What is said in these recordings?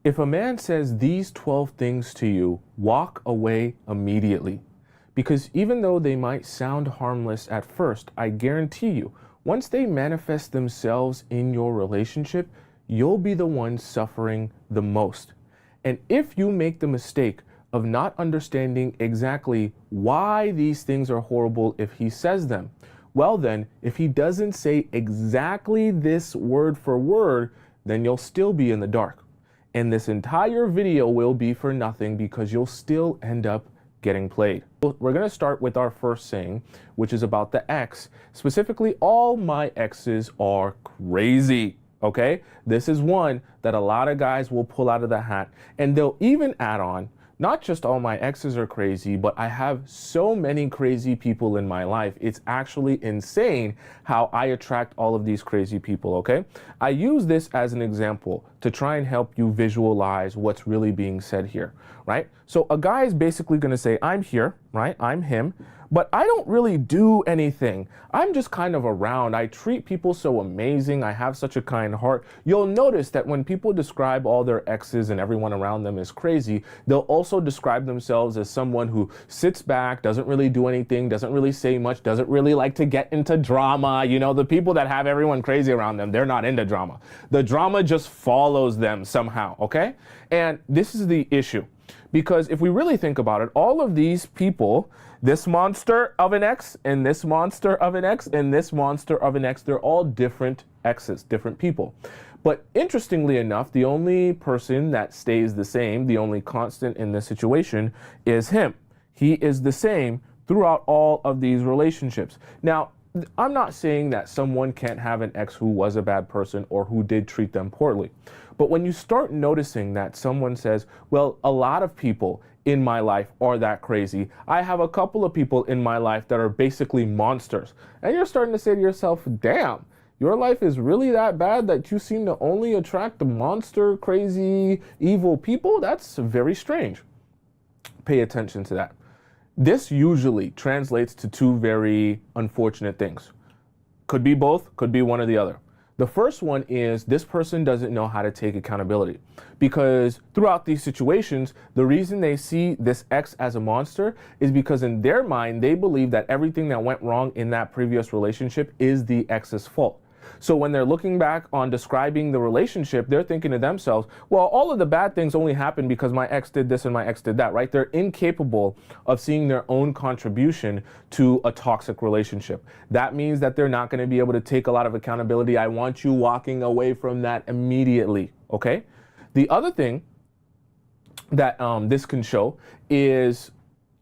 If a man says these 12 things to you, walk away immediately. Because even though they might sound harmless at first, I guarantee you, once they manifest themselves in your relationship, you'll be the one suffering the most. And if you make the mistake of not understanding exactly why these things are horrible if he says them, well then, if he doesn't say exactly this word for word, then you'll still be in the dark. And this entire video will be for nothing because you'll still end up getting played. We're going to start with our first saying, which is about the ex. Specifically, all my exes are crazy. Okay? This is one that a lot of guys will pull out of the hat, and they'll even add on, not just all my exes are crazy, but I have so many crazy people in my life. It's actually insane how I attract all of these crazy people, okay? I use this as an example to try and help you visualize what's really being said here, right? So a guy is basically gonna say, I'm here, right? I'm him, but I don't really do anything. I'm just kind of around. I treat people so amazing. I have such a kind heart. You'll notice that when people describe all their exes and everyone around them as crazy, they'll also describe themselves as someone who sits back, doesn't really do anything, doesn't really say much, doesn't really like to get into drama. You know, the people that have everyone crazy around them, they're not into drama. The drama just follows them somehow, okay? And this is the issue. Because if we really think about it, all of these people, this monster of an ex, and this monster of an ex, and this monster of an ex, they're all different exes, different people. But interestingly enough, the only person that stays the same, the only constant in this situation is him. He is the same throughout all of these relationships. Now, I'm not saying that someone can't have an ex who was a bad person or who did treat them poorly. But when you start noticing that someone says, well, a lot of people in my life are that crazy. I have a couple of people in my life that are basically monsters. And you're starting to say to yourself, damn, your life is really that bad that you seem to only attract the monster, crazy, evil people? That's very strange. Pay attention to that. This usually translates to two very unfortunate things. Could be both, could be one or the other. The first one is this person doesn't know how to take accountability, because throughout these situations, the reason they see this ex as a monster is because in their mind, they believe that everything that went wrong in that previous relationship is the ex's fault. So when they're looking back on describing the relationship, they're thinking to themselves, well, all of the bad things only happened because my ex did this and my ex did that, right? They're incapable of seeing their own contribution to a toxic relationship. That means that they're not going to be able to take a lot of accountability. I want you walking away from that immediately, okay? The other thing that this can show is,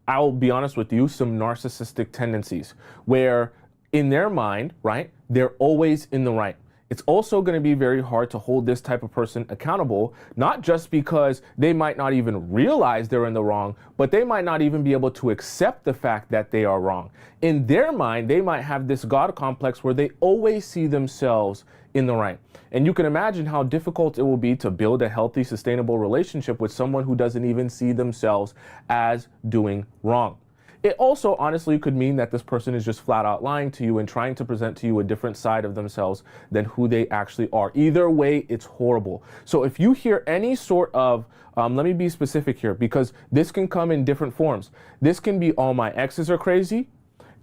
I'll be honest with you, some narcissistic tendencies where in their mind, right, they're always in the right. It's also going to be very hard to hold this type of person accountable, not just because they might not even realize they're in the wrong, but they might not even be able to accept the fact that they are wrong. In their mind, they might have this God complex where they always see themselves in the right. And you can imagine how difficult it will be to build a healthy, sustainable relationship with someone who doesn't even see themselves as doing wrong. It also honestly could mean that this person is just flat out lying to you and trying to present to you a different side of themselves than who they actually are. Either way, it's horrible. So if you hear any sort of, let me be specific here, because this can come in different forms. This can be all my exes are crazy,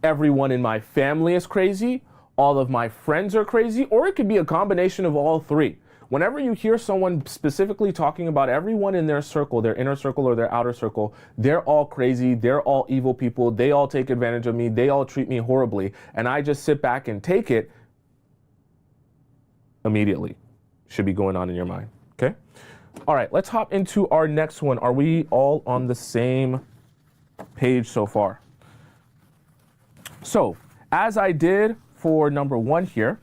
everyone in my family is crazy, all of my friends are crazy, or it could be a combination of all three. Whenever you hear someone specifically talking about everyone in their circle, their inner circle or their outer circle, they're all crazy, they're all evil people, they all take advantage of me, they all treat me horribly, and I just sit back and take it, immediately should be going on in your mind, okay? All right, let's hop into our next one. Are we all on the same page so far? So, as I did for number one here,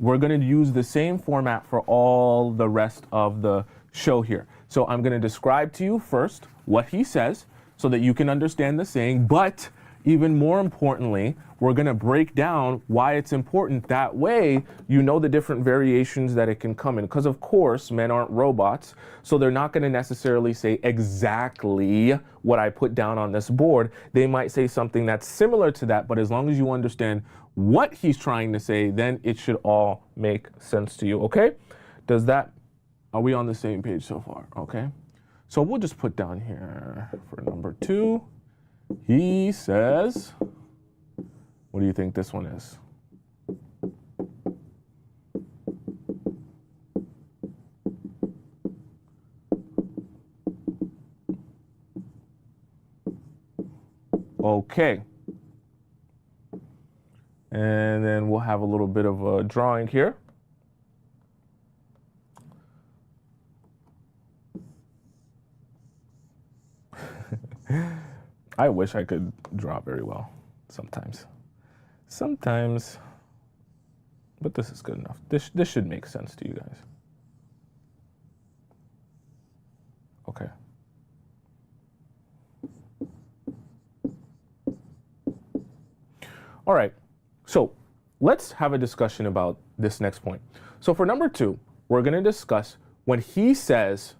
we're going to use the same format for all the rest of the show here. So I'm going to describe to you first what he says so that you can understand the saying, but even more importantly, we're going to break down why it's important. That way, you know the different variations that it can come in. Because of course, men aren't robots, so they're not going to necessarily say exactly what I put down on this board. They might say something that's similar to that, but as long as you understand what he's trying to say, then it should all make sense to you, okay? Does that Are we on the same page so far? Okay. So we'll just put down here for number 2. He says, what do you think this one is? Okay. And then we'll have a little bit of a drawing here. I wish I could draw very well sometimes. But this is good enough. This should make sense to you guys. Okay. All right, so let's have a discussion about this next point. So for number 2, we're gonna discuss when he says,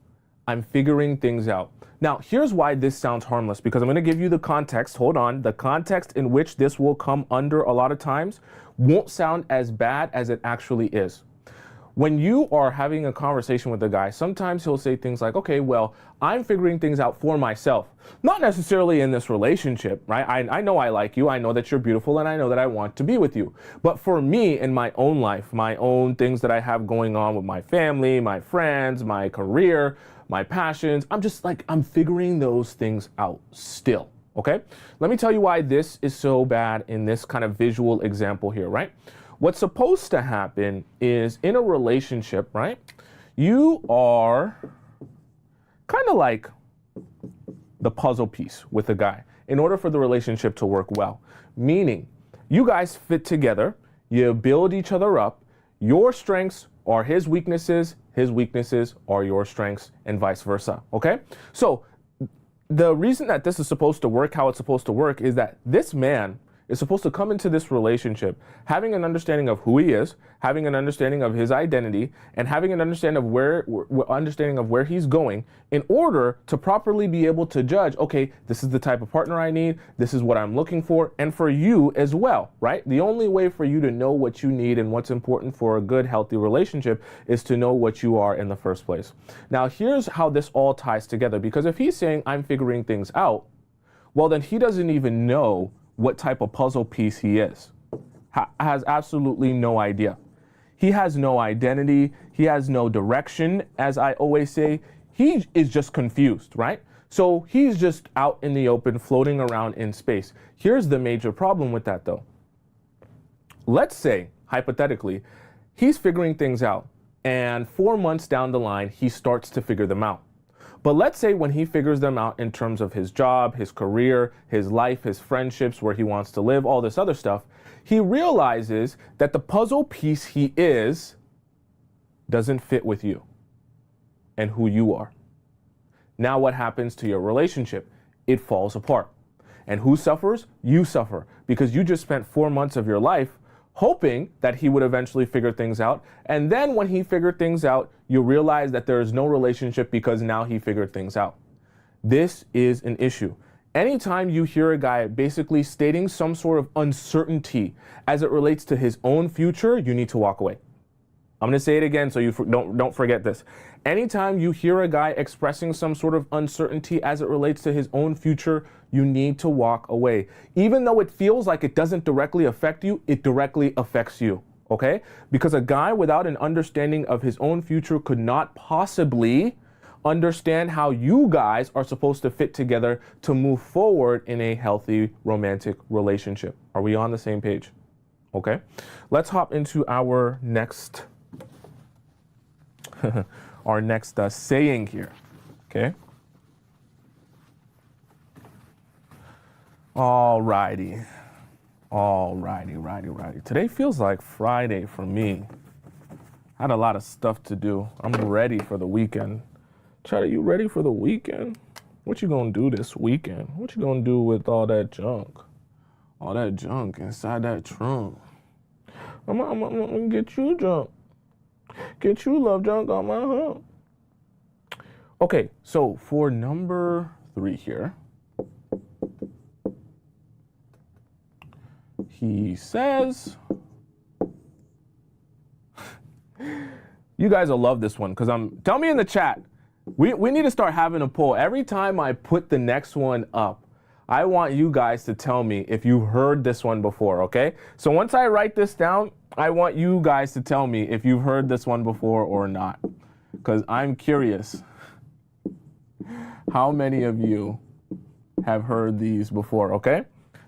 I'm figuring things out. Now, here's why this sounds harmless, because I'm gonna give you the context, hold on, the context in which this will come under a lot of times won't sound as bad as it actually is. When you are having a conversation with a guy, sometimes he'll say things like, okay, well, I'm figuring things out for myself. Not necessarily in this relationship, right? I know I like you, I know that you're beautiful, and I know that I want to be with you. But for me, in my own life, my own things that I have going on with my family, my friends, my career, my passions, I'm figuring those things out still, okay? Let me tell you why this is so bad in this kind of visual example here, right? What's supposed to happen is in a relationship, right? You are kind of like the puzzle piece with a guy in order for the relationship to work well. Meaning, you guys fit together, you build each other up, your strengths are his weaknesses are your strengths, and vice versa, okay? So the reason that this is supposed to work how it's supposed to work is that this man is supposed to come into this relationship having an understanding of who he is, having an understanding of his identity, and having an understanding of where he's going in order to properly be able to judge, okay, this is the type of partner I need, this is what I'm looking for, and for you as well, right? The only way for you to know what you need and what's important for a good, healthy relationship is to know what you are in the first place. Now, here's how this all ties together, because if he's saying, I'm figuring things out, well, then he doesn't even know what type of puzzle piece he is. Has absolutely no idea. He has no identity. He has no direction, as I always say. He is just confused, right? So he's just out in the open, floating around in space. Here's the major problem with that, though. Let's say, hypothetically, he's figuring things out, and 4 months down the line, he starts to figure them out. But let's say when he figures them out in terms of his job, his career, his life, his friendships, where he wants to live, all this other stuff, he realizes that the puzzle piece he is doesn't fit with you and who you are. Now what happens to your relationship? It falls apart. And who suffers? You suffer, because you just spent 4 months of your life hoping that he would eventually figure things out. And then when he figured things out, you realize that there is no relationship because now he figured things out. This is an issue. Anytime you hear a guy basically stating some sort of uncertainty as it relates to his own future, you need to walk away. I'm going to say it again so you don't forget this. Anytime you hear a guy expressing some sort of uncertainty as it relates to his own future, you need to walk away. Even though it feels like it doesn't directly affect you, it directly affects you, okay? Because a guy without an understanding of his own future could not possibly understand how you guys are supposed to fit together to move forward in a healthy romantic relationship. Are we on the same page? Okay, let's hop into our next saying here, okay? Alrighty. Today feels like Friday for me. I had a lot of stuff to do. I'm ready for the weekend. Chad, are you ready for the weekend? What you gonna do this weekend? What you gonna do with all that junk? All that junk inside that trunk. I'm gonna get you junk. Get you love junk on my hump. Okay, so for number 3 here, he says, You guys will love this one because tell me in the chat. We need to start having a poll. Every time I put the next one up, I want you guys to tell me if you've heard this one before, okay? So once I write this down, I want you guys to tell me if you've heard this one before or not, because I'm curious how many of you have heard these before, okay?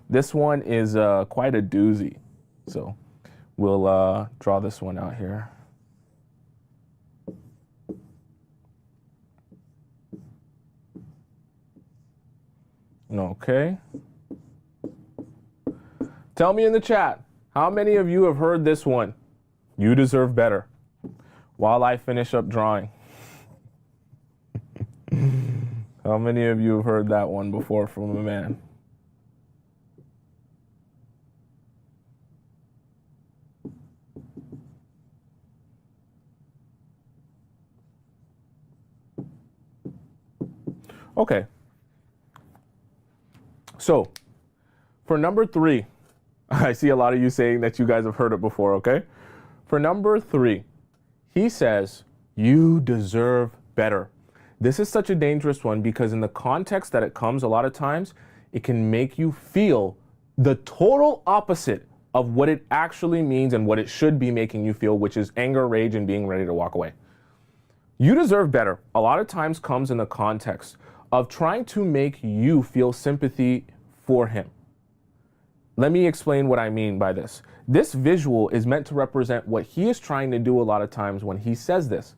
This one is quite a doozy, so we'll draw this one out here. Okay. Tell me in the chat, how many of you have heard this one? You deserve better. While I finish up drawing. How many of you have heard that one before from a man? Okay. So, for number 3, I see a lot of you saying that you guys have heard it before, okay? For number 3, he says, you deserve better. This is such a dangerous one because in the context that it comes, a lot of times, it can make you feel the total opposite of what it actually means and what it should be making you feel, which is anger, rage, and being ready to walk away. You deserve better. A lot of times comes in the context of trying to make you feel sympathy for him. Let me explain what I mean by this. This visual is meant to represent what he is trying to do a lot of times when he says this.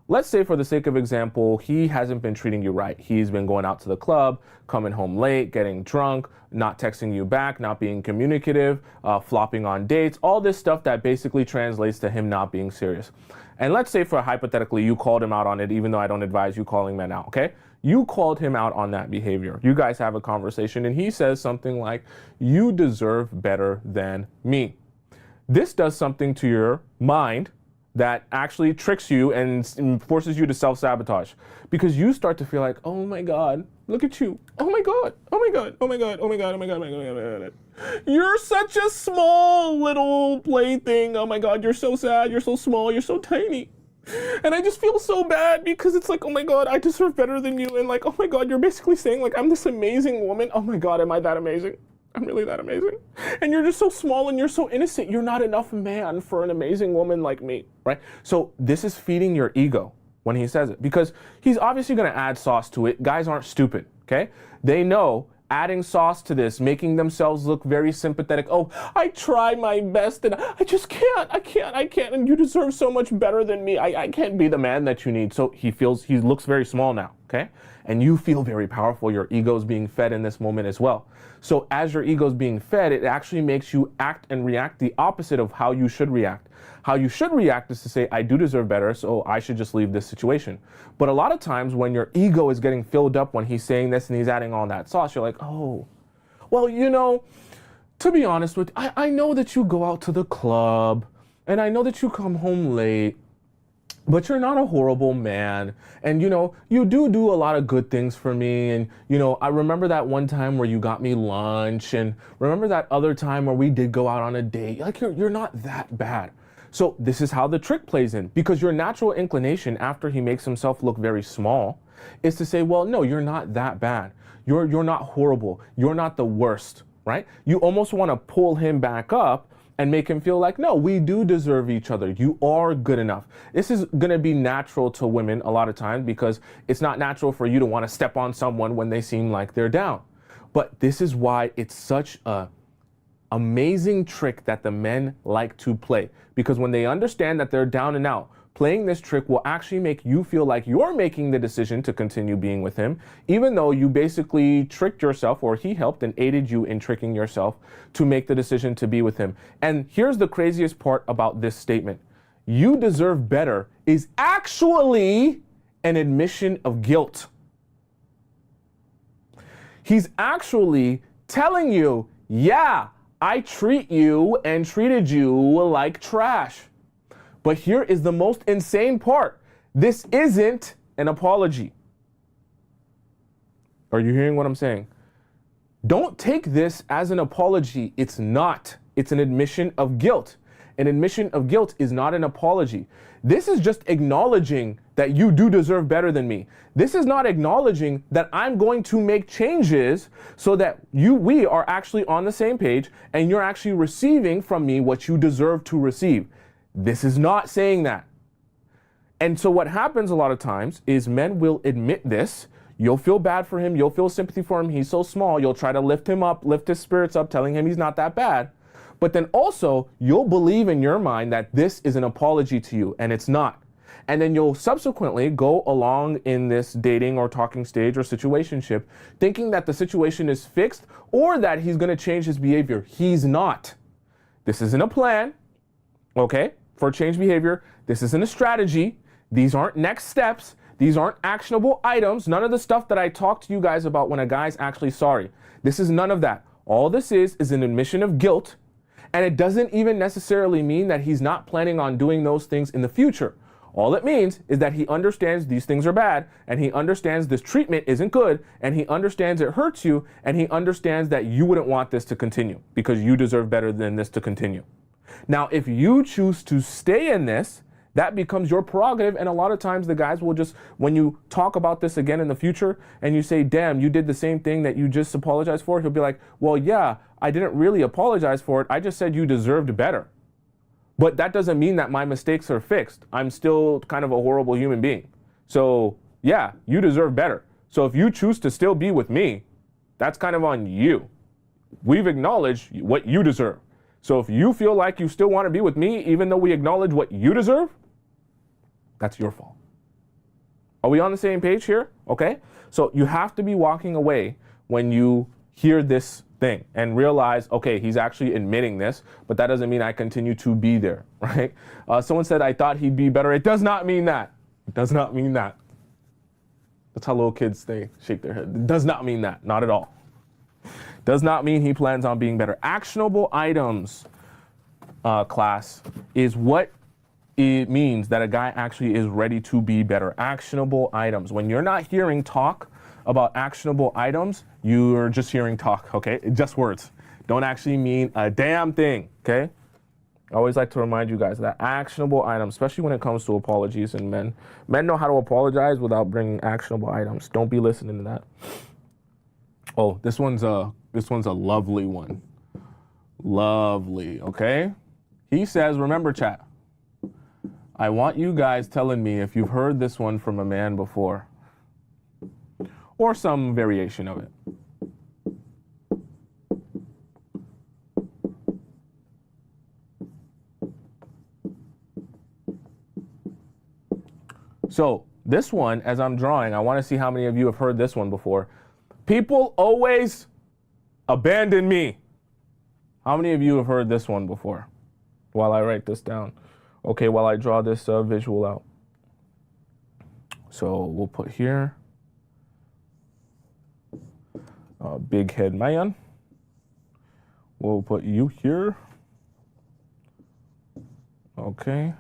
Let's say, for the sake of example, he hasn't been treating you right. He's been going out to the club, coming home late, getting drunk, not texting you back, not being communicative, flopping on dates, all this stuff that basically translates to him not being serious. And let's say, for hypothetically, you called him out on it, even though I don't advise you calling men out, okay? You called him out on that behavior. You guys have a conversation and he says something like, you deserve better than me. This does something to your mind that actually tricks you and forces you to self-sabotage, because you start to feel like, oh my God, look at you. Oh my God, oh my God, oh my God, oh my God, oh my God, oh my God, oh my God. You're such a small little plaything. Oh my God, you're so sad, you're so small, you're so tiny. And I just feel so bad because it's like, oh my God, I deserve better than you. And like, oh my God, you're basically saying like, I'm this amazing woman. Oh my God, am I that amazing? I'm really that amazing. And you're just so small and you're so innocent. You're not enough man for an amazing woman like me, right? So this is feeding your ego when he says it, because he's obviously going to add sauce to it. Guys aren't stupid, okay? They know adding sauce to this, making themselves look very sympathetic. Oh, I try my best and I just can't, I can't. And you deserve so much better than me. I can't be the man that you need. So he looks very small now, okay? And you feel very powerful. Your ego is being fed in this moment as well. So as your ego is being fed, it actually makes you act and react the opposite of how you should react. How you should react is to say, I do deserve better, so I should just leave this situation. But a lot of times when your ego is getting filled up when he's saying this and he's adding all that sauce, you're like, oh, well, you know, to be honest with you, I know that you go out to the club and I know that you come home late, but you're not a horrible man. And, you know, you do a lot of good things for me. And, you know, I remember that one time where you got me lunch, and remember that other time where we did go out on a date. Like, you're not that bad. So this is how the trick plays in, because your natural inclination after he makes himself look very small is to say, well, no, you're not that bad. You're not horrible. You're not the worst, right? You almost want to pull him back up and make him feel like, no, we do deserve each other. You are good enough. This is going to be natural to women a lot of times, because it's not natural for you to want to step on someone when they seem like they're down. But this is why it's such a amazing trick that the men like to play, because when they understand that they're down and out, playing this trick will actually make you feel like you're making the decision to continue being with him, even though you basically tricked yourself, or he helped and aided you in tricking yourself to make the decision to be with him. And here's the craziest part about this statement. You deserve better is actually an admission of guilt. He's actually telling you, yeah, I treat you and treated you like trash. But here is the most insane part. This isn't an apology. Are you hearing what I'm saying? Don't take this as an apology. It's not. It's an admission of guilt. An admission of guilt is not an apology. This is just acknowledging that you do deserve better than me. This is not acknowledging that I'm going to make changes so that we are actually on the same page and you're actually receiving from me what you deserve to receive. This is not saying that. And so what happens a lot of times is men will admit this. You'll feel bad for him. You'll feel sympathy for him. He's so small. You'll try to lift him up, lift his spirits up, telling him he's not that bad. But then also, you'll believe in your mind that this is an apology to you, and it's not. And then you'll subsequently go along in this dating or talking stage or situationship thinking that the situation is fixed or that he's going to change his behavior. He's not. This isn't a plan, okay, for change behavior. This isn't a strategy. These aren't next steps. These aren't actionable items. None of the stuff that I talked to you guys about when a guy's actually sorry. This is none of that. All this is an admission of guilt. And it doesn't even necessarily mean that he's not planning on doing those things in the future. All it means is that he understands these things are bad, and he understands this treatment isn't good, and he understands it hurts you, and he understands that you wouldn't want this to continue because you deserve better than this to continue. Now, if you choose to stay in this, that becomes your prerogative, and a lot of times the guys will just, when you talk about this again in the future and you say, damn, you did the same thing that you just apologized for, he'll be like, well, yeah, I didn't really apologize for it. I just said you deserved better. But that doesn't mean that my mistakes are fixed. I'm still kind of a horrible human being. So yeah, you deserve better. So if you choose to still be with me, that's kind of on you. We've acknowledged what you deserve. So if you feel like you still want to be with me, even though we acknowledge what you deserve, that's your fault. Are we on the same page here? Okay. So you have to be walking away when you hear this thing and realize, okay, he's actually admitting this, but that doesn't mean I continue to be there, right? Someone said, I thought he'd be better. It does not mean that. It does not mean that. That's how little kids shake their head. It does not mean that. Not at all. Does not mean he plans on being better. Actionable items, class, is what it means that a guy actually is ready to be better. Actionable items. When you're not hearing talk about actionable items, you're just hearing talk, okay? Just words. Don't actually mean a damn thing, okay? I always like to remind you guys that actionable items, especially when it comes to apologies and men. Men know how to apologize without bringing actionable items. Don't be listening to that. Oh, this one's a lovely one. Lovely, okay? He says, remember chat, I want you guys telling me if you've heard this one from a man before, or some variation of it. So this one, as I'm drawing, I want to see how many of you have heard this one before. People always abandon me. How many of you have heard this one before? While I write this down. Okay, while I draw this visual out. So we'll put here, big head man. We'll put you here. Okay.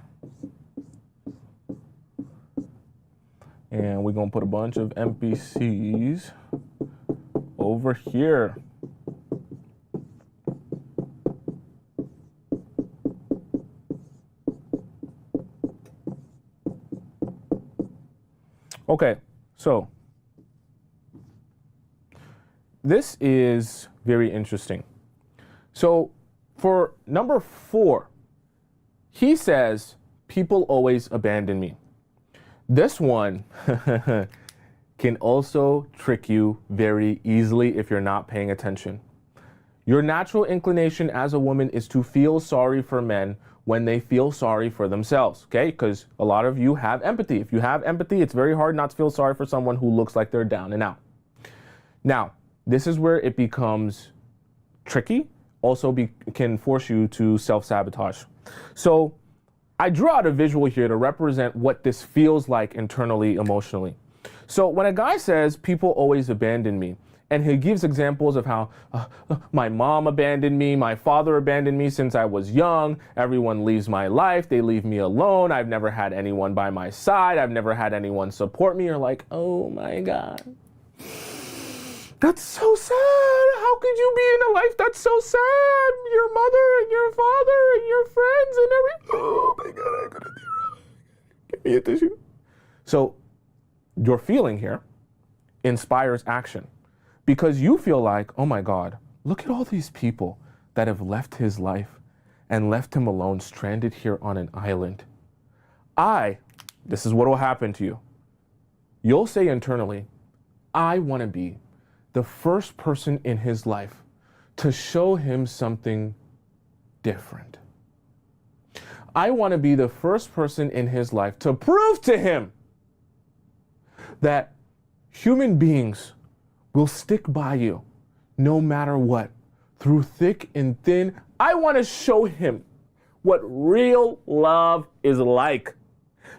And we're gonna put a bunch of NPCs over here. Okay, so this is very interesting. So for number 4, he says, people always abandon me. This one can also trick you very easily if you're not paying attention. Your natural inclination as a woman is to feel sorry for men when they feel sorry for themselves, okay? Because a lot of you have empathy. If you have empathy, it's very hard not to feel sorry for someone who looks like they're down and out. Now, this is where it becomes tricky, also can force you to self-sabotage. So I drew out a visual here to represent what this feels like internally, emotionally. So when a guy says, people always abandon me, and he gives examples of how my mom abandoned me, my father abandoned me since I was young, everyone leaves my life, they leave me alone, I've never had anyone by my side, I've never had anyone support me, you're like, oh my God. That's so sad. How could you be in a life that's so sad? Your mother and your father and your friends and everything. Oh my God, I couldn't do it. me a tissue. So your feeling here inspires action because you feel like, oh my God, look at all these people that have left his life and left him alone, stranded here on an island. This is what will happen to you. You'll say internally, I want to be the first person in his life to show him something different. I want to be the first person in his life to prove to him that human beings will stick by you no matter what, through thick and thin. I want to show him what real love is like,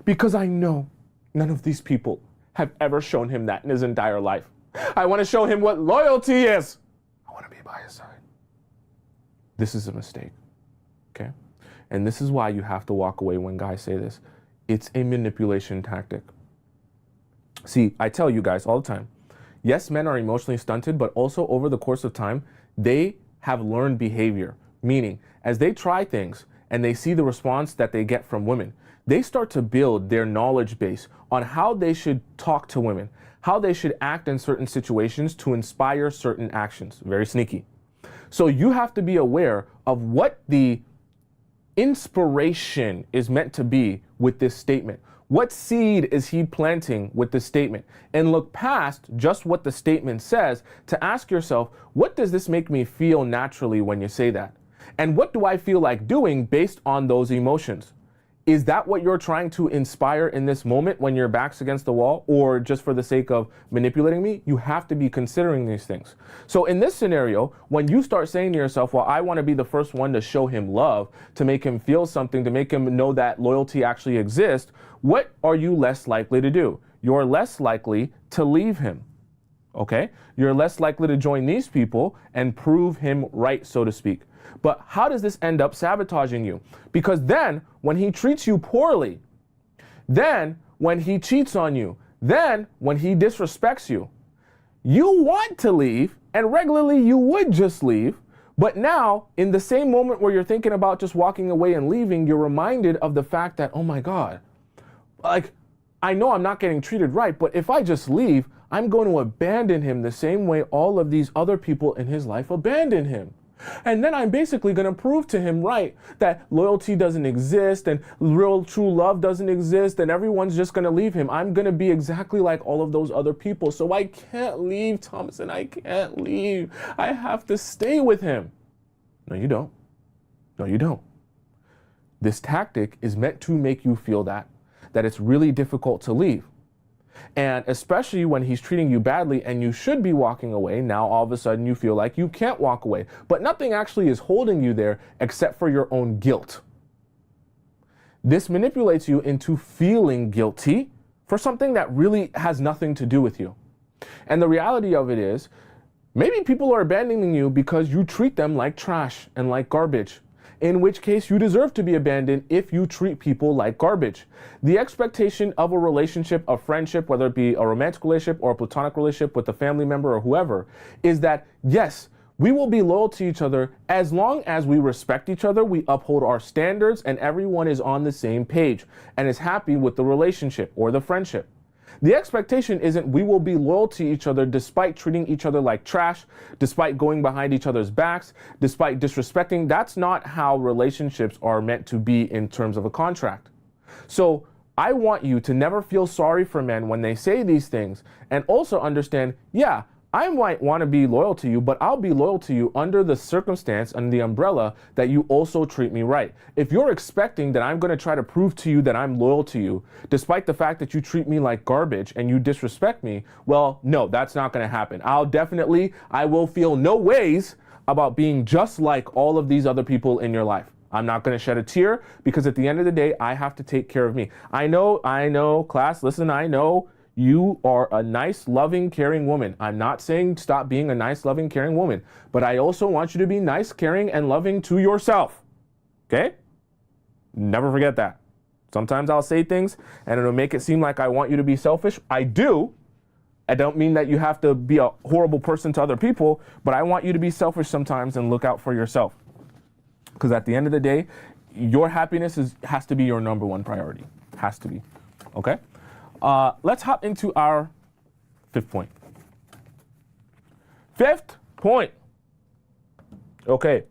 because I know none of these people have ever shown him that in his entire life. I want to show him what loyalty is. I want to be by his side. This is a mistake, okay? And this is why you have to walk away when guys say this. It's a manipulation tactic. See, I tell you guys all the time, yes, men are emotionally stunted, but also over the course of time, they have learned behavior. Meaning, as they try things and they see the response that they get from women, they start to build their knowledge base on how they should talk to women, how they should act in certain situations to inspire certain actions. Very sneaky. So you have to be aware of what the inspiration is meant to be with this statement. What seed is he planting with this statement? And look past just what the statement says to ask yourself, what does this make me feel naturally when you say that? And what do I feel like doing based on those emotions? Is that what you're trying to inspire in this moment when your back's against the wall, or just for the sake of manipulating me? You have to be considering these things. So in this scenario, when you start saying to yourself, well, I want to be the first one to show him love, to make him feel something, to make him know that loyalty actually exists, what are you less likely to do? You're less likely to leave him, okay? You're less likely to join these people and prove him right, so to speak. But how does this end up sabotaging you? Because then when he treats you poorly, then when he cheats on you, then when he disrespects you, you want to leave, and regularly you would just leave. But now in the same moment where you're thinking about just walking away and leaving, you're reminded of the fact that, oh my God, like, I know I'm not getting treated right, but if I just leave, I'm going to abandon him the same way all of these other people in his life abandon him. And then I'm basically going to prove to him, right, that loyalty doesn't exist and real true love doesn't exist and everyone's just going to leave him. I'm going to be exactly like all of those other people. So I can't leave, Tomisin. I can't leave. I have to stay with him. No, you don't. No, you don't. This tactic is meant to make you feel that it's really difficult to leave. And especially when he's treating you badly and you should be walking away, now all of a sudden you feel like you can't walk away. But nothing actually is holding you there except for your own guilt. This manipulates you into feeling guilty for something that really has nothing to do with you. And the reality of it is, maybe people are abandoning you because you treat them like trash and like garbage. In which case you deserve to be abandoned if you treat people like garbage. The expectation of a relationship, a friendship, whether it be a romantic relationship or a platonic relationship with a family member or whoever, is that yes, we will be loyal to each other as long as we respect each other, we uphold our standards, and everyone is on the same page and is happy with the relationship or the friendship. The expectation isn't we will be loyal to each other despite treating each other like trash, despite going behind each other's backs, despite disrespecting. That's not how relationships are meant to be in terms of a contract. So I want you to never feel sorry for men when they say these things, and also understand, yeah, I might want to be loyal to you, but I'll be loyal to you under the circumstance and the umbrella that you also treat me right. If you're expecting that I'm going to try to prove to you that I'm loyal to you, despite the fact that you treat me like garbage and you disrespect me, well, no, that's not going to happen. I will feel no ways about being just like all of these other people in your life. I'm not going to shed a tear because at the end of the day, I have to take care of me. I know, class, listen, I know. You are a nice, loving, caring woman. I'm not saying stop being a nice, loving, caring woman, but I also want you to be nice, caring, and loving to yourself. Okay? Never forget that. Sometimes I'll say things and it'll make it seem like I want you to be selfish. I do. I don't mean that you have to be a horrible person to other people, but I want you to be selfish sometimes and look out for yourself. Because at the end of the day, your happiness has to be your number one priority. Has to be. okay? Let's hop into our fifth point. Fifth point. Okay.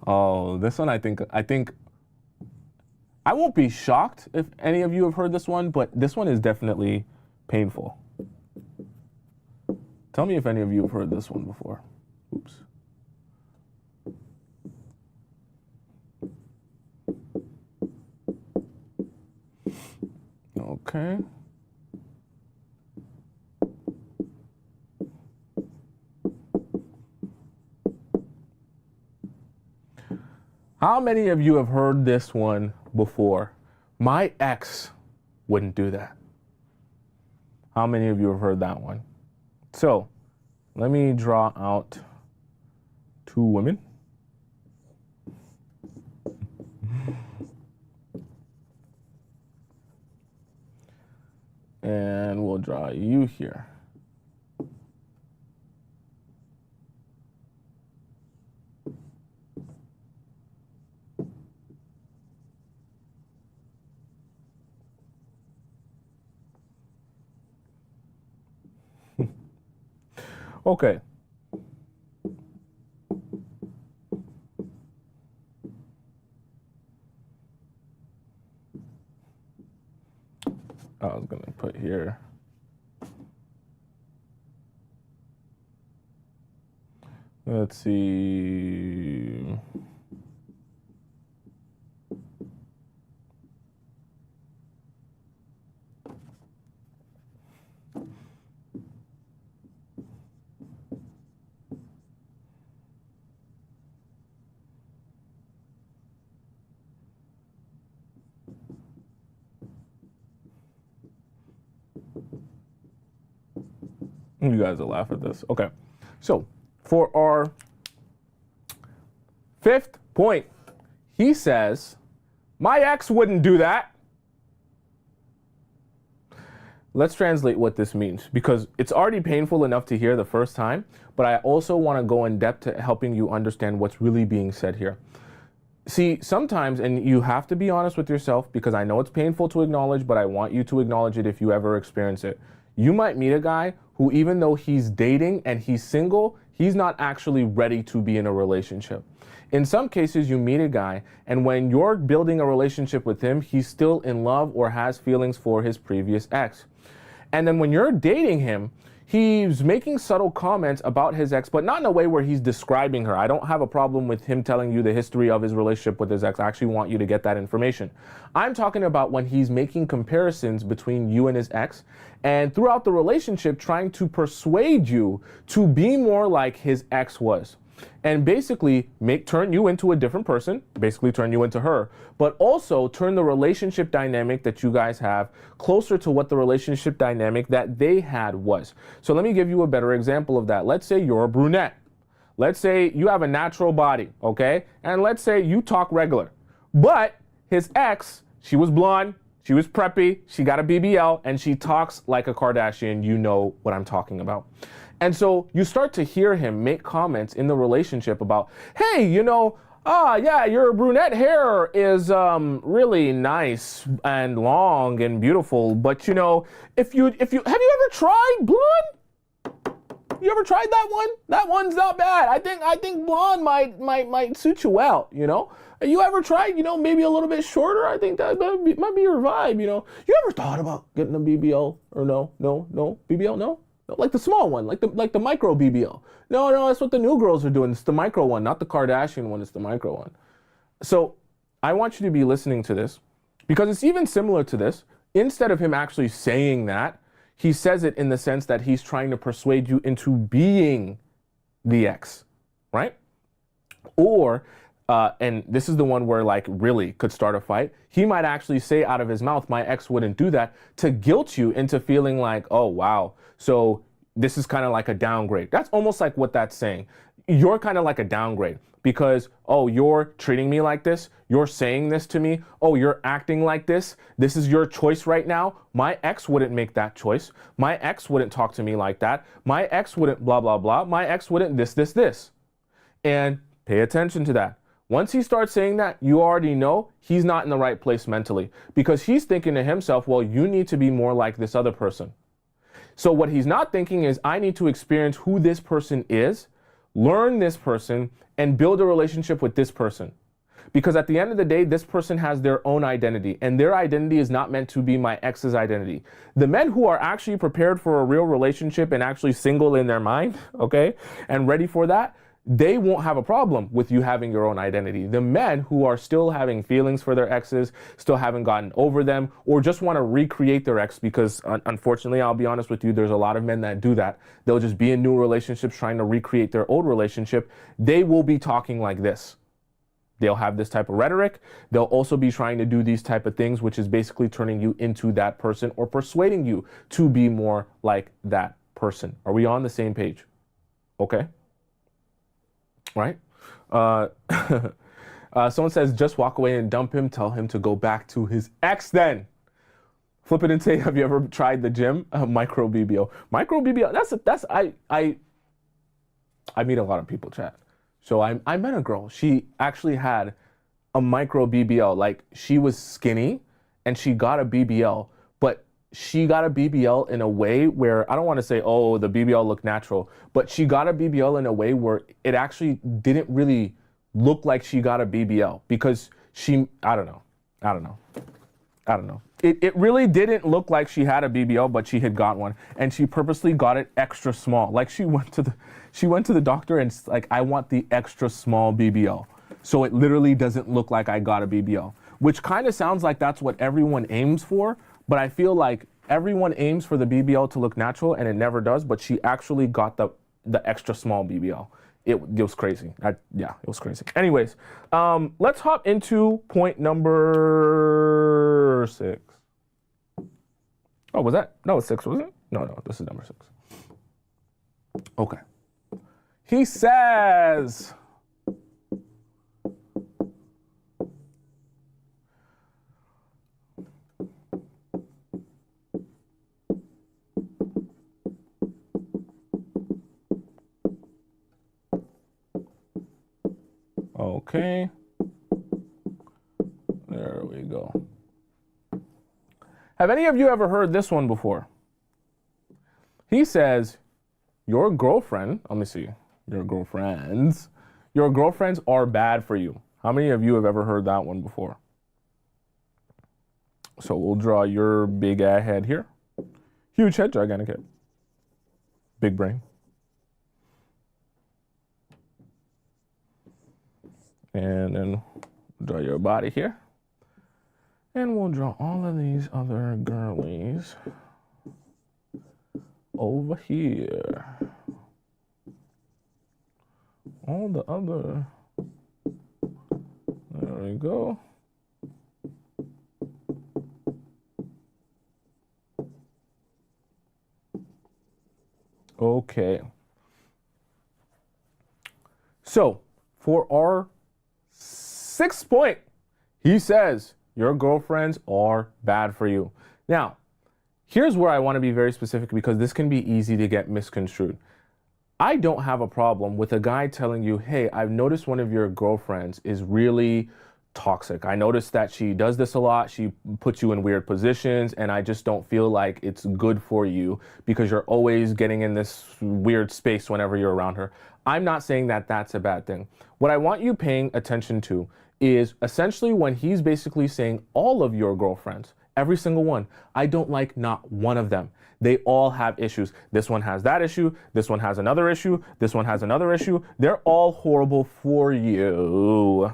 Oh, this one I think I won't be shocked if any of you have heard this one, but this one is definitely painful. Tell me if any of you have heard this one before. Oops. Okay. How many of you have heard this one before? My ex wouldn't do that. How many of you have heard that one? So, let me draw out two women. And we'll draw you here. Okay. I was gonna put here. Let's see. You guys will laugh at this. Okay. So for our fifth point, he says, my ex wouldn't do that. Let's translate what this means, because it's already painful enough to hear the first time, but I also want to go in depth to helping you understand what's really being said here. See, sometimes, and you have to be honest with yourself, because I know it's painful to acknowledge, but I want you to acknowledge it if you ever experience it. You might meet a guy who, even though he's dating and he's single, he's not actually ready to be in a relationship. In some cases, you meet a guy, and when you're building a relationship with him, he's still in love or has feelings for his previous ex. And then when you're dating him, he's making subtle comments about his ex, but not in a way where he's describing her. I don't have a problem with him telling you the history of his relationship with his ex. I actually want you to get that information. I'm talking about when he's making comparisons between you and his ex, and throughout the relationship trying to persuade you to be more like his ex was. And basically turn you into a different person, basically turn you into her, but also turn the relationship dynamic that you guys have closer to what the relationship dynamic that they had was. So let me give you a better example of that. Let's say you're a brunette. Let's say you have a natural body, okay? And let's say you talk regular. But his ex, she was blonde, she was preppy, she got a BBL, and she talks like a Kardashian. You know what I'm talking about. And so you start to hear him make comments in the relationship about, hey, yeah, your brunette hair is really nice and long and beautiful, but have you ever tried blonde? You ever tried that one? That one's not bad. I think blonde might suit you well, You ever tried, maybe a little bit shorter? I think that might be your vibe, You ever thought about getting a BBL or no? BBL, no? Like the small one, like the micro BBL. No, that's what the new girls are doing. It's the micro one, not the Kardashian one. It's the micro one. So I want you to be listening to this, because it's even similar to this. Instead of him actually saying that, he says it in the sense that he's trying to persuade you into being the ex, right? Or, and this is the one where really could start a fight. He might actually say out of his mouth, my ex wouldn't do that, to guilt you into feeling like, oh, wow. So this is kind of like a downgrade. That's almost like what that's saying. You're kind of like a downgrade because, oh, you're treating me like this. You're saying this to me. Oh, you're acting like this. This is your choice right now. My ex wouldn't make that choice. My ex wouldn't talk to me like that. My ex wouldn't blah, blah, blah. My ex wouldn't this. And pay attention to that. Once he starts saying that, you already know he's not in the right place mentally, because he's thinking to himself, well, you need to be more like this other person. So what he's not thinking is, I need to experience who this person is, learn this person, and build a relationship with this person. Because at the end of the day, this person has their own identity, and their identity is not meant to be my ex's identity. The men who are actually prepared for a real relationship and actually single in their mind, okay, and ready for that, they won't have a problem with you having your own identity. The men who are still having feelings for their exes, still haven't gotten over them, or just want to recreate their ex, because unfortunately, I'll be honest with you, there's a lot of men that do that. They'll just be in new relationships trying to recreate their old relationship. They will be talking like this. They'll have this type of rhetoric. They'll also be trying to do these type of things, which is basically turning you into that person or persuading you to be more like that person. Are we on the same page? Okay. Right? Someone says, just walk away and dump him. Tell him to go back to his ex then. Flip it and say, have you ever tried the gym? Micro BBO. Micro BBO, I meet a lot of people, chat. So I met a girl. She actually had a micro BBL. Like, she was skinny and she got a BBL, but she got a BBL in a way where, I don't want to say, oh, the BBL looked natural, but she got a BBL in a way where it actually didn't really look like she got a BBL, because I don't know. It really didn't look like she had a BBL, but she had got one, and she purposely got it extra small. Like, she went to the doctor and like, I want the extra small BBL. So it literally doesn't look like I got a BBL, which kind of sounds like that's what everyone aims for. But I feel like everyone aims for the BBL to look natural, and it never does. But she actually got the extra small BBL. It was crazy. Yeah, it was crazy. Anyways, let's hop into point number 6. Oh, was that? No, it's 6, wasn't it? No, this is number 6. Okay. He says, okay, there we go. Have any of you ever heard this one before? He says, your girlfriend, let me see, your girlfriends are bad for you. How many of you have ever heard that one before? So we'll draw your big head here. Huge head, gigantic head. Big brain. And then draw your body here. And we'll draw all of these other girlies over here. All the other, there we go. Okay. So for our 6th point, he says, your girlfriends are bad for you. Now, here's where I want to be very specific, because this can be easy to get misconstrued. I don't have a problem with a guy telling you, hey, I've noticed one of your girlfriends is really toxic. I noticed that she does this a lot. She puts you in weird positions, and I just don't feel like it's good for you because you're always getting in this weird space whenever you're around her. I'm not saying that that's a bad thing. What I want you paying attention to is essentially when he's basically saying all of your girlfriends, every single one, I don't like not one of them. They all have issues. This one has that issue. This one has another issue. This one has another issue. They're all horrible for you.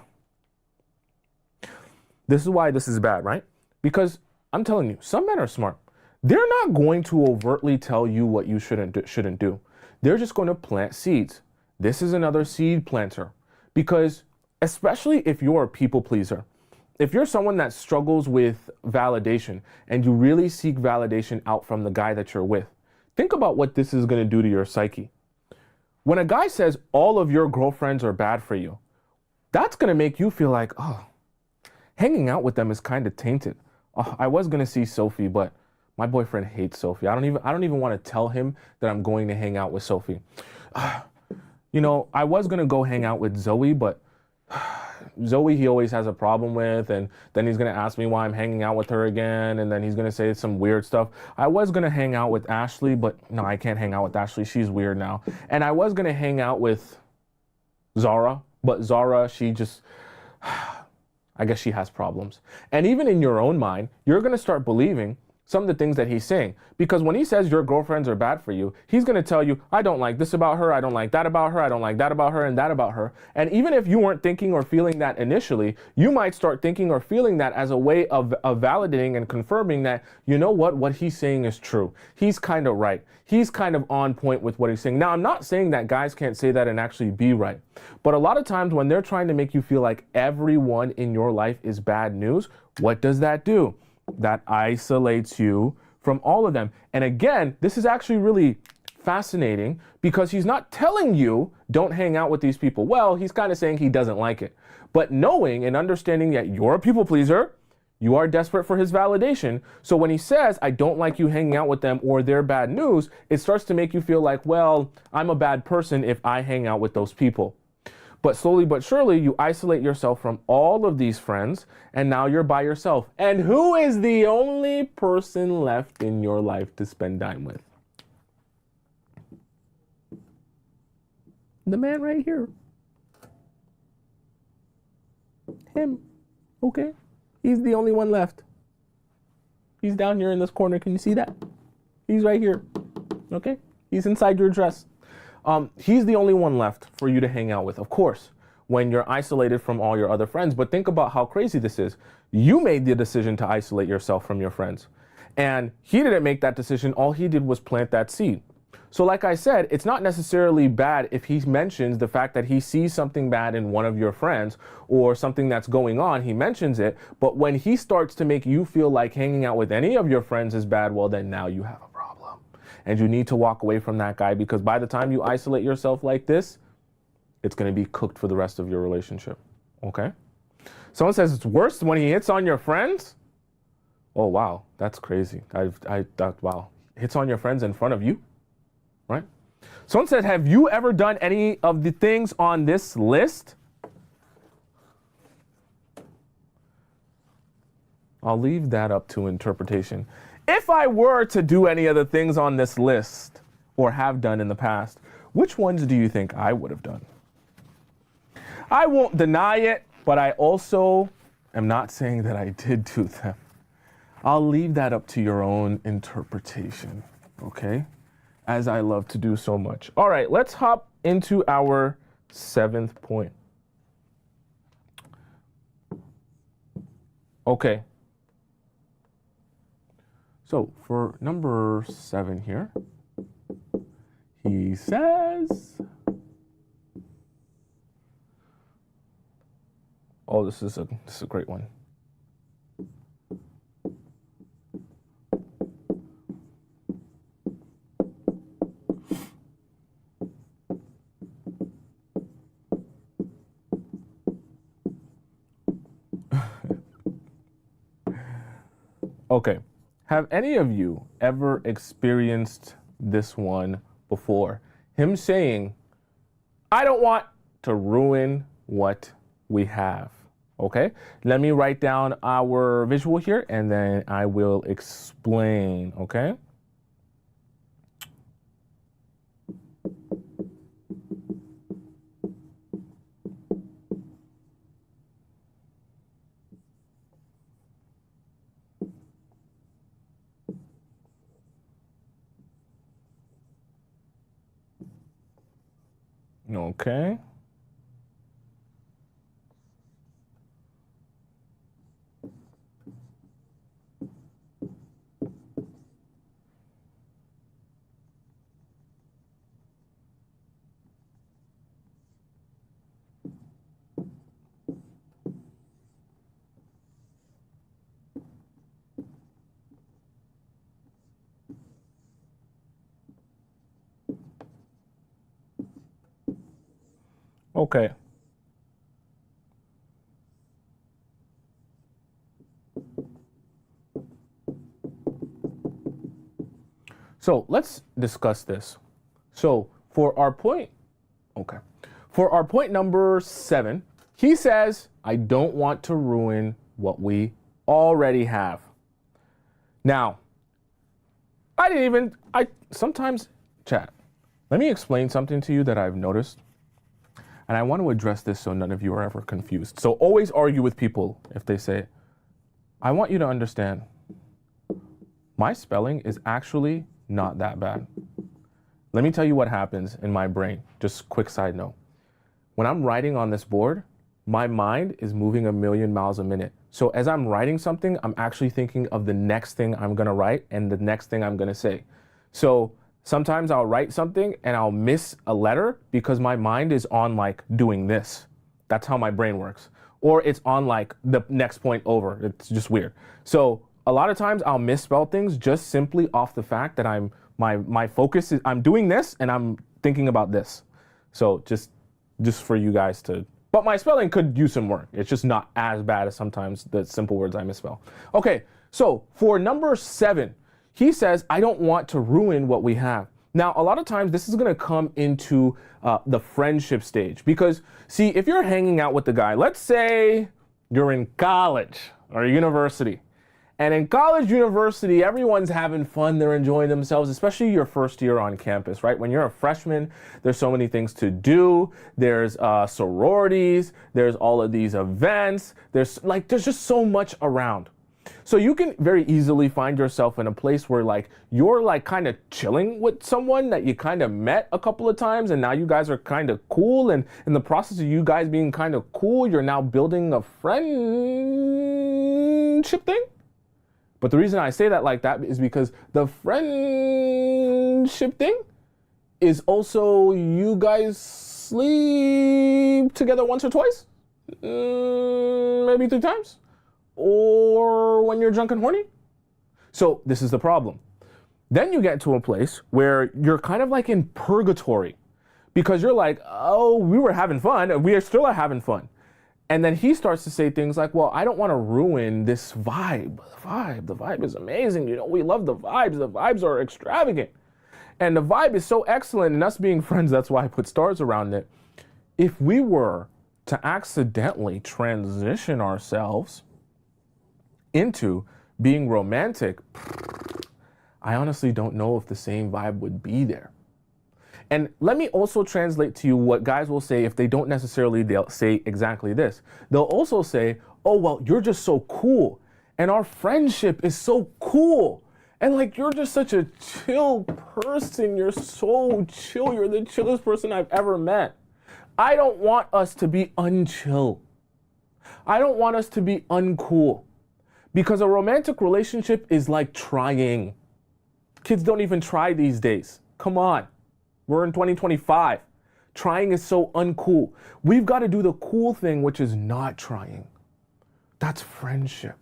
This is why this is bad, right? Because I'm telling you, some men are smart. They're not going to overtly tell you what you shouldn't do. They're just going to plant seeds. This is another seed planter, because especially if you're a people pleaser, if you're someone that struggles with validation and you really seek validation out from the guy that you're with, think about what this is going to do to your psyche. When a guy says all of your girlfriends are bad for you, that's going to make you feel like, oh, hanging out with them is kind of tainted. Oh, I was going to see Sophie, but my boyfriend hates Sophie. I don't even want to tell him that I'm going to hang out with Sophie. You know, I was going to go hang out with Zoe, but Zoe, he always has a problem with, and then he's going to ask me why I'm hanging out with her again, and then he's going to say some weird stuff. I was going to hang out with Ashley, but no, I can't hang out with Ashley. She's weird now. And I was going to hang out with Zara, but Zara, she just, I guess she has problems. And even in your own mind, you're going to start believing some of the things that he's saying. Because when he says your girlfriends are bad for you, he's going to tell you, I don't like this about her, I don't like that about her, I don't like that about her, and that about her. And even if you weren't thinking or feeling that initially, you might start thinking or feeling that as a way of validating and confirming that, you know what he's saying is true. He's kind of right. He's kind of on point with what he's saying. Now, I'm not saying that guys can't say that and actually be right. But a lot of times when they're trying to make you feel like everyone in your life is bad news, what does that do? That isolates you from all of them. And again, this is actually really fascinating because he's not telling you don't hang out with these people. Well, he's kind of saying he doesn't like it. But knowing and understanding that you're a people pleaser, you are desperate for his validation. So when he says, I don't like you hanging out with them or they're bad news, it starts to make you feel like, well, I'm a bad person if I hang out with those people. But slowly but surely, you isolate yourself from all of these friends, and now you're by yourself. And who is the only person left in your life to spend time with? The man right here. Him. Okay? He's the only one left. He's down here in this corner. Can you see that? He's right here. Okay? He's inside your dress. He's the only one left for you to hang out with, of course, when you're isolated from all your other friends. But think about how crazy this is. You made the decision to isolate yourself from your friends. And he didn't make that decision. All he did was plant that seed. So like I said, it's not necessarily bad if he mentions the fact that he sees something bad in one of your friends or something that's going on, he mentions it. But when he starts to make you feel like hanging out with any of your friends is bad, well, then now you have a problem. And you need to walk away from that guy, because by the time you isolate yourself like this, it's going to be cooked for the rest of your relationship. Okay? Someone says it's worse when he hits on your friends. Oh, wow. That's crazy. Wow. Hits on your friends in front of you. Right? Someone said, have you ever done any of the things on this list? I'll leave that up to interpretation. If I were to do any of the things on this list, or have done in the past, which ones do you think I would have done? I won't deny it, but I also am not saying that I did do them. I'll leave that up to your own interpretation, okay? As I love to do so much. All right, let's hop into our 7th point. Okay. So for number 7 here, he says, oh, this is a great one. Okay. Have any of you ever experienced this one before? Him saying, I don't want to ruin what we have. Okay? Let me write down our visual here and then I will explain. Okay? Okay. Okay. So let's discuss this. So for our point number 7, he says I don't want to ruin what we already have. Now, sometimes, chat, let me explain something to you that I've noticed. And I want to address this so none of you are ever confused. So always argue with people if they say, I want you to understand, my spelling is actually not that bad. Let me tell you what happens in my brain. Just quick side note. When I'm writing on this board, my mind is moving 1,000,000 miles a minute. So as I'm writing something, I'm actually thinking of the next thing I'm gonna write and the next thing I'm gonna say. So sometimes I'll write something and I'll miss a letter because my mind is on like doing this. That's how my brain works. Or it's on like the next point over. It's just weird. So a lot of times I'll misspell things just simply off the fact that my focus is, I'm doing this and I'm thinking about this. So just for you guys to, but my spelling could use some work. It's just not as bad as sometimes the simple words I misspell. Okay, so for number 7, he says, I don't want to ruin what we have. Now, a lot of times this is gonna come into the friendship stage because, see, if you're hanging out with the guy, let's say you're in college or university, and in college, university, everyone's having fun, they're enjoying themselves, especially your first year on campus, right? When you're a freshman, there's so many things to do. There's sororities, there's all of these events, there's just so much around. So you can very easily find yourself in a place where like you're like kind of chilling with someone that you kind of met a couple of times and now you guys are kind of cool, and in the process of you guys being kind of cool, you're now building a friendship thing. But the reason I say that like that is because the friendship thing is also you guys sleep together once or twice, maybe 3 times, or when you're drunk and horny. So this is the problem. Then you get to a place where you're kind of like in purgatory because you're like, oh, we were having fun and we are still having fun. And then he starts to say things like, well, I don't want to ruin this vibe. The vibe is amazing. You know, we love the vibes. The vibes are extravagant. And the vibe is so excellent. And us being friends, that's why I put stars around it. If we were to accidentally transition ourselves into being romantic, I honestly don't know if the same vibe would be there. And let me also translate to you what guys will say if they don't necessarily, they'll say exactly this. They'll also say, oh, well, you're just so cool. And our friendship is so cool. And like, you're just such a chill person. You're so chill. You're the chillest person I've ever met. I don't want us to be unchill. I don't want us to be uncool. Because a romantic relationship is like trying. Kids don't even try these days. Come on. We're in 2025. Trying is so uncool. We've got to do the cool thing, which is not trying. That's friendship,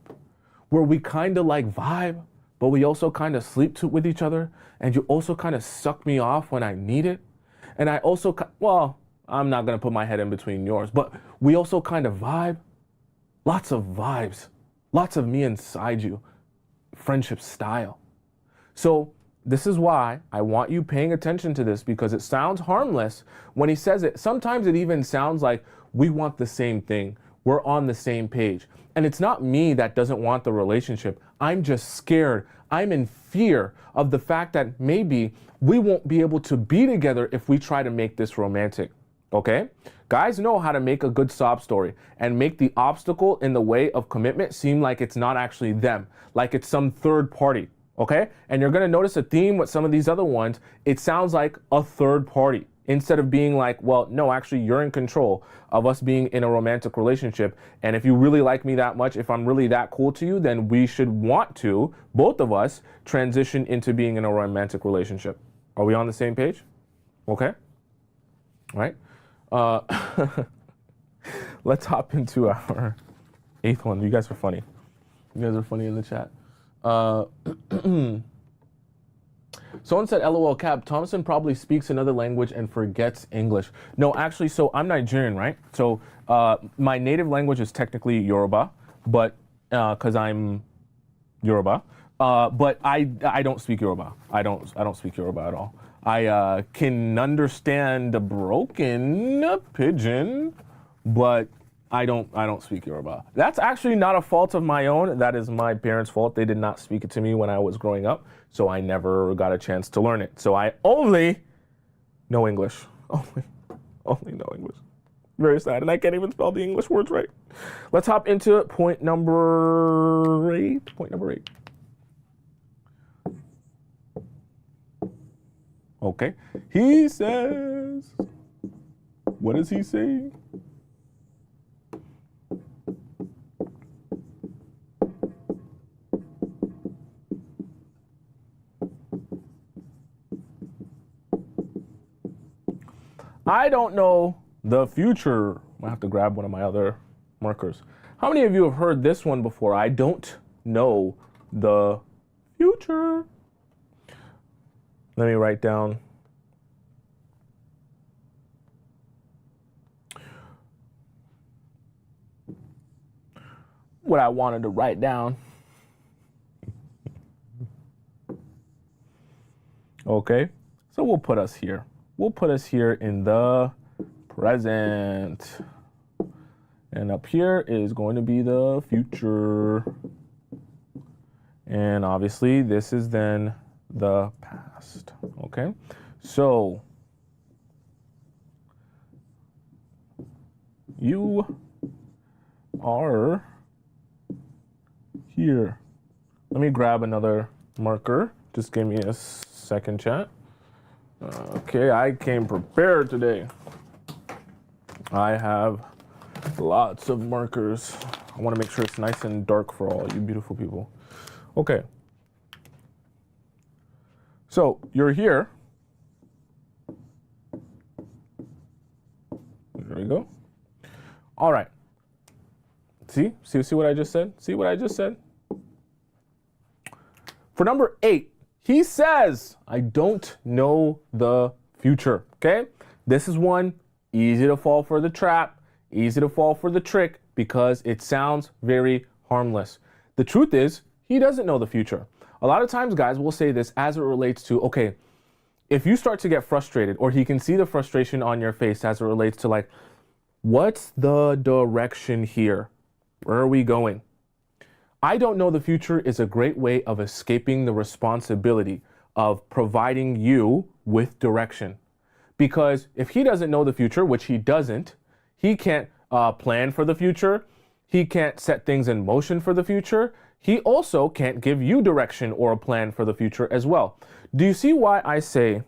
where we kind of like vibe, but we also kind of sleep with each other. And you also kind of suck me off when I need it. And I also, well, I'm not going to put my head in between yours, but we also kind of vibe. Lots of vibes, lots of me inside you, friendship style. So this is why I want you paying attention to this, because it sounds harmless when he says it. Sometimes it even sounds like we want the same thing. We're on the same page. And it's not me that doesn't want the relationship. I'm just scared. I'm in fear of the fact that maybe we won't be able to be together if we try to make this romantic. Okay? Guys know how to make a good sob story and make the obstacle in the way of commitment seem like it's not actually them, like it's some third party. Okay? And you're gonna notice a theme with some of these other ones. It sounds like a third party instead of being like, well, no, actually you're in control of us being in a romantic relationship. And if you really like me that much, if I'm really that cool to you, then we should want to, both of us, transition into being in a romantic relationship. Are we on the same page? Okay? All right. Let's hop into our 8th one. You guys are funny. You guys are funny in the chat. Someone said, LOL Cap, Tomisin probably speaks another language and forgets English. No, actually, so I'm Nigerian, right? So my native language is technically Yoruba, but because I'm Yoruba, but I don't speak Yoruba. I don't speak Yoruba at all. I can understand a broken pidgin, but I don't speak Yoruba. That's actually not a fault of my own. That is my parents' fault. They did not speak it to me when I was growing up, so I never got a chance to learn it. So I only know English. Only know English. Very sad, and I can't even spell the English words right. Let's hop into point number 8. Point number 8. Okay. He says, what does he say? I don't know the future. I have to grab one of my other markers. How many of you have heard this one before? I don't know the future. Let me write down. What I wanted to write down. Okay, so we'll put us here. We'll put us here in the present. And up here is going to be the future. And obviously this is then the past. Okay, so you are here. Let me grab another marker. Just give me a second, chat. Okay, I came prepared today. I have lots of markers. I want to make sure it's nice and dark for all you beautiful people. Okay. So you're here. There we go. All right. See what I just said? See what I just said? For number 8, he says, I don't know the future, okay? This is one, easy to fall for the trap, easy to fall for the trick because it sounds very harmless. The truth is, he doesn't know the future. A lot of times guys will say this as it relates to, okay, if you start to get frustrated or he can see the frustration on your face as it relates to like, what's the direction here? Where are we going? I don't know the future is a great way of escaping the responsibility of providing you with direction. Because if he doesn't know the future, which he doesn't, he can't plan for the future. He can't set things in motion for the future. He also can't give you direction or a plan for the future as well. Do you see why I say,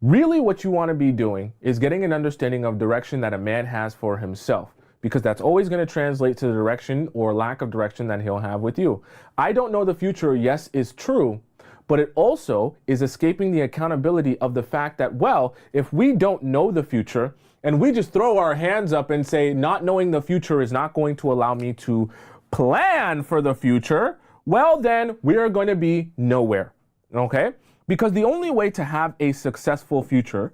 really what you want to be doing is getting an understanding of direction that a man has for himself? Because that's always going to translate to the direction or lack of direction that he'll have with you. I don't know the future, yes, is true, but it also is escaping the accountability of the fact that, well, if we don't know the future and we just throw our hands up and say not knowing the future is not going to allow me to plan for the future, well, then we are going to be nowhere, okay? Because the only way to have a successful future,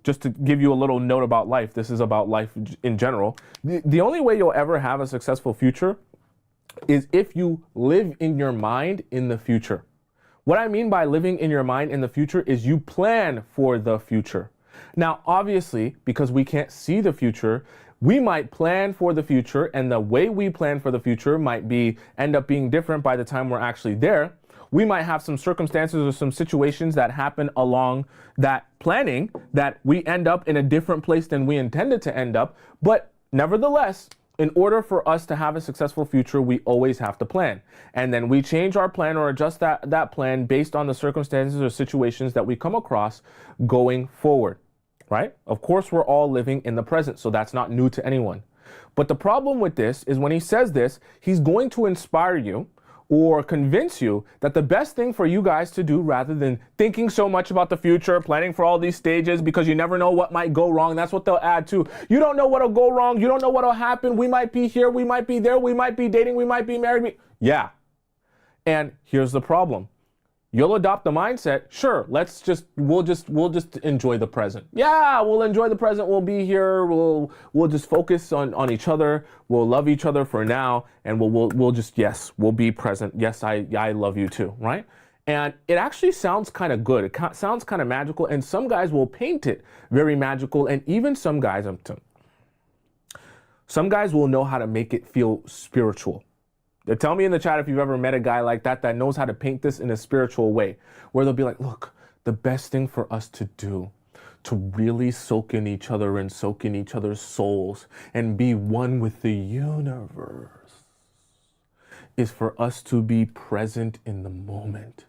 just to give you a little note about life, this is about life in general. The only way you'll ever have a successful future is if you live in your mind in the future. What I mean by living in your mind in the future is you plan for the future. Now, obviously, because we can't see the future, we might plan for the future, and the way we plan for the future might end up being different by the time we're actually there. We might have some circumstances or some situations that happen along that planning that we end up in a different place than we intended to end up. But nevertheless, in order for us to have a successful future, we always have to plan. And then we change our plan or adjust that plan based on the circumstances or situations that we come across going forward, right? Of course, we're all living in the present, so that's not new to anyone. But the problem with this is when he says this, he's going to inspire you or convince you that the best thing for you guys to do, rather than thinking so much about the future, planning for all these stages because you never know what might go wrong. That's what they'll add to. You don't know what'll go wrong. You don't know what'll happen. We might be here. We might be there. We might be dating. We might be married. Yeah. And here's the problem. You'll adopt the mindset, sure, we'll just enjoy the present. Yeah, we'll enjoy the present. We'll be here. We'll just focus on each other. We'll love each other for now, and we'll just, yes, we'll be present. Yes, I love you too, right? And it actually sounds kind of good. It sounds kind of magical, and some guys will paint it very magical, and even some guys, Some guys will know how to make it feel spiritual. Tell me in the chat if you've ever met a guy like that knows how to paint this in a spiritual way, where they'll be like, look, the best thing for us to do to really soak in each other and soak in each other's souls and be one with the universe is for us to be present in the moment.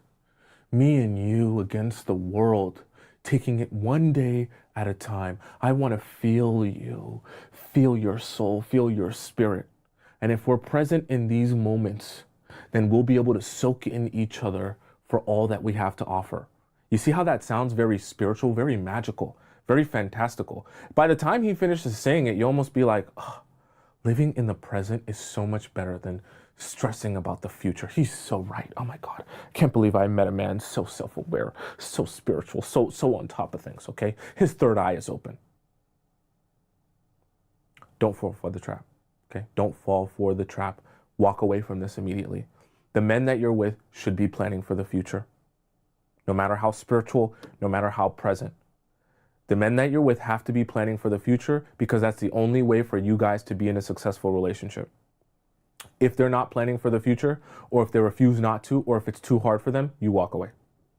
Me and you against the world, taking it one day at a time. I want to feel you, feel your soul, feel your spirit. And if we're present in these moments, then we'll be able to soak in each other for all that we have to offer. You see how that sounds very spiritual, very magical, very fantastical. By the time he finishes saying it, you almost be like, oh, living in the present is so much better than stressing about the future. He's so right. Oh my God. I can't believe I met a man so self-aware, so spiritual, so on top of things, okay? His third eye is open. Don't fall for the trap. Okay, don't fall for the trap. Walk away from this immediately. The men that you're with should be planning for the future. No matter how spiritual, no matter how present. The men that you're with have to be planning for the future because that's the only way for you guys to be in a successful relationship. If they're not planning for the future, or if they refuse not to, or if it's too hard for them, you walk away.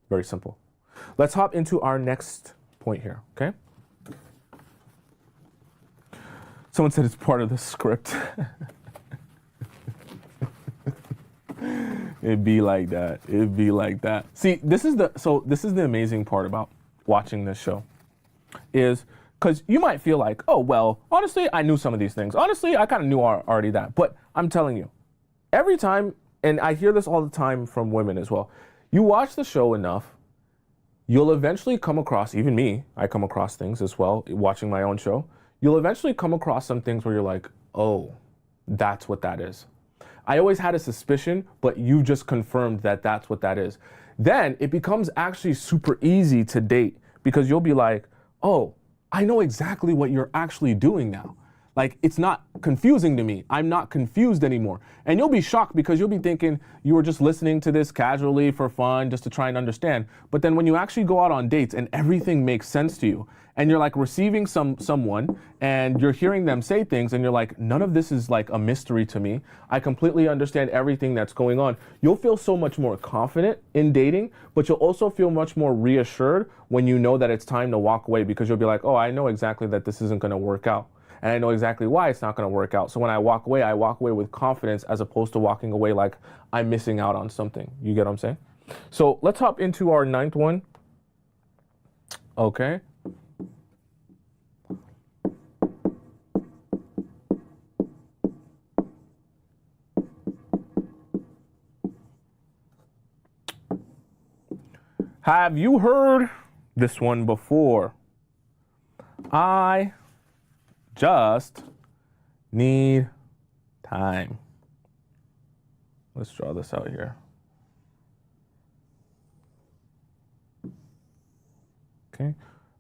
Very simple. Let's hop into our next point here, okay? Someone said it's part of the script. It'd be like that. It'd be like that. See, this is the amazing part about watching this show is because you might feel like, oh, well, honestly, I knew some of these things. Honestly, I kind of knew already that. But I'm telling you, every time, and I hear this all the time from women as well, you watch the show enough, you'll eventually come across, even me, I come across things as well, watching my own show. You'll eventually come across some things where you're like, oh, that's what that is. I always had a suspicion, but you just confirmed that that's what that is. Then it becomes actually super easy to date because you'll be like, oh, I know exactly what you're actually doing now. Like, it's not confusing to me. I'm not confused anymore. And you'll be shocked because you'll be thinking you were just listening to this casually for fun, just to try and understand. But then when you actually go out on dates and everything makes sense to you, and you're like receiving someone and you're hearing them say things and you're like, none of this is like a mystery to me. I completely understand everything that's going on. You'll feel so much more confident in dating, but you'll also feel much more reassured when you know that it's time to walk away because you'll be like, oh, I know exactly that this isn't going to work out. And I know exactly why it's not going to work out. So when I walk away with confidence as opposed to walking away like I'm missing out on something. You get what I'm saying? So let's hop into our ninth one. Okay. Have you heard this one before? I just need time. Let's draw this out here. Okay.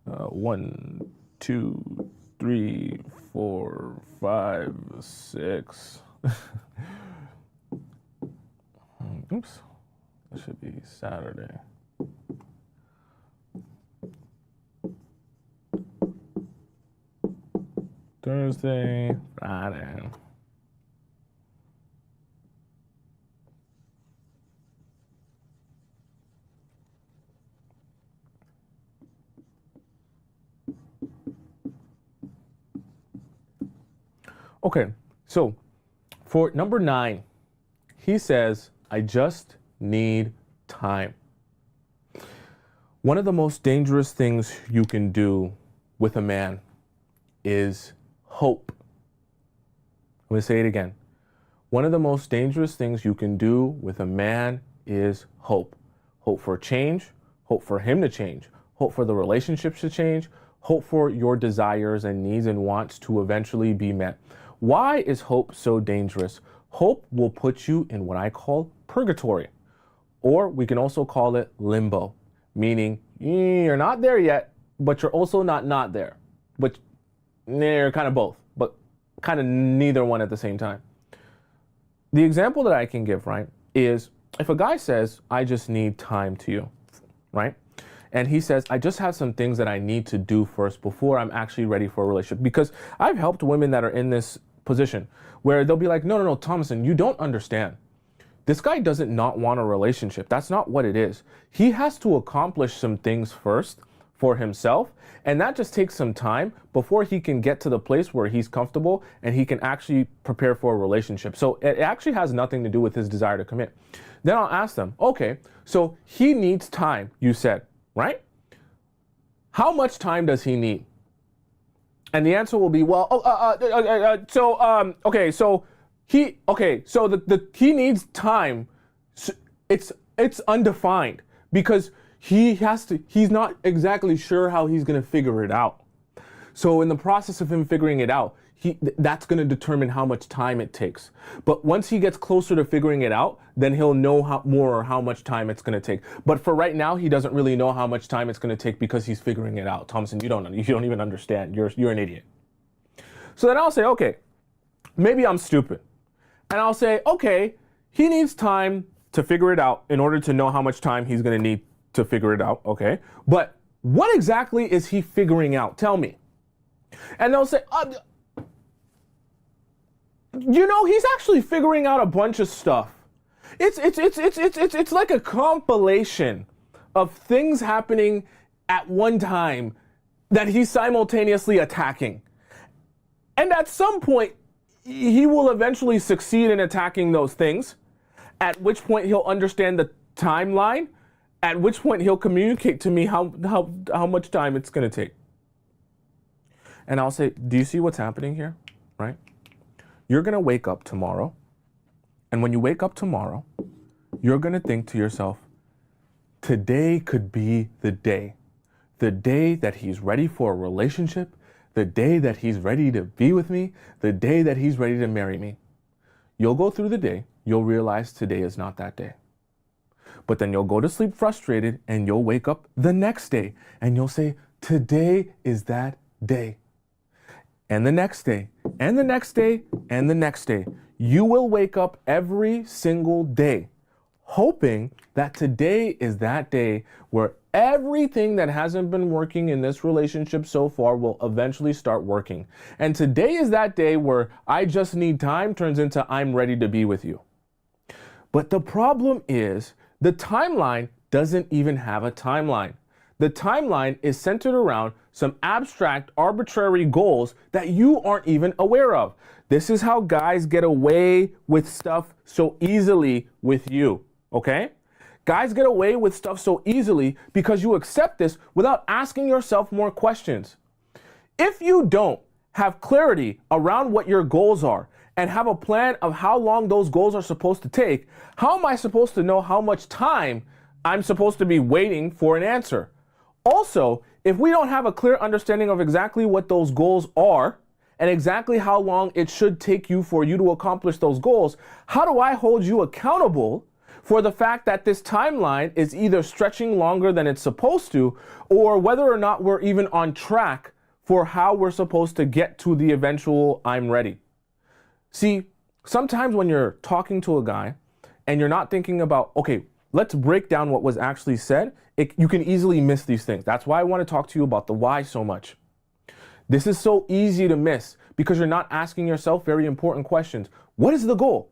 1, 2, 3, 4, 5, 6. Oops. That should be Saturday. Thursday, Friday. Okay, so for number 9, he says, I just need time. One of the most dangerous things you can do with a man is hope. I'm going to say it again. One of the most dangerous things you can do with a man is hope. Hope for change, hope for him to change, hope for the relationships to change, hope for your desires and needs and wants to eventually be met. Why is hope so dangerous? Hope will put you in what I call purgatory, or we can also call it limbo, meaning you're not there yet, but you're also not there. But they're kind of both, but kind of neither one at the same time. The example that I can give, right, is if a guy says, I just need time to you, right? And he says, I just have some things that I need to do first before I'm actually ready for a relationship. Because I've helped women that are in this position where they'll be like, no, no, no, Tomisin, you don't understand. This guy doesn't not want a relationship. That's not what it is. He has to accomplish some things first for himself, and that just takes some time before he can get to the place where he's comfortable and he can actually prepare for a relationship. So it actually has nothing to do with his desire to commit. Then I'll ask them, okay, so he needs time, you said, right? How much time does he need? And the answer will be, well, he needs time. It's undefined because he's not exactly sure how he's going to figure it out. So in the process of him figuring it out, that's going to determine how much time it takes. But once he gets closer to figuring it out, then he'll know how much time it's going to take. But for right now, he doesn't really know how much time it's going to take because he's figuring it out. Tomisin, you don't even understand. You're an idiot. So then I'll say, okay, maybe I'm stupid. And I'll say, okay, he needs time to figure it out in order to know how much time he's going to need to figure it out. Okay. But what exactly is he figuring out? Tell me. And they'll say, he's actually figuring out a bunch of stuff. It's like a compilation of things happening at one time that he's simultaneously attacking. And at some point, he will eventually succeed in attacking those things, at which point he'll understand the timeline, at which point he'll communicate to me how much time it's going to take. And I'll say, do you see what's happening here? Right? You're going to wake up tomorrow. And when you wake up tomorrow, you're going to think to yourself, today could be the day that he's ready for a relationship, the day that he's ready to be with me, the day that he's ready to marry me. You'll go through the day. You'll realize today is not that day. But then you'll go to sleep frustrated and you'll wake up the next day and you'll say, today is that day. And the next day, and the next day, and the next day. You will wake up every single day hoping that today is that day where everything that hasn't been working in this relationship so far will eventually start working. And today is that day where I just need time turns into I'm ready to be with you. But the problem is the timeline doesn't even have a timeline. The timeline is centered around some abstract, arbitrary goals that you aren't even aware of. This is how guys get away with stuff so easily with you, okay? Guys get away with stuff so easily because you accept this without asking yourself more questions. If you don't have clarity around what your goals are and have a plan of how long those goals are supposed to take, how am I supposed to know how much time I'm supposed to be waiting for an answer? Also, if we don't have a clear understanding of exactly what those goals are and exactly how long it should take you for you to accomplish those goals, how do I hold you accountable for the fact that this timeline is either stretching longer than it's supposed to, or whether or not we're even on track for how we're supposed to get to the eventual I'm ready? See, sometimes when you're talking to a guy and you're not thinking about, okay, let's break down what was actually said, you can easily miss these things. That's why I want to talk to you about the why so much. This is so easy to miss because you're not asking yourself very important questions. What is the goal?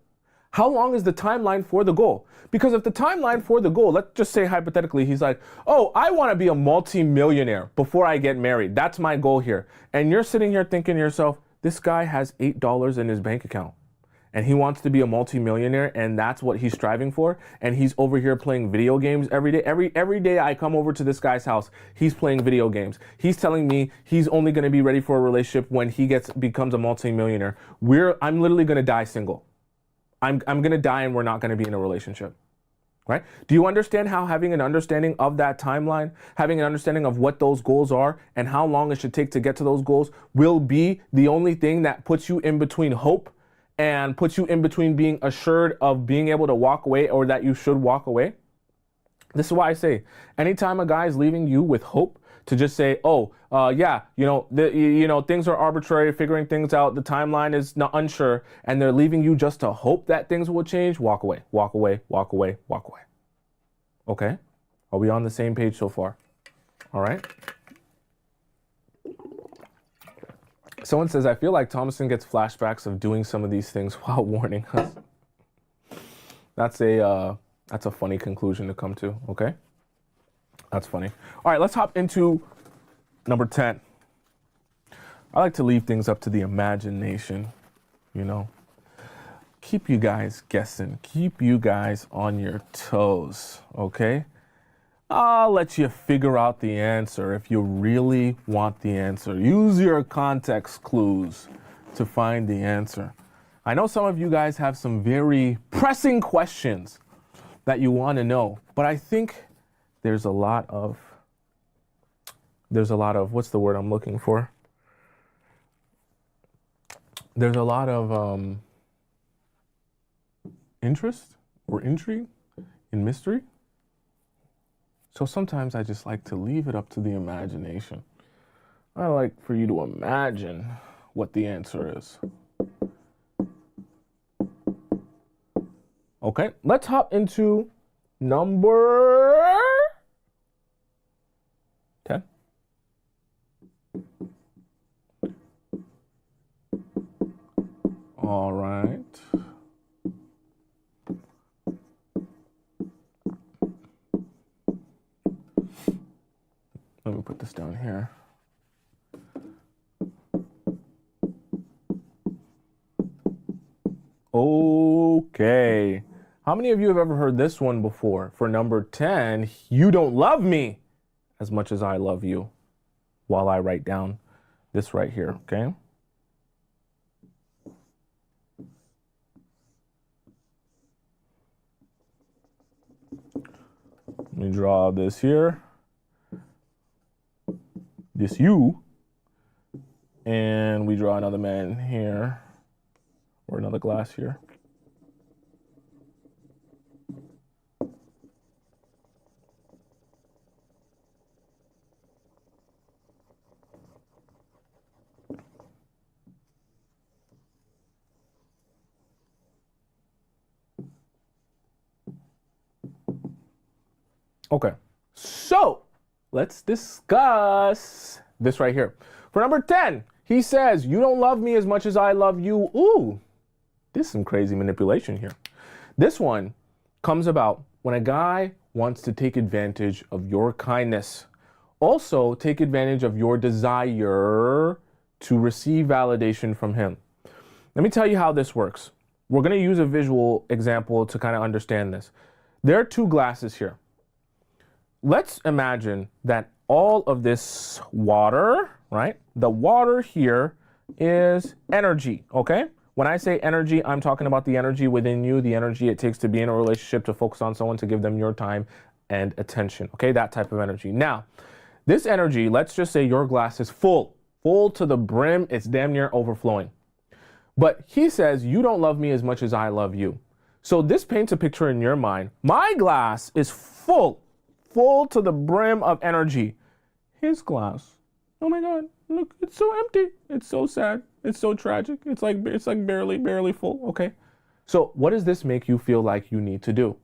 How long is the timeline for the goal? Because if the timeline for the goal, let's just say hypothetically, he's like, oh, I want to be a multi-millionaire before I get married. That's my goal here. And you're sitting here thinking to yourself, this guy has $8 in his bank account and he wants to be a multi-millionaire and that's what he's striving for. And he's over here playing video games every day. Every day I come over to this guy's house, he's playing video games. He's telling me he's only going to be ready for a relationship when he becomes a multi-millionaire. I'm literally going to die single. I'm going to die and we're not going to be in a relationship, right? Do you understand how having an understanding of that timeline, having an understanding of what those goals are and how long it should take to get to those goals will be the only thing that puts you in between hope and puts you in between being assured of being able to walk away or that you should walk away? This is why I say, anytime a guy is leaving you with hope to just say, oh, things are arbitrary, figuring things out, the timeline is not unsure, and they're leaving you just to hope that things will change, walk away, walk away, walk away, walk away. Okay? Are we on the same page so far? All right? Someone says, I feel like Tomisin gets flashbacks of doing some of these things while warning us. That's a funny conclusion to come to, okay? That's funny. All right, let's hop into number 10. I like to leave things up to the imagination, you know. Keep you guys guessing. Keep you guys on your toes, okay? I'll let you figure out the answer if you really want the answer. Use your context clues to find the answer. I know some of you guys have some very pressing questions that you want to know, but I think there's a lot of, what's the word I'm looking for? There's a lot of interest or intrigue in mystery. So sometimes I just like to leave it up to the imagination. I like for you to imagine what the answer is. Okay, let's hop into number 10. All right. Let me put this down here. Okay. How many of you have ever heard this one before? For number 10, you don't love me as much as I love you, while I write down this right here, okay? Let me draw this here. This you, and we draw another man here, or another glass here. Okay, so let's discuss this right here. For number 10, he says, you don't love me as much as I love you. Ooh, this is some crazy manipulation here. This one comes about when a guy wants to take advantage of your kindness. Also, take advantage of your desire to receive validation from him. Let me tell you how this works. We're going to use a visual example to kind of understand this. There are two glasses here. Let's imagine that all of this water, right? The water here is energy, okay? When I say energy, I'm talking about the energy within you, the energy it takes to be in a relationship, to focus on someone, to give them your time and attention, okay? That type of energy. Now, this energy, let's just say your glass is full to the brim. It's damn near overflowing. But he says, you don't love me as much as I love you. So this paints a picture in your mind. My glass is full to the brim of energy. His glass, oh my God, look, it's so empty. It's so sad. It's so tragic. It's like barely full. Okay. So what does this make you feel like you need to do?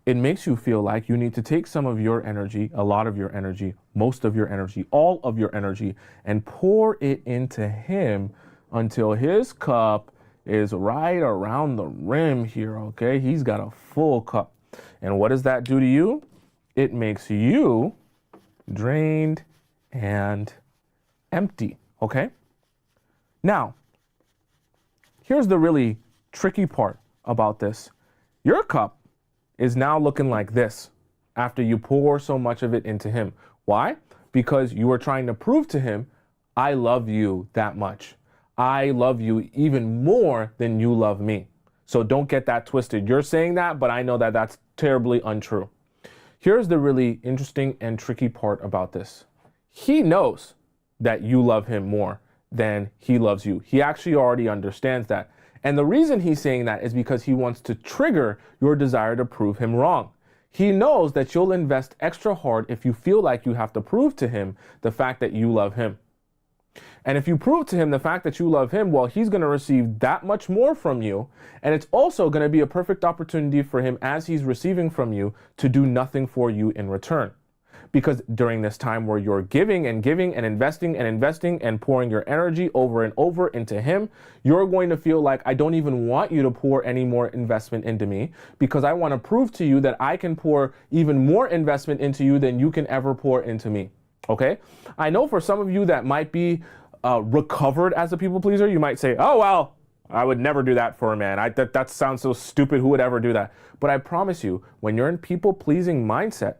It makes you feel like you need to take some of your energy, a lot of your energy, most of your energy, all of your energy, and pour it into him until his cup is right around the rim here. Okay. He's got a full cup. And what does that do to you? It makes you drained and empty, okay? Now, here's the really tricky part about this. Your cup is now looking like this after you pour so much of it into him. Why? Because you are trying to prove to him, I love you that much. I love you even more than you love me. So don't get that twisted. You're saying that, but I know that that's terribly untrue. Here's the really interesting and tricky part about this. He knows that you love him more than he loves you. He actually already understands that. And the reason he's saying that is because he wants to trigger your desire to prove him wrong. He knows that you'll invest extra hard if you feel like you have to prove to him the fact that you love him. And if you prove to him the fact that you love him, well, he's going to receive that much more from you. And it's also going to be a perfect opportunity for him, as he's receiving from you, to do nothing for you in return. Because during this time where you're giving and giving and investing and pouring your energy over and over into him, you're going to feel like, I don't even want you to pour any more investment into me, because I want to prove to you that I can pour even more investment into you than you can ever pour into me. Okay? I know for some of you that might be recovered as a people pleaser, you might say, oh, well, I would never do that for a man. That sounds so stupid. Who would ever do that? But I promise you, when you're in people pleasing mindset,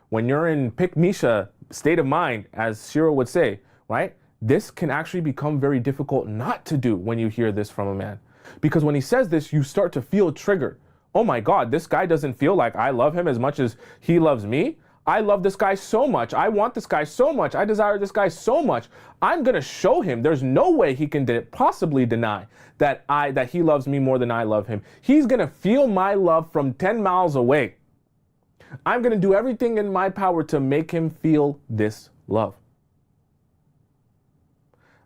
when you're in pick-Misha state of mind, as Shiro would say, right? This can actually become very difficult not to do when you hear this from a man. Because when he says this, you start to feel triggered. Oh my God, this guy doesn't feel like I love him as much as he loves me. I love this guy so much. I want this guy so much. I desire this guy so much. I'm going to show him. There's no way he can possibly deny that he loves me more than I love him. He's going to feel my love from 10 miles away. I'm going to do everything in my power to make him feel this love.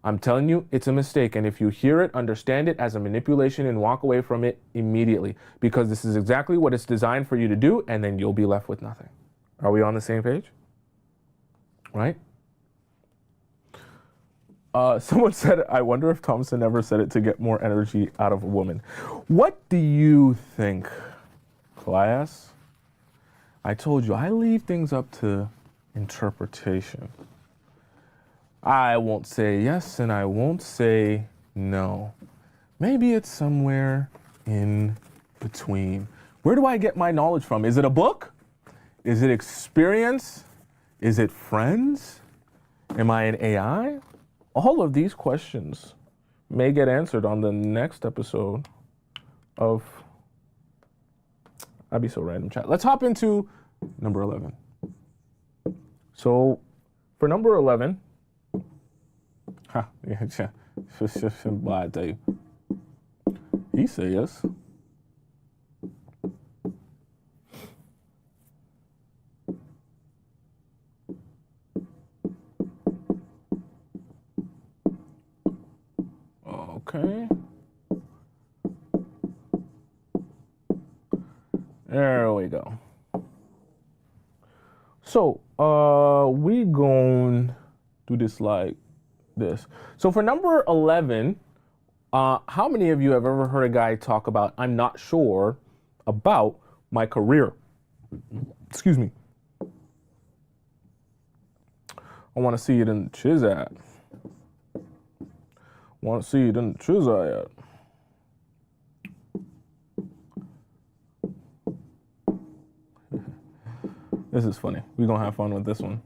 I'm telling you, it's a mistake. And if you hear it, understand it as a manipulation and walk away from it immediately, because this is exactly what it's designed for you to do. And then you'll be left with nothing. Are we on the same page? Right? Someone said, I wonder if Tomisin ever said it to get more energy out of a woman. What do you think, class? I told you, I leave things up to interpretation. I won't say yes and I won't say no. Maybe it's somewhere in between. Where do I get my knowledge from? Is it a book? Is it experience? Is it friends? Am I an AI? All of these questions may get answered on the next episode of I'd be so random chat. Let's hop into number 11. So for number 11, I tell you, he said yes. Okay. There we go. So, we gon' do this like this. So for number 11, how many of you have ever heard a guy talk about, I'm not sure about my career? Excuse me. I want to see it in the chizat. Want to see it in the chizat. This is funny. We're going to have fun with this one.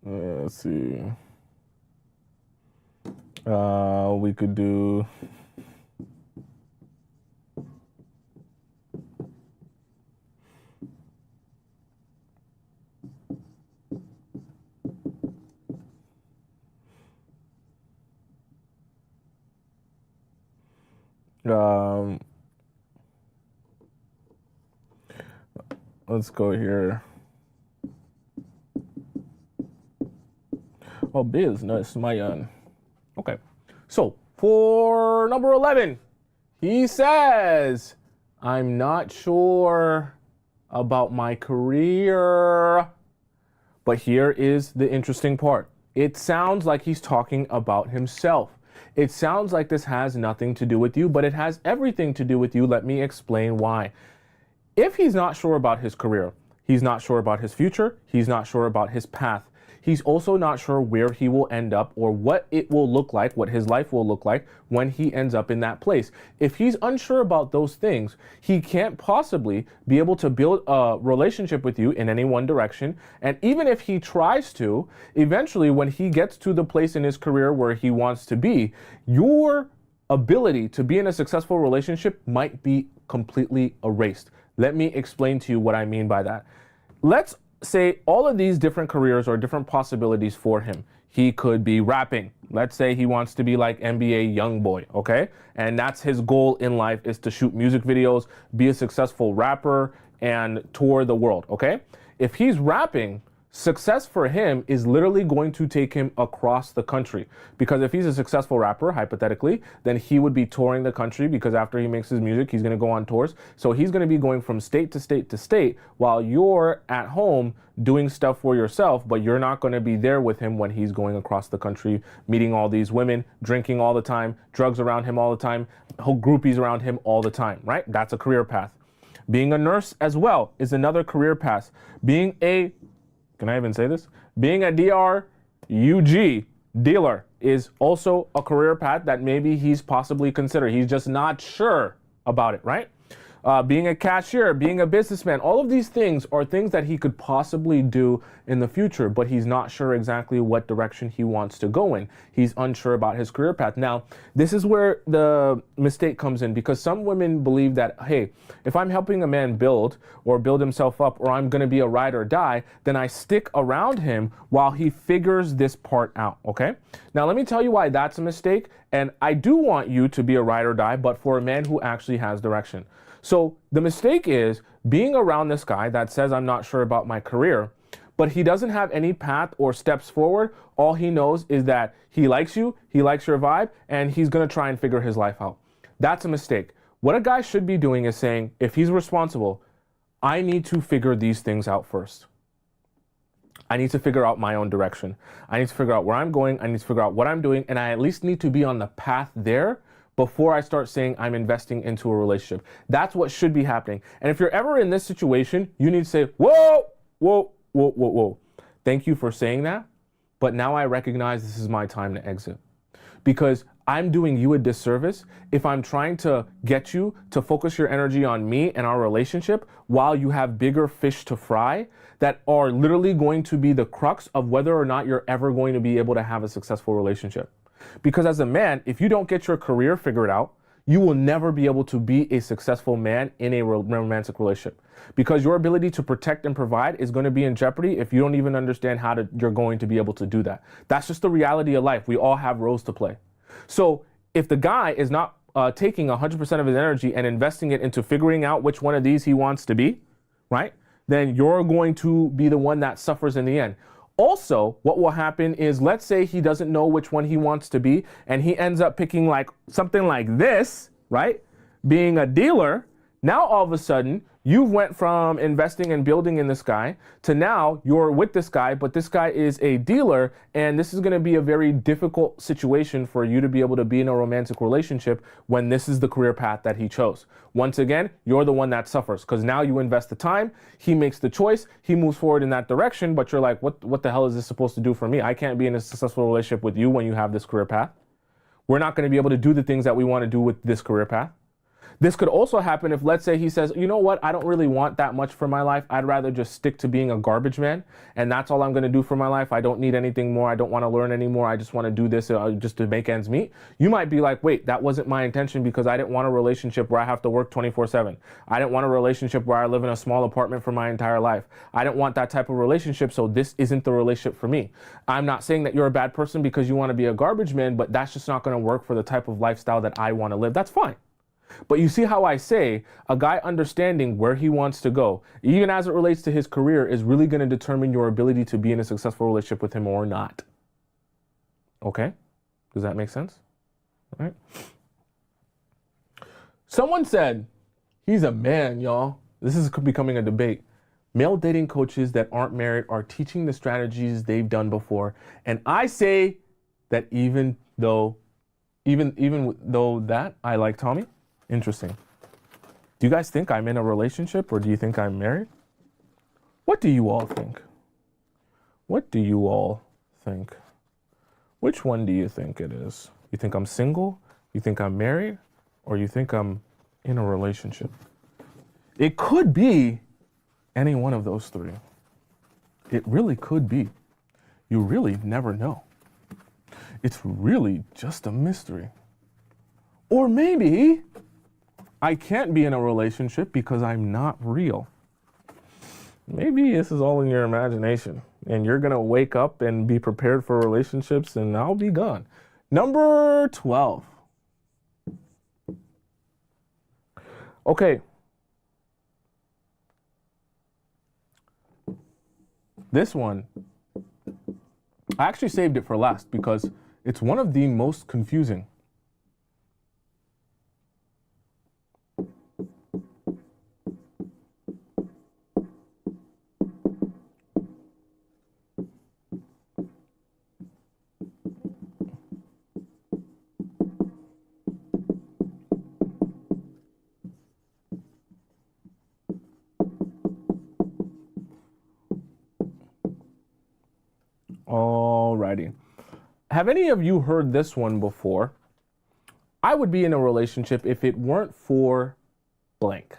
Let's see. We could do... let's go here. Oh, business, my okay. So for number 11, he says, I'm not sure about my career. But here is the interesting part. It sounds like he's talking about himself. It sounds like this has nothing to do with you, but it has everything to do with you. Let me explain why. If he's not sure about his career, he's not sure about his future, he's not sure about his path, he's also not sure where he will end up or what it will look like, what his life will look like when he ends up in that place. If he's unsure about those things, he can't possibly be able to build a relationship with you in any one direction. And even if he tries to, eventually when he gets to the place in his career where he wants to be, your ability to be in a successful relationship might be completely erased. Let me explain to you what I mean by that. Let's say all of these different careers or different possibilities for him. He could be rapping. Let's say he wants to be like NBA YoungBoy, okay? And that's his goal in life, is to shoot music videos, be a successful rapper, and tour the world, okay? If he's rapping, Success for him is literally going to take him across the country, because if he's a successful rapper, hypothetically, then he would be touring the country, because after he makes his music, he's going to go on tours. So he's going to be going from state to state to state while you're at home doing stuff for yourself, but you're not going to be there with him when he's going across the country, meeting all these women, drinking all the time, drugs around him all the time, whole groupies around him all the time, right? That's a career path. Being a nurse as well is another career path. Being a Can I even say this? Being a DRUG dealer is also a career path that maybe he's possibly considered. He's just not sure about it, right? Being a cashier, being a businessman, all of these things are things that he could possibly do in the future, but he's not sure exactly what direction he wants to go in. He's unsure about his career path. Now, this is where the mistake comes in, because some women believe that, hey, if I'm helping a man build himself up, or I'm going to be a ride or die, then I stick around him while he figures this part out, okay? Now, let me tell you why that's a mistake. And I do want you to be a ride or die, but for a man who actually has direction. So the mistake is being around this guy that says, I'm not sure about my career, but he doesn't have any path or steps forward. All he knows is that he likes you, he likes your vibe, and he's going to try and figure his life out. That's a mistake. What a guy should be doing is saying, if he's responsible, I need to figure these things out first. I need to figure out my own direction. I need to figure out where I'm going. I need to figure out what I'm doing. And I at least need to be on the path there before I start saying I'm investing into a relationship. That's what should be happening. And if you're ever in this situation, you need to say, whoa, whoa, whoa, whoa, whoa. Thank you for saying that. But now I recognize this is my time to exit, because I'm doing you a disservice if I'm trying to get you to focus your energy on me and our relationship while you have bigger fish to fry that are literally going to be the crux of whether or not you're ever going to be able to have a successful relationship. Because as a man, if you don't get your career figured out, you will never be able to be a successful man in a romantic relationship, because your ability to protect and provide is going to be in jeopardy if you don't even understand how you're going to be able to do that. That's just the reality of life. We all have roles to play. So if the guy is not taking 100% of his energy and investing it into figuring out which one of these he wants to be, right, then you're going to be the one that suffers in the end. Also, what will happen is, let's say he doesn't know which one he wants to be, and he ends up picking like something like this, right? Being a dealer. Now, all of a sudden, you went from investing and building in this guy to now you're with this guy, but this guy is a dealer, and this is going to be a very difficult situation for you to be able to be in a romantic relationship when this is the career path that he chose. Once again, you're the one that suffers, because now you invest the time, he makes the choice, he moves forward in that direction, but you're like, what the hell is this supposed to do for me? I can't be in a successful relationship with you when you have this career path. We're not going to be able to do the things that we want to do with this career path. This could also happen if, let's say, he says, you know what, I don't really want that much for my life. I'd rather just stick to being a garbage man, and that's all I'm going to do for my life. I don't need anything more. I don't want to learn anymore. I just want to do this just to make ends meet. You might be like, wait, that wasn't my intention, because I didn't want a relationship where I have to work 24/7. I didn't want a relationship where I live in a small apartment for my entire life. I didn't want that type of relationship, so this isn't the relationship for me. I'm not saying that you're a bad person because you want to be a garbage man, but that's just not going to work for the type of lifestyle that I want to live. That's fine. But you see how I say a guy understanding where he wants to go, even as it relates to his career, is really going to determine your ability to be in a successful relationship with him or not. Okay? Does that make sense? All right. Someone said, he's a man, y'all. This is becoming a debate. Male dating coaches that aren't married are teaching the strategies they've done before. And I say that even though that, I like Tommy. Interesting. Do you guys think I'm in a relationship, or do you think I'm married? What do you all think? What do you all think? Which one do you think it is? You think I'm single? You think I'm married? Or you think I'm in a relationship? It could be any one of those three. It really could be. You really never know. It's really just a mystery. Or maybe I can't be in a relationship because I'm not real. Maybe this is all in your imagination, and you're going to wake up and be prepared for relationships, and I'll be gone. Number 12. Okay. This one, I actually saved it for last because it's one of the most confusing. Alrighty. Have any of you heard this one before? I would be in a relationship if it weren't for blank.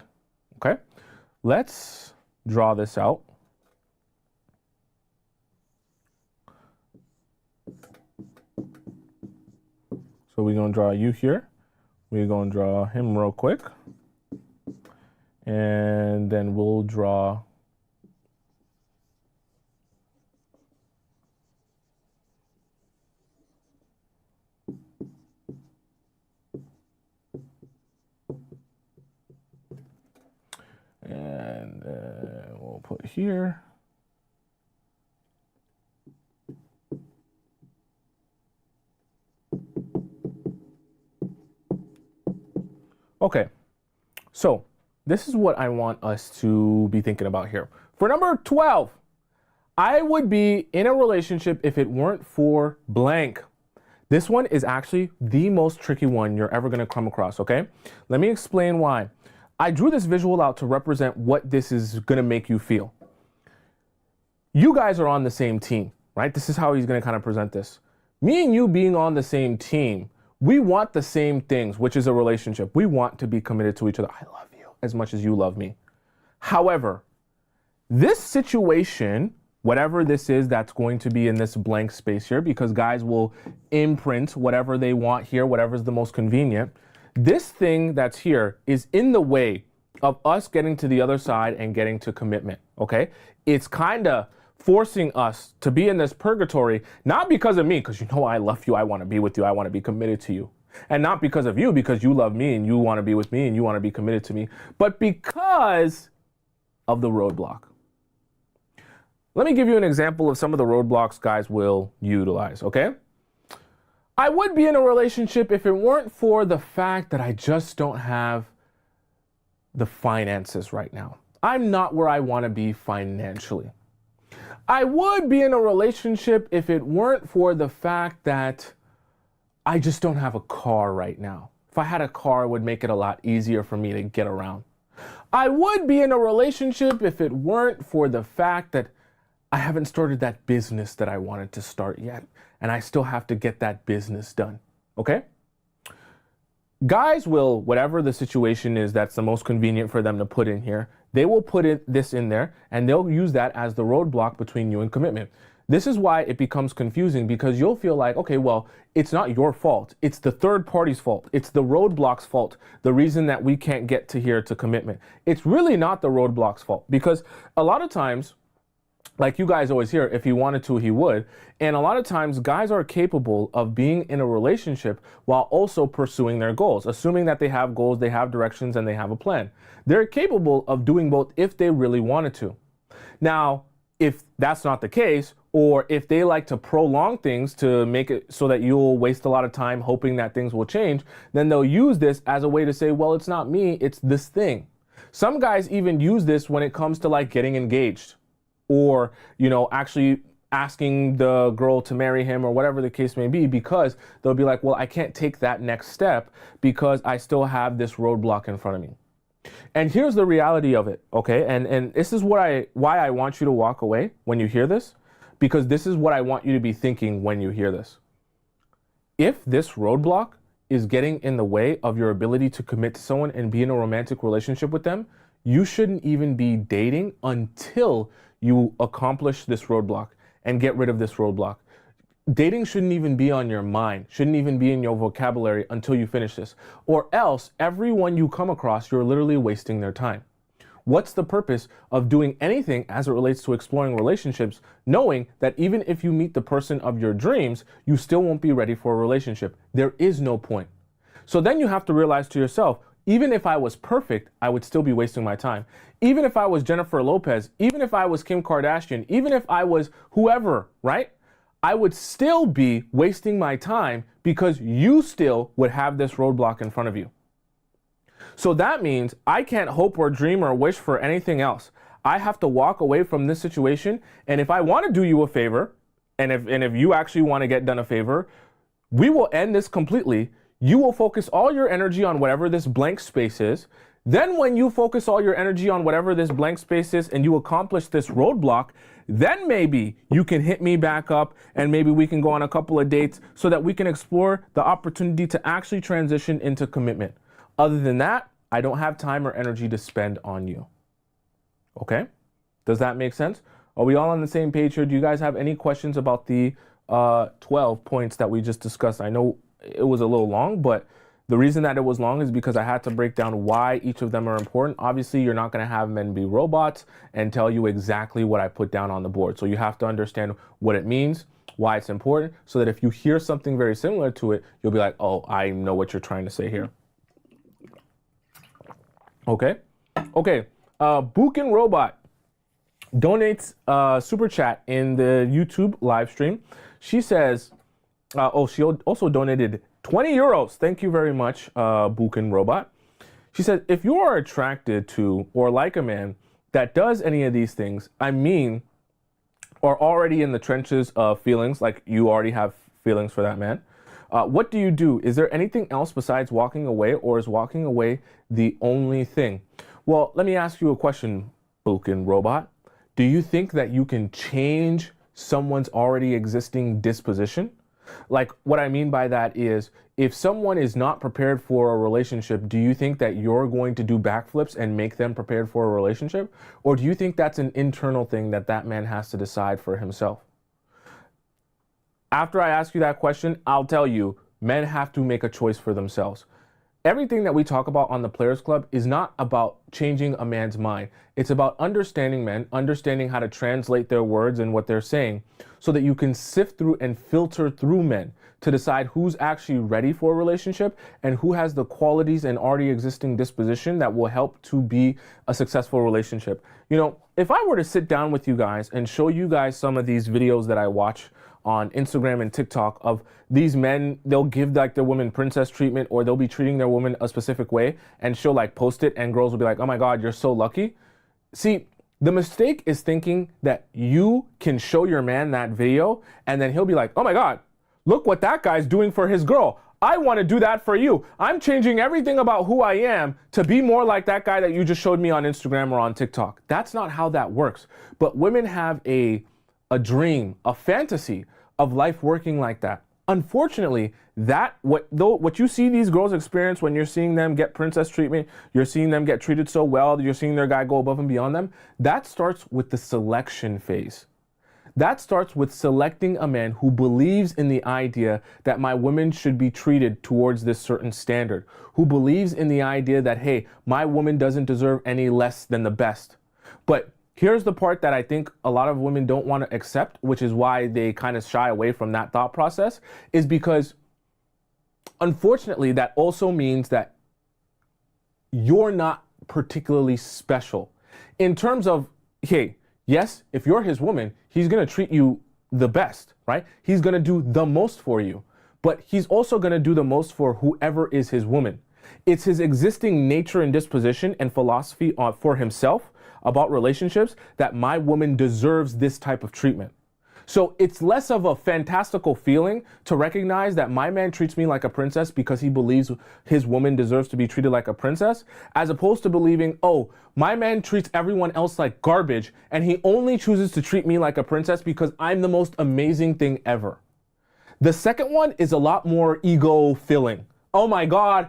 Okay? Let's draw this out. So we're going to draw you here. We're going to draw him real quick. And then we'll draw and we'll put here. Okay, so this is what I want us to be thinking about here. For number 12, I would be in a relationship if it weren't for blank. This one is actually the most tricky one you're ever going to come across, okay? Let me explain why. I drew this visual out to represent what this is going to make you feel. You guys are on the same team, right? This is how he's going to kind of present this. Me and you being on the same team, we want the same things, which is a relationship. We want to be committed to each other. I love you as much as you love me. However, this situation, whatever this is that's going to be in this blank space here, because guys will imprint whatever they want here, whatever's the most convenient. This thing that's here is in the way of us getting to the other side and getting to commitment, okay? It's kind of forcing us to be in this purgatory, not because of me, because you know I love you, I want to be with you, I want to be committed to you. And not because of you, because you love me and you want to be with me and you want to be committed to me, but because of the roadblock. Let me give you an example of some of the roadblocks guys will utilize, okay? I would be in a relationship if it weren't for the fact that I just don't have the finances right now. I'm not where I want to be financially. I would be in a relationship if it weren't for the fact that I just don't have a car right now. If I had a car, it would make it a lot easier for me to get around. I would be in a relationship if it weren't for the fact that I haven't started that business that I wanted to start yet, and I still have to get that business done, okay? Guys will, whatever the situation is that's the most convenient for them to put in here, they will put this in there, and they'll use that as the roadblock between you and commitment. This is why it becomes confusing, because you'll feel like, okay, well, it's not your fault. It's the third party's fault. It's the roadblock's fault. The reason that we can't get to here to commitment. It's really not the roadblock's fault, because a lot of times, like you guys always hear, if he wanted to, he would. And a lot of times guys are capable of being in a relationship while also pursuing their goals, assuming that they have goals, they have directions, and they have a plan. They're capable of doing both if they really wanted to. Now, if that's not the case, or if they like to prolong things to make it so that you'll waste a lot of time hoping that things will change, then they'll use this as a way to say, well, it's not me, it's this thing. Some guys even use this when it comes to like getting engaged, or, you know, actually asking the girl to marry him, or whatever the case may be, because they'll be like, well, I can't take that next step because I still have this roadblock in front of me. And here's the reality of it, okay? And this is why I want you to walk away when you hear this, because this is what I want you to be thinking when you hear this. If this roadblock is getting in the way of your ability to commit to someone and be in a romantic relationship with them, you shouldn't even be dating until you accomplish this roadblock and get rid of this roadblock. Dating shouldn't even be on your mind, shouldn't even be in your vocabulary until you finish this. Or else, everyone you come across, you're literally wasting their time. What's the purpose of doing anything as it relates to exploring relationships, knowing that even if you meet the person of your dreams, you still won't be ready for a relationship? There is no point. So then you have to realize to yourself, even if I was perfect, I would still be wasting my time. Even if I was Jennifer Lopez, even if I was Kim Kardashian, even if I was whoever, right? I would still be wasting my time because you still would have this roadblock in front of you. So that means I can't hope or dream or wish for anything else. I have to walk away from this situation. And if I want to do you a favor, and if you actually want to get done a favor, we will end this completely. You will focus all your energy on whatever this blank space is. Then when you focus all your energy on whatever this blank space is and you accomplish this roadblock, then maybe you can hit me back up and maybe we can go on a couple of dates so that we can explore the opportunity to actually transition into commitment. Other than that, I don't have time or energy to spend on you. Okay? Does that make sense? Are we all on the same page here? Do you guys have any questions about the 12 points that we just discussed? I know it was a little long, but the reason that it was long is because I had to break down why each of them are important. Obviously, you're not going to have men be robots and tell you exactly what I put down on the board. So you have to understand what it means, why it's important, so that if you hear something very similar to it, you'll be like, oh, I know what you're trying to say here. Okay? Okay. Bukin Robot donates super chat in the YouTube live stream. She says, she also donated 20 euros. Thank you very much, Bukin Robot. She said, if you are attracted to or like a man that does any of these things, I mean, are already in the trenches of feelings, like you already have feelings for that man, what do you do? Is there anything else besides walking away, or is walking away the only thing? Well, let me ask you a question, Bukin Robot. Do you think that you can change someone's already existing disposition? Like, what I mean by that is, if someone is not prepared for a relationship, do you think that you're going to do backflips and make them prepared for a relationship? Or do you think that's an internal thing that that man has to decide for himself? After I ask you that question, I'll tell you, men have to make a choice for themselves. Everything that we talk about on the Players Club is not about changing a man's mind. It's about understanding men, understanding how to translate their words and what they're saying so that you can sift through and filter through men to decide who's actually ready for a relationship and who has the qualities and already existing disposition that will help to be a successful relationship. You know, if I were to sit down with you guys and show you guys some of these videos that I watch on Instagram and TikTok of these men, they'll give like their women princess treatment, or they'll be treating their woman a specific way, and she'll like post it and girls will be like, oh my God, you're so lucky. See, the mistake is thinking that you can show your man that video and then he'll be like, oh my God, look what that guy's doing for his girl. I want to do that for you. I'm changing everything about who I am to be more like that guy that you just showed me on Instagram or on TikTok. That's not how that works. But women have a dream, a fantasy of life working like that. Unfortunately, what you see these girls experience when you're seeing them get princess treatment, you're seeing them get treated so well, you're seeing their guy go above and beyond them, that starts with the selection phase. That starts with selecting a man who believes in the idea that my woman should be treated towards this certain standard, who believes in the idea that, hey, my woman doesn't deserve any less than the best. But here's the part that I think a lot of women don't want to accept, which is why they kind of shy away from that thought process, is because unfortunately that also means that you're not particularly special. In terms of, hey, yes, if you're his woman, he's going to treat you the best, right? He's going to do the most for you, but he's also going to do the most for whoever is his woman. It's his existing nature and disposition and philosophy for himself about relationships that my woman deserves this type of treatment. So it's less of a fantastical feeling to recognize that my man treats me like a princess because he believes his woman deserves to be treated like a princess, as opposed to believing, oh, my man treats everyone else like garbage and he only chooses to treat me like a princess because I'm the most amazing thing ever. The second one is a lot more ego-filling. Oh my God,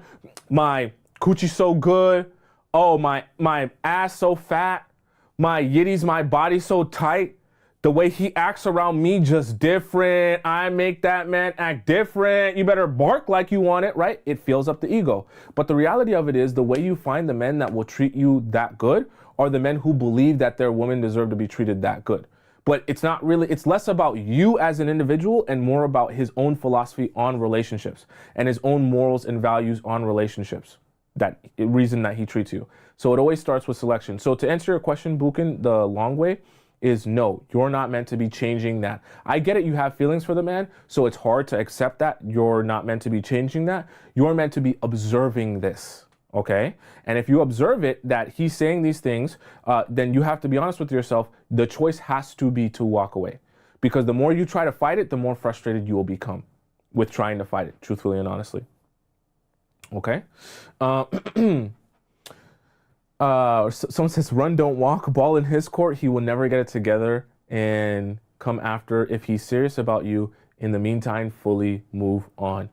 my coochie's so good. Oh, my ass so fat. My yitties, my body so tight. The way he acts around me just different. I make that man act different. You better bark like you want it, right? It fills up the ego. But the reality of it is the way you find the men that will treat you that good are the men who believe that their women deserve to be treated that good. But it's not really, it's less about you as an individual and more about his own philosophy on relationships and his own morals and values on relationships. reason that he treats you. So it always starts with selection. So to answer your question, Bukin, the long way is no, you're not meant to be changing that. I get it, you have feelings for the man, so it's hard to accept that you're not meant to be changing that. You're meant to be observing this, okay? And if you observe it, that he's saying these things, then you have to be honest with yourself. The choice has to be to walk away. Because the more you try to fight it, the more frustrated you will become with trying to fight it, truthfully and honestly. Okay? Someone says, run, don't walk. Ball in his court. He will never get it together and come after if he's serious about you. In the meantime, fully move on.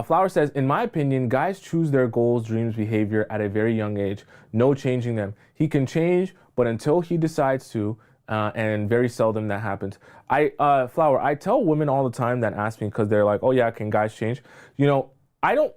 Flower says, in my opinion, guys choose their goals, dreams, behavior at a very young age. No changing them. He can change, but until he decides to, and very seldom that happens. Flower, I tell women all the time that ask me, because they're like, oh yeah, can guys change? You know, I don't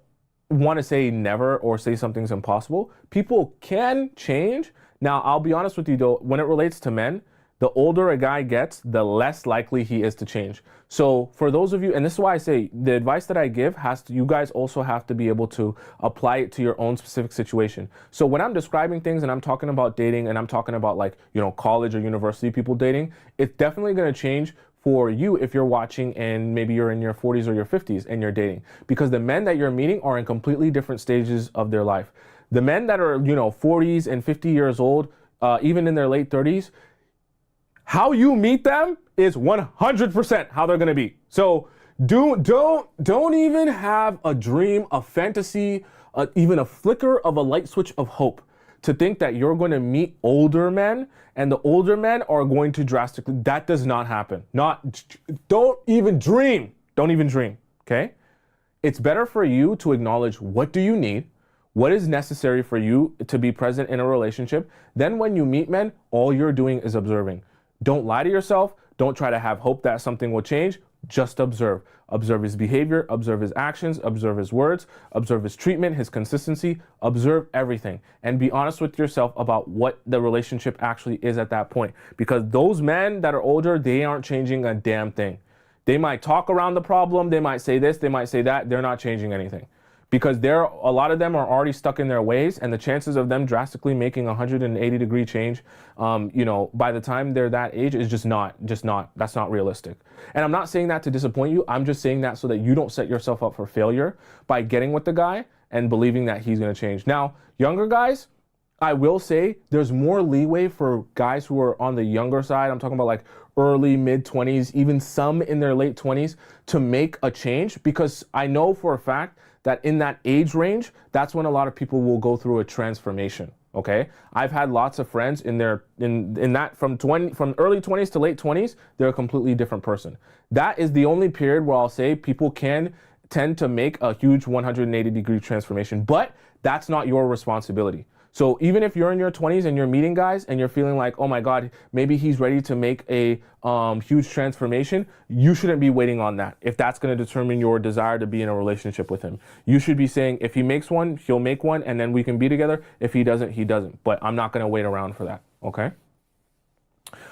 want to say never or say something's impossible. People can change. Now, I'll be honest with you though, when it relates to men, the older a guy gets, the less likely he is to change. So for those of you, and this is why I say the advice that I give you guys also have to be able to apply it to your own specific situation. So when I'm describing things and I'm talking about dating and I'm talking about like, you know, college or university people dating, it's definitely going to change for you if you're watching and maybe you're in your 40s or your 50s and you're dating, because the men that you're meeting are in completely different stages of their life. The men that are, you know, 40s and 50 years old, even in their late 30s, how you meet them is 100% how they're gonna be. So don't even have a dream, a fantasy, even a flicker of a light switch of hope to think that you're going to meet older men and the older men are going to drastically. That does not happen. Don't even dream. Don't even dream. Okay. It's better for you to acknowledge what do you need, what is necessary for you to be present in a relationship. Then when you meet men, all you're doing is observing. Don't lie to yourself. Don't try to have hope that something will change. Just observe. Observe his behavior, observe his actions, observe his words, observe his treatment, his consistency, observe everything. And be honest with yourself about what the relationship actually is at that point. Because those men that are older, they aren't changing a damn thing. They might talk around the problem, they might say this, they might say that, they're not changing anything. Because a lot of them are already stuck in their ways, and the chances of them drastically making a 180-degree change, you know, by the time they're that age is just not, that's not realistic. And I'm not saying that to disappoint you. I'm just saying that so that you don't set yourself up for failure by getting with the guy and believing that he's going to change. Now, younger guys, I will say there's more leeway for guys who are on the younger side. I'm talking about like early, mid-20s, even some in their late 20s to make a change, because I know for a fact that in that age range, that's when a lot of people will go through a transformation. Okay, I've had lots of friends in that from early 20s to late 20s, they're a completely different person. That is the only period where I'll say people can tend to make a huge 180-degree transformation, but that's not your responsibility. So even if you're in your 20s and you're meeting guys and you're feeling like, oh my God, maybe he's ready to make a huge transformation, you shouldn't be waiting on that. If that's going to determine your desire to be in a relationship with him, you should be saying, if he makes one, he'll make one, and then we can be together. If he doesn't, he doesn't. But I'm not going to wait around for that. Okay.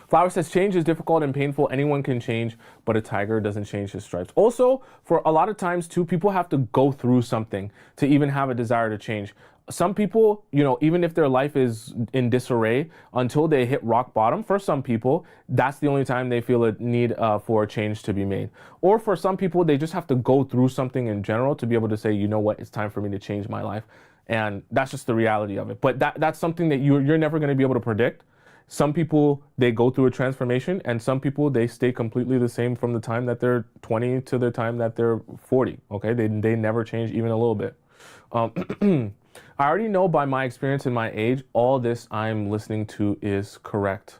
Flower says, change is difficult and painful. Anyone can change, but a tiger doesn't change his stripes. Also, for a lot of times too, people have to go through something to even have a desire to change. Some people, you know, even if their life is in disarray, until they hit rock bottom, for some people, that's the only time they feel a need for a change to be made. Or for some people, they just have to go through something in general to be able to say, you know what, it's time for me to change my life. And that's just the reality of it. But that's something that you're never going to be able to predict. Some people, they go through a transformation, and some people, they stay completely the same from the time that they're 20 to the time that they're 40. Okay, they never change even a little bit. I already know by my experience and my age, all this I'm listening to is correct.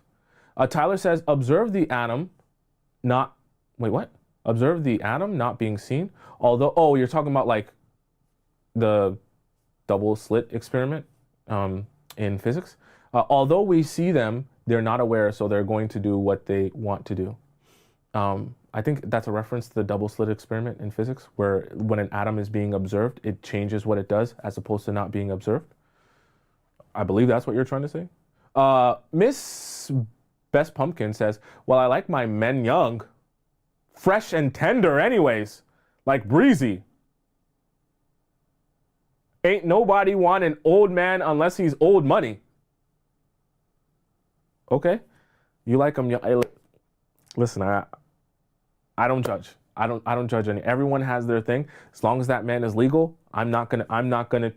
Tyler says, observe the atom, observe the atom not being seen. Although, oh, you're talking about like the double slit experiment in physics. Although we see them, they're not aware, so they're going to do what they want to do. I think that's a reference to the double slit experiment in physics, where when an atom is being observed, it changes what it does as opposed to not being observed. I believe that's what you're trying to say. Miss Best Pumpkin says, well, I like my men young, fresh and tender anyways, like breezy. Ain't nobody want an old man unless he's old money. Okay? You like him. Listen, I don't judge. I don't judge any. Everyone has their thing. As long as that man is legal, I'm not gonna,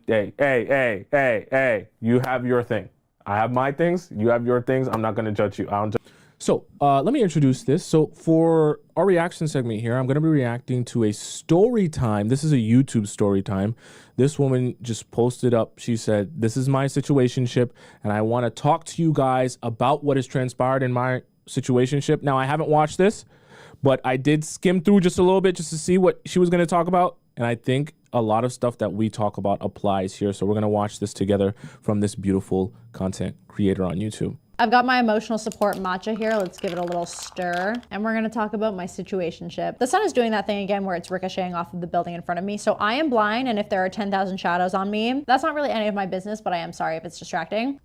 hey, you have your thing. I have my things, you have your things. I'm not gonna judge you. I don't judge. So let me introduce this. So for our reaction segment here, I'm going to be reacting to a story time. This is a YouTube story time. This woman just posted up. She said, this is my situationship, and I want to talk to you guys about what has transpired in my situationship. Now, I haven't watched this, but I did skim through just a little bit just to see what she was going to talk about. And I think a lot of stuff that we talk about applies here. So we're going to watch this together from this beautiful content creator on YouTube. I've got my emotional support matcha here. Let's give it a little stir. And we're gonna talk about my situationship. The sun is doing that thing again where it's ricocheting off of the building in front of me. So I am blind, and if there are 10,000 shadows on me, that's not really any of my business, but I am sorry if it's distracting.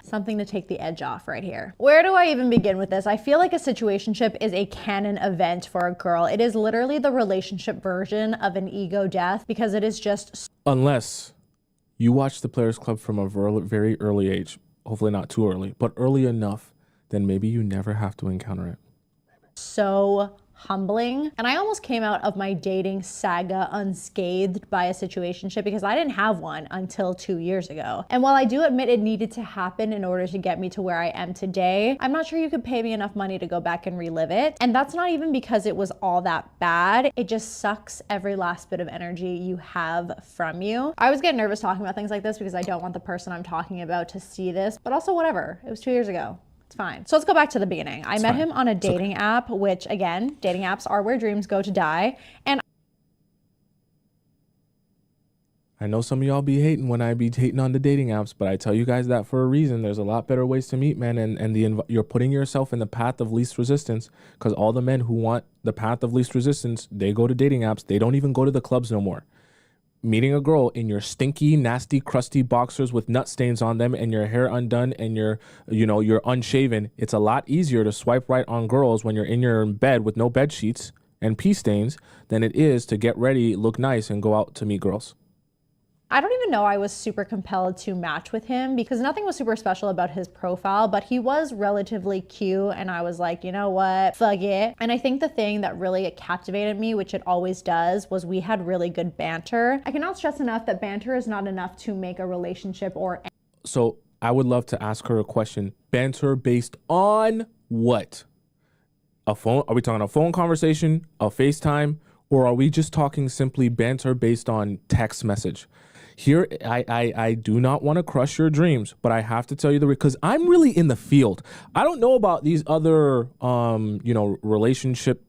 Something to take the edge off right here. Where do I even begin with this? I feel like a situationship is a canon event for a girl. It is literally the relationship version of an ego death because it is just... Unless you watch the Players Club from a very early age. Hopefully not too early, but early enough, then maybe you never have to encounter it. So humbling. And I almost came out of my dating saga unscathed by a situationship because I didn't have one until 2 years ago. And while I do admit it needed to happen in order to get me to where I am today, I'm not sure you could pay me enough money to go back and relive it. And that's not even because it was all that bad. It just sucks every last bit of energy you have from you. I always get nervous talking about things like this because I don't want the person I'm talking about to see this, but also whatever. It was 2 years ago. Fine. So let's go back to the beginning. I met him on a dating app, which again, dating apps are where dreams go to die. And I know some of y'all be hating when I be hating on the dating apps, but I tell you guys that for a reason. There's a lot better ways to meet men, and you're putting yourself in the path of least resistance, because all the men who want the path of least resistance, they go to dating apps. They don't even go to the clubs no more. Meeting a girl in your stinky, nasty, crusty boxers with nut stains on them and your hair undone and you're unshaven, it's a lot easier to swipe right on girls when you're in your bed with no bed sheets and pee stains than it is to get ready, look nice, and go out to meet girls. I don't even know I was super compelled to match with him because nothing was super special about his profile, but he was relatively cute and I was like, you know what, fuck it. And I think the thing that really captivated me, which it always does, was we had really good banter. I cannot stress enough that banter is not enough to make a relationship or... So I would love to ask her a question. Banter based on what? A phone? Are we talking a phone conversation, a FaceTime, or are we just talking simply banter based on text message? Here, I do not want to crush your dreams, but I have to tell you because I'm really in the field. I don't know about these other, relationship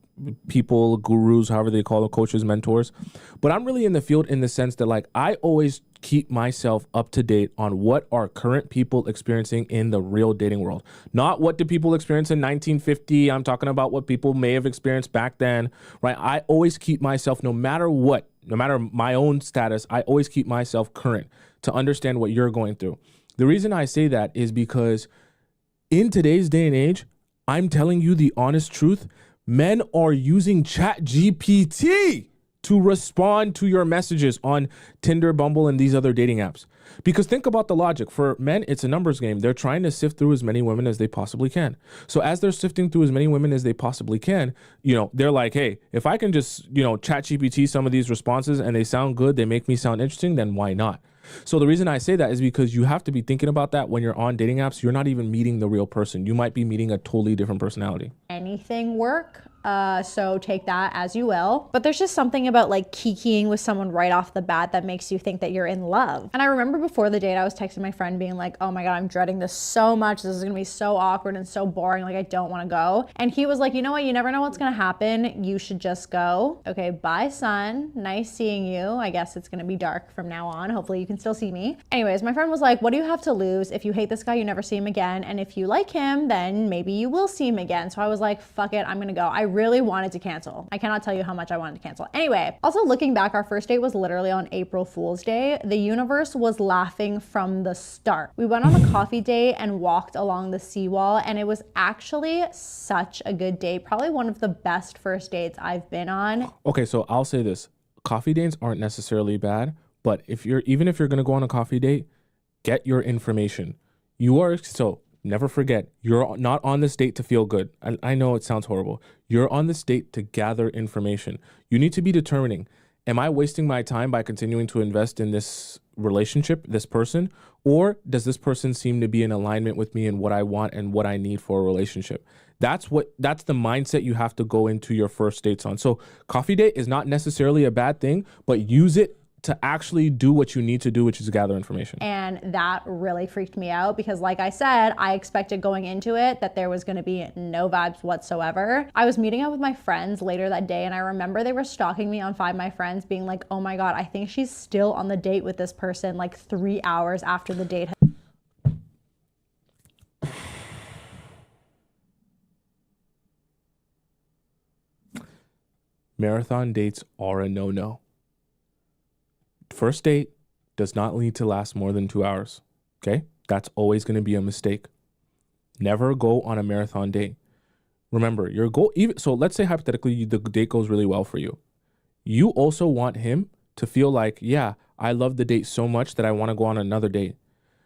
people, gurus, however they call them, coaches, mentors, but I'm really in the field in the sense that like I always keep myself up to date on what are current people experiencing in the real dating world. Not what do people experience in 1950. I'm talking about what people may have experienced back then, right? I always keep myself, no matter what, no matter my own status, I always keep myself current to understand what you're going through. The reason I say that is because in today's day and age, I'm telling you the honest truth, men are using ChatGPT to respond to your messages on Tinder, Bumble, and these other dating apps. Because think about the logic. For men, it's a numbers game. They're trying to sift through as many women as they possibly can. So as they're sifting through as many women as they possibly can, they're like, hey, if I can just, ChatGPT some of these responses and they sound good, they make me sound interesting, then why not? So the reason I say that is because you have to be thinking about that when you're on dating apps. You're not even meeting the real person. You might be meeting a totally different personality. Anything work? So take that as you will. But there's just something about like kikiing with someone right off the bat that makes you think that you're in love. And I remember before the date, I was texting my friend being like, oh my God, I'm dreading this so much. This is gonna be so awkward and so boring. Like I don't wanna go. And he was like, you know what? You never know what's gonna happen. You should just go. Okay, bye son. Nice seeing you. I guess it's gonna be dark from now on. Hopefully you can still see me. Anyways, my friend was like, what do you have to lose? If you hate this guy, you never see him again. And if you like him, then maybe you will see him again. So I was like, fuck it, I'm gonna go. I really wanted to cancel. I cannot tell you how much I wanted to cancel. Anyway, also looking back, our first date was literally on April Fool's Day. The universe was laughing from the start. We went on a coffee date and walked along the seawall, and it was actually such a good day. Probably one of the best first dates I've been on. Okay, so I'll say this. coffee dates aren't necessarily bad, but even if you're going to go on a coffee date, get your information. So never forget, you're not on this date to feel good. I know it sounds horrible. You're on this date to gather information. You need to be determining, am I wasting my time by continuing to invest in this relationship, this person, or does this person seem to be in alignment with me and what I want and what I need for a relationship? That's the mindset you have to go into your first dates on. So coffee date is not necessarily a bad thing, but use it to actually do what you need to do, which is gather information. And that really freaked me out because, like I said, I expected going into it that there was going to be no vibes whatsoever. I was meeting up with my friends later that day, and I remember they were stalking me on Find My Friends, being like, oh my God, I think she's still on the date with this person like 3 hours after the date. Marathon dates are a no-no. First date does not need to last more than 2 hours. Okay? That's always going to be a mistake. Never go on a marathon date. Remember, your goal, so let's say hypothetically the date goes really well for you. You also want him to feel like, yeah, I love the date so much that I want to go on another date.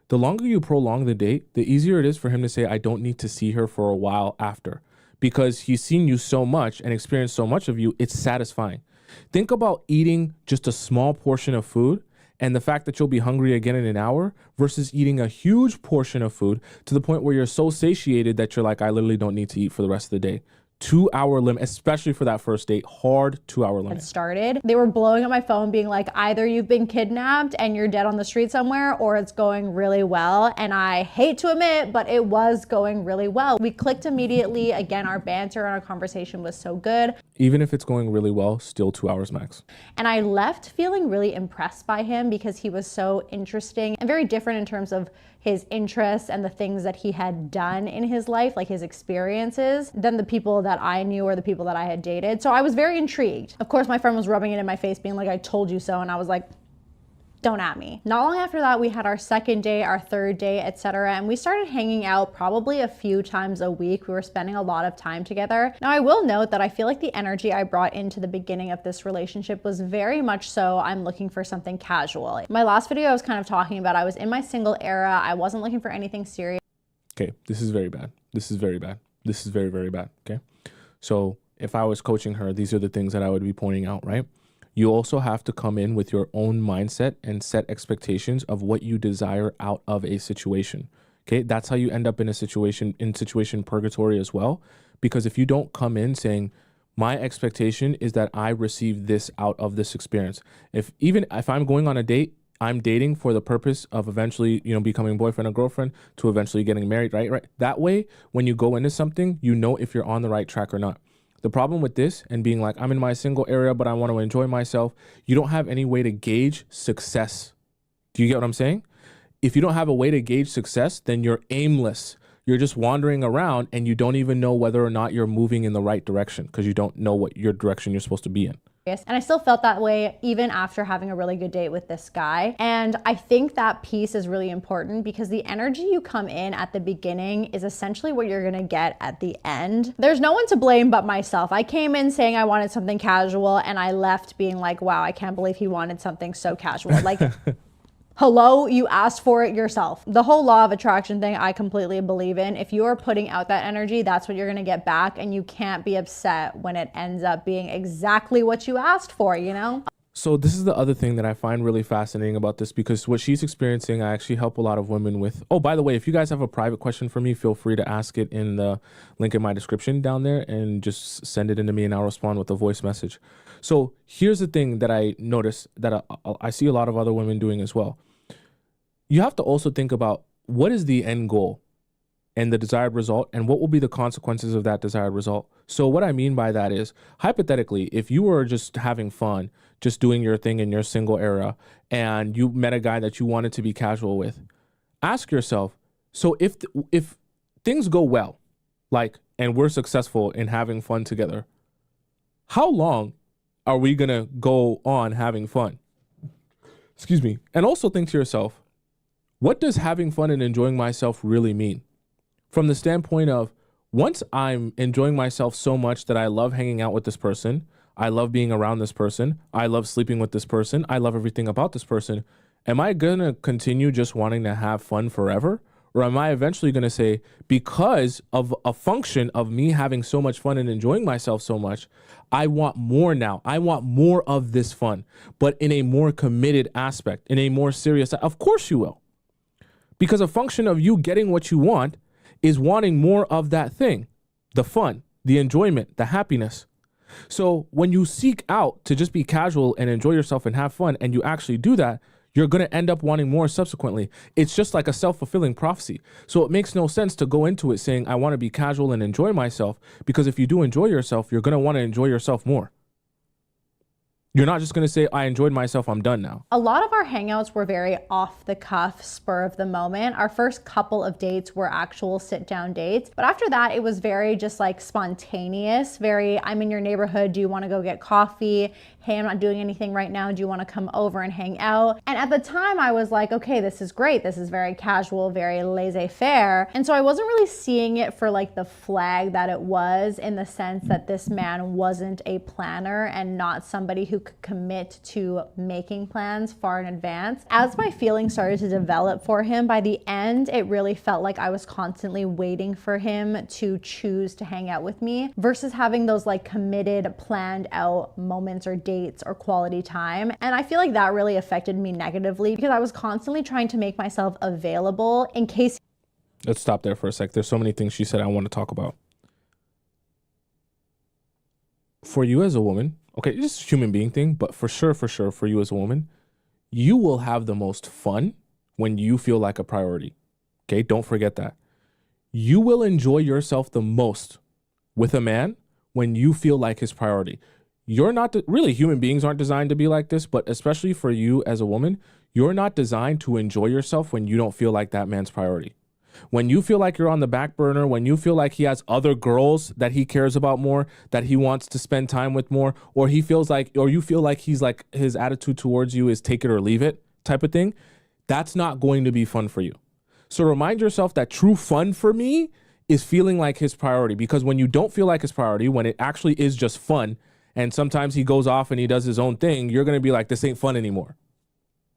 The longer you prolong the date, the easier it is for him to say, I don't need to see her for a while after. Because he's seen you so much and experienced so much of you, it's satisfying. Think about eating just a small portion of food and the fact that you'll be hungry again in an hour versus eating a huge portion of food to the point where you're so satiated that you're like, I literally don't need to eat for the rest of the day. 2 hour limit, especially for that first date, hard 2 hour limit. Started. They were blowing up my phone being like, either you've been kidnapped and you're dead on the street somewhere, or it's going really well. And I hate to admit, but it was going really well. We clicked immediately. Again, our banter and our conversation was so good. Even if it's going really well, still 2 hours max. And I left feeling really impressed by him because he was so interesting and very different in terms of his interests and the things that he had done in his life, like his experiences, than the people that I knew or the people that I had dated. So I was very intrigued. Of course, my friend was rubbing it in my face, being like, I told you so. And I was like, don't at me. Not long after that, we had our second day, our third day, etc. And we started hanging out probably a few times a week. We were spending a lot of time together. Now, I will note that I feel like the energy I brought into the beginning of this relationship was very much so I'm looking for something casual. My last video, I was kind of talking about I was in my single era. I wasn't looking for anything serious. Okay, this is very bad. This is very bad. This is very, very bad, okay? So if I was coaching her, these are the things that I would be pointing out, right? You also have to come in with your own mindset and set expectations of what you desire out of a situation. Okay, that's how you end up in situation purgatory as well. Because if you don't come in saying, my expectation is that I receive this out of this experience. Even if I'm going on a date, I'm dating for the purpose of eventually, becoming boyfriend or girlfriend to eventually getting married, right? That way, when you go into something, you know if you're on the right track or not. The problem with this and being like, I'm in my single area, but I want to enjoy myself, you don't have any way to gauge success. Do you get what I'm saying? If you don't have a way to gauge success, then you're aimless. You're just wandering around and you don't even know whether or not you're moving in the right direction because you don't know what your direction you're supposed to be in. And I still felt that way even after having a really good date with this guy. And I think that piece is really important because the energy you come in at the beginning is essentially what you're gonna get at the end. There's no one to blame but myself. I came in saying I wanted something casual and I left being like, wow, I can't believe he wanted something so casual. Like, hello, you asked for it yourself. The whole law of attraction thing, I completely believe in. If you are putting out that energy, that's what you're gonna get back, and you can't be upset when it ends up being exactly what you asked for, So this is the other thing that I find really fascinating about this, because what she's experiencing, I actually help a lot of women with. Oh, by the way, if you guys have a private question for me, feel free to ask it in the link in my description down there and just send it into me and I'll respond with a voice message. So here's the thing that I notice that I see a lot of other women doing as well. You have to also think about what is the end goal and the desired result, and what will be the consequences of that desired result. So what I mean by that is, hypothetically, if you were just having fun, just doing your thing in your single era, and you met a guy that you wanted to be casual with, ask yourself, so if things go well, and we're successful in having fun together, how long are we gonna go on having fun? Excuse me. And also think to yourself, what does having fun and enjoying myself really mean? From the standpoint of, once I'm enjoying myself so much that I love hanging out with this person, I love being around this person. I love sleeping with this person. I love everything about this person. Am I going to continue just wanting to have fun forever? Or am I eventually going to say, because of a function of me having so much fun and enjoying myself so much, I want more now. I want more of this fun, but in a more committed aspect, in a more serious. Of course you will. Because a function of you getting what you want is wanting more of that thing, the fun, the enjoyment, the happiness. So when you seek out to just be casual and enjoy yourself and have fun, and you actually do that, you're going to end up wanting more subsequently. It's just like a self-fulfilling prophecy. So it makes no sense to go into it saying, I want to be casual and enjoy myself, because if you do enjoy yourself, you're going to want to enjoy yourself more. You're not just going to say, I enjoyed myself, I'm done now. A lot of our hangouts were very off the cuff, spur of the moment. Our first couple of dates were actual sit down dates. But after that, it was very just like spontaneous, very, I'm in your neighborhood. Do you want to go get coffee? Hey, I'm not doing anything right now. Do you want to come over and hang out? And at the time I was like, okay, this is great. This is very casual, very laissez-faire. And so I wasn't really seeing it for like the flag that it was, in the sense that this man wasn't a planner and not somebody who could commit to making plans far in advance. As my feelings started to develop for him, by the end, it really felt like I was constantly waiting for him to choose to hang out with me, versus having those like committed, planned out moments or dates or quality time. And I feel like that really affected me negatively, because I was constantly trying to make myself available in case. Let's stop there for a sec. There's so many things she said I want to talk about. For you as a woman, okay, it's a human being thing, but for sure, for you as a woman, you will have the most fun when you feel like a priority. Okay, don't forget that. You will enjoy yourself the most with a man when you feel like his priority. You're not, really, human beings aren't designed to be like this, but especially for you as a woman, you're not designed to enjoy yourself when you don't feel like that man's priority. When you feel like you're on the back burner, when you feel like he has other girls that he cares about more, that he wants to spend time with more, or he feels like, or you feel like he's like, his attitude towards you is take it or leave it type of thing, that's not going to be fun for you. So remind yourself that true fun for me is feeling like his priority, because when you don't feel like his priority, when it actually is just fun, and sometimes he goes off and he does his own thing, you're going to be like, this ain't fun anymore.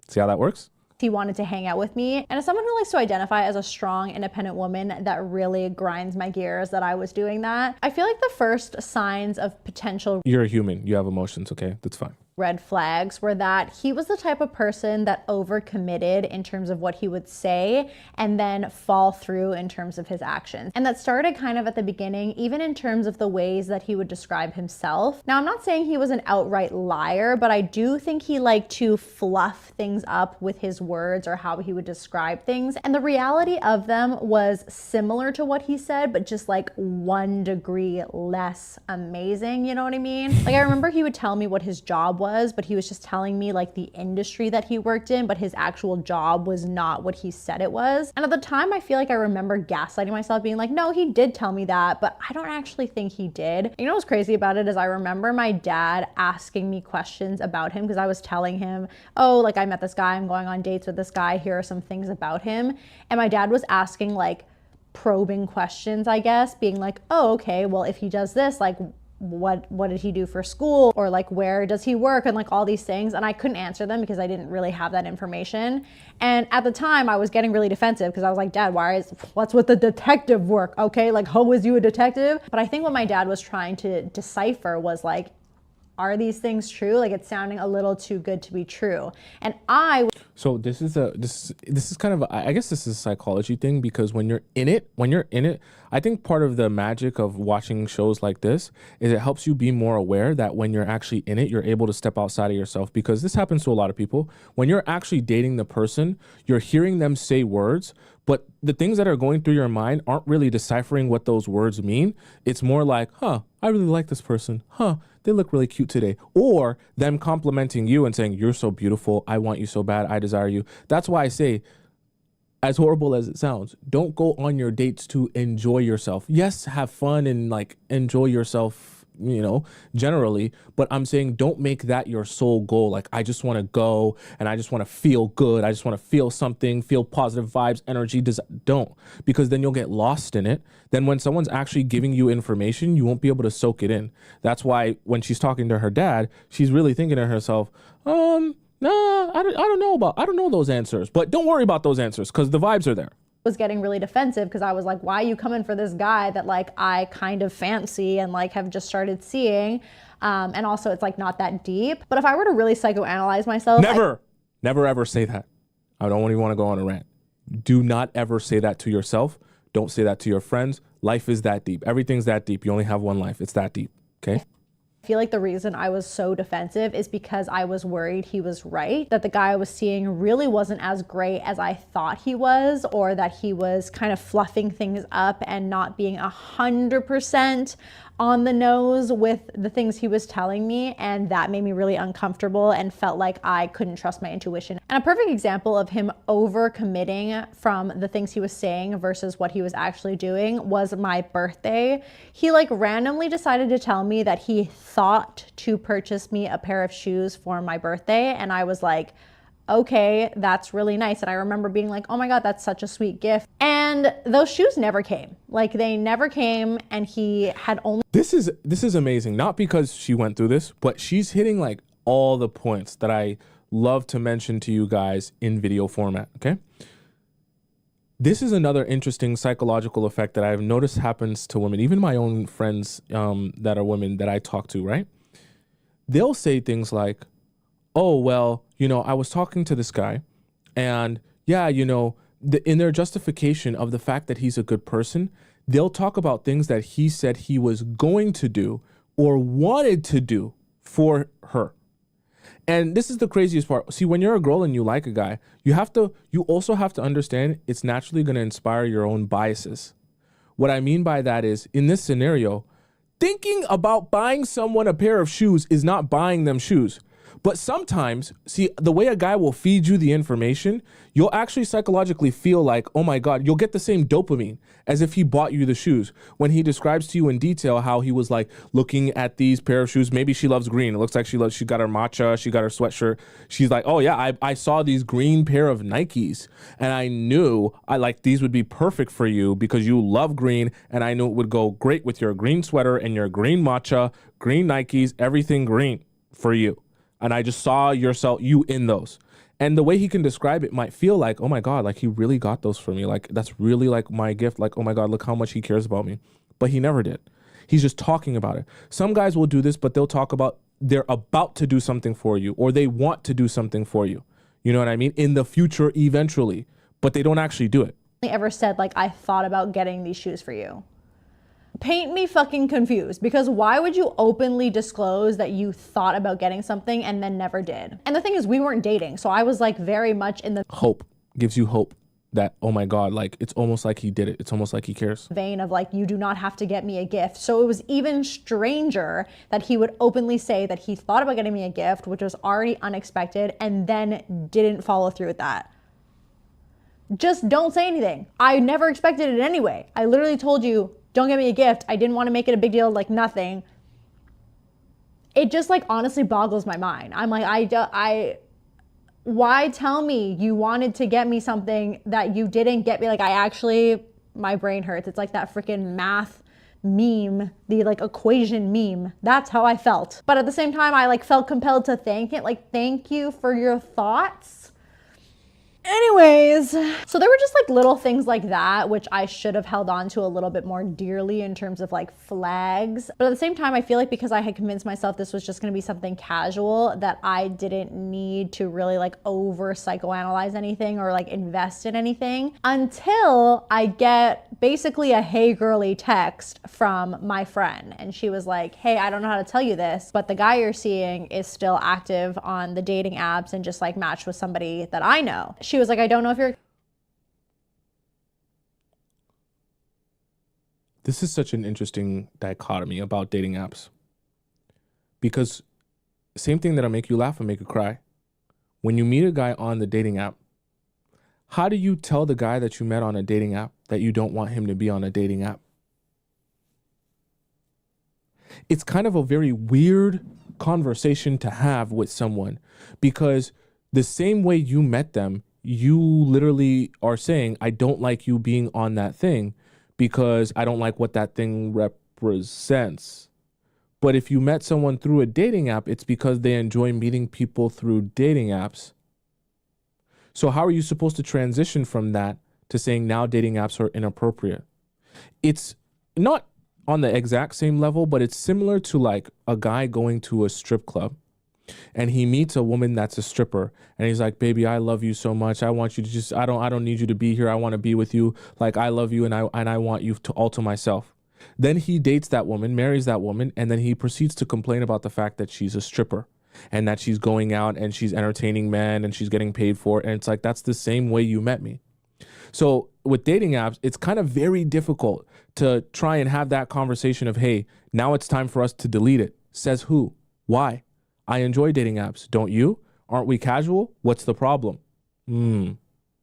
See how that works? He wanted to hang out with me. And as someone who likes to identify as a strong, independent woman, that really grinds my gears that I was doing that. I feel like the first signs of potential— You're a human. You have emotions, okay? That's fine. red flags were that he was the type of person that overcommitted in terms of what he would say and then fall through in terms of his actions. And that started kind of at the beginning, even in terms of the ways that he would describe himself. Now, I'm not saying he was an outright liar, but I do think he liked to fluff things up with his words or how he would describe things. And the reality of them was similar to what he said, but just like 1 degree less amazing, you know what I mean? Like, I remember he would tell me what his job was, but he was just telling me like the industry that he worked in, but his actual job was not what he said it was. And at the time, I feel like I remember gaslighting myself, being like, no, he did tell me that, but I don't actually think he did. You know what's crazy about it is I remember my dad asking me questions about him because I was telling him, oh, like I met this guy, I'm going on dates with this guy, here are some things about him. And my dad was asking like probing questions, I guess, being like, oh, okay, well, if he does this, like, what did he do for school, or like where does he work, and like all these things. And I couldn't answer them because I didn't really have that information. And at the time I was getting really defensive because I was like, Dad, what's with the detective work? Okay, like, how was you a detective? But I think what my dad was trying to decipher was like, are these things true? Like, it's sounding a little too good to be true. And so this is kind of I guess this is a psychology thing, because when you're in it, I think part of the magic of watching shows like this is it helps you be more aware that when you're actually in it, you're able to step outside of yourself, because this happens to a lot of people. When you're actually dating the person, you're hearing them say words, but the things that are going through your mind aren't really deciphering what those words mean. It's more like, huh, I really like this person. Huh, they look really cute today. Or them complimenting you and saying, you're so beautiful. I want you so bad. I desire you. That's why I say, as horrible as it sounds, don't go on your dates to enjoy yourself. Yes, have fun and like enjoy yourself generally, but I'm saying don't make that your sole goal. Like, I just want to go and I just want to feel good. I just want to feel something, feel positive vibes, energy. Don't, because then you'll get lost in it. Then when someone's actually giving you information, you won't be able to soak it in. That's why when she's talking to her dad, she's really thinking to herself, nah, I don't know those answers, but don't worry about those answers because the vibes are there. Was getting really defensive because I was like, why are you coming for this guy that like I kind of fancy and like have just started seeing? And also it's like not that deep. But if I were to really psychoanalyze myself, never ever say that. I don't even want to go on a rant. Do not ever say that to yourself. Don't say that to your friends. Life is that deep. Everything's that deep. You only have one life. It's that deep. Okay? I feel like the reason I was so defensive is because I was worried he was right, that the guy I was seeing really wasn't as great as I thought he was, or that he was kind of fluffing things up and not being 100% on the nose with the things he was telling me. And that made me really uncomfortable and felt like I couldn't trust my intuition. And a perfect example of him overcommitting from the things he was saying versus what he was actually doing was my birthday. He like randomly decided to tell me that he thought to purchase me a pair of shoes for my birthday. And I was like, okay, that's really nice. And I remember being like, oh my God, that's such a sweet gift. And those shoes never came. Like they never came, and he had only... This is amazing. Not because she went through this, but she's hitting like all the points that I love to mention to you guys in video format, okay? This is another interesting psychological effect that I've noticed happens to women, even my own friends that are women that I talk to, right? They'll say things like, oh, well, I was talking to this guy and yeah, in their justification of the fact that he's a good person, they'll talk about things that he said he was going to do or wanted to do for her. And this is the craziest part. See, when you're a girl and you like a guy, you also have to understand it's naturally going to inspire your own biases. What I mean by that is, in this scenario, thinking about buying someone a pair of shoes is not buying them shoes. But sometimes, see, the way a guy will feed you the information, you'll actually psychologically feel like, oh my God, you'll get the same dopamine as if he bought you the shoes. When he describes to you in detail how he was like looking at these pair of shoes, maybe she loves green. It looks like she got her matcha, she got her sweatshirt. She's like, oh yeah, I saw these green pair of Nikes and I knew these would be perfect for you because you love green, and I knew it would go great with your green sweater and your green matcha, green Nikes, everything green for you. And I just saw you in those. And the way he can describe it might feel like, oh my God, like he really got those for me. Like that's really like my gift. Like, oh my God, look how much he cares about me. But he never did. He's just talking about it. Some guys will do this, but they'll talk about they're about to do something for you, or they want to do something for you. You know what I mean? In the future, eventually, but they don't actually do it. Ever said like, I thought about getting these shoes for you. Paint me fucking confused, because why would you openly disclose that you thought about getting something and then never did? And the thing is, we weren't dating, so I was like very much in the hope, gives you hope that, oh my God, like it's almost like he did it. It's almost like he cares. Vein of like, you do not have to get me a gift. So it was even stranger that he would openly say that he thought about getting me a gift, which was already unexpected, and then didn't follow through with that. Just don't say anything. I never expected it anyway. I literally told you, don't get me a gift. I didn't want to make it a big deal, like nothing. It just like honestly boggles my mind. I'm like, why tell me you wanted to get me something that you didn't get me? Like my brain hurts. It's like that freaking math meme, the like equation meme. That's how I felt. But at the same time, I like felt compelled to thank it. Like, thank you for your thoughts. Anyways, so there were just like little things like that, which I should have held on to a little bit more dearly in terms of like flags. But at the same time, I feel like because I had convinced myself this was just going to be something casual, that I didn't need to really like over psychoanalyze anything or like invest in anything until I get basically a hey girly text from my friend. And she was like, hey, I don't know how to tell you this, but the guy you're seeing is still active on the dating apps and just like matched with somebody that I know. She was like, I don't know if you're... This is such an interesting dichotomy about dating apps. Because same thing that'll make you laugh and make you cry. When you meet a guy on the dating app, how do you tell the guy that you met on a dating app that you don't want him to be on a dating app? It's kind of a very weird conversation to have with someone, because the same way you met them, you literally are saying, I don't like you being on that thing because I don't like what that thing represents. But if you met someone through a dating app, it's because they enjoy meeting people through dating apps. So how are you supposed to transition from that to saying now dating apps are inappropriate? It's not on the exact same level, but it's similar to like a guy going to a strip club and he meets a woman that's a stripper and he's like, baby, I love you so much. I want you to just, I don't need you to be here. I want to be with you. Like, I love you and I want you to all to myself. Then he dates that woman, marries that woman, and then he proceeds to complain about the fact that she's a stripper and that she's going out and she's entertaining men and she's getting paid for it. And it's like, that's the same way you met me. So with dating apps, it's kind of very difficult to try and have that conversation of, hey, now it's time for us to delete it. Says who? Why? I enjoy dating apps. Don't you? Aren't we casual? What's the problem?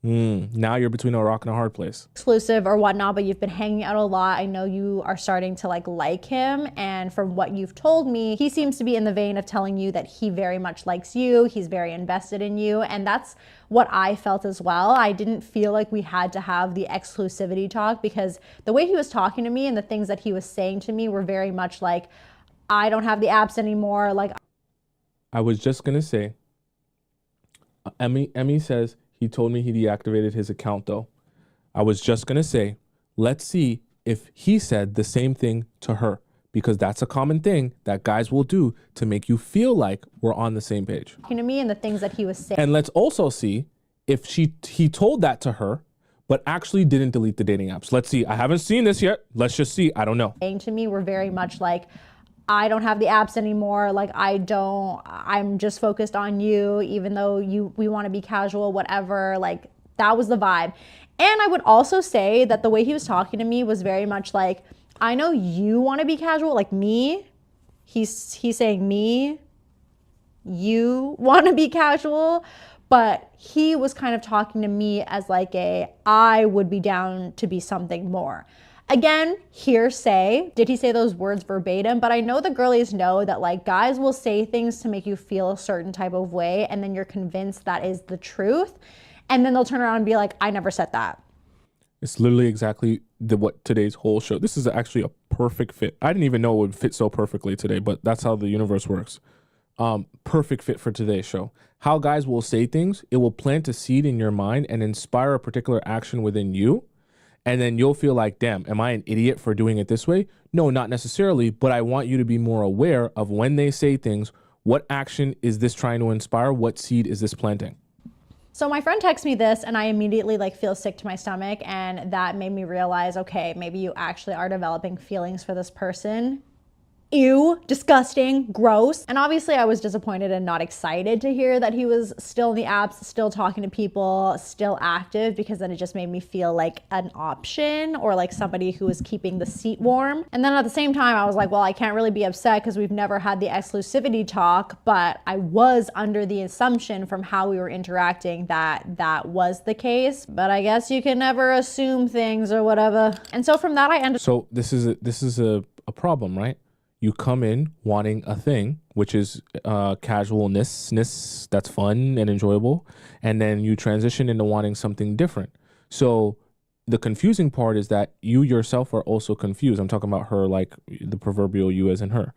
Now you're between a rock and a hard place. Exclusive or whatnot, but you've been hanging out a lot. I know you are starting to like him. And from what you've told me, he seems to be in the vein of telling you that he very much likes you. He's very invested in you. And that's what I felt as well. I didn't feel like we had to have the exclusivity talk, because the way he was talking to me and the things that he was saying to me were very much like, I don't have the apps anymore. Like, I was just going to say, Emmy says he told me he deactivated his account though. I was just going to say, let's see if he said the same thing to her, because that's a common thing that guys will do to make you feel like we're on the same page. Talking to me and the things that he was saying. And let's also see if he told that to her, but actually didn't delete the dating apps. Let's see. I haven't seen this yet. Let's just see. I don't know. Saying to me were very much like, I don't have the apps anymore. Like, I'm just focused on you, even though we want to be casual, whatever. Like, that was the vibe. And I would also say that the way he was talking to me was very much like, I know you want to be casual, like me. He's saying me, you want to be casual, but he was kind of talking to me as like I would be down to be something more. Again, hearsay. Did he say those words verbatim? But I know the girlies know that like guys will say things to make you feel a certain type of way, and then you're convinced that is the truth. And then they'll turn around and be like, I never said that. It's literally exactly what today's whole show. This is actually a perfect fit. I didn't even know it would fit so perfectly today, but that's how the universe works. Perfect fit for today's show. How guys will say things, it will plant a seed in your mind and inspire a particular action within you. And then you'll feel like, damn, am I an idiot for doing it this way? No, not necessarily, but I want you to be more aware of when they say things, what action is this trying to inspire? What seed is this planting? So my friend texted me this and I immediately like feel sick to my stomach, and that made me realize, okay, maybe you actually are developing feelings for this person. Ew, disgusting, gross. And obviously I was disappointed and not excited to hear that he was still in the apps, still talking to people, still active, because then it just made me feel like an option or like somebody who was keeping the seat warm. And then at the same time, I was like, well, I can't really be upset because we've never had the exclusivity talk, but I was under the assumption from how we were interacting that that was the case. But I guess you can never assume things or whatever. And so from that I ended. So this is a problem, right? You come in wanting a thing, which is casualness, that's fun and enjoyable. And then you transition into wanting something different. So the confusing part is that you yourself are also confused. I'm talking about her, like the proverbial you as in her.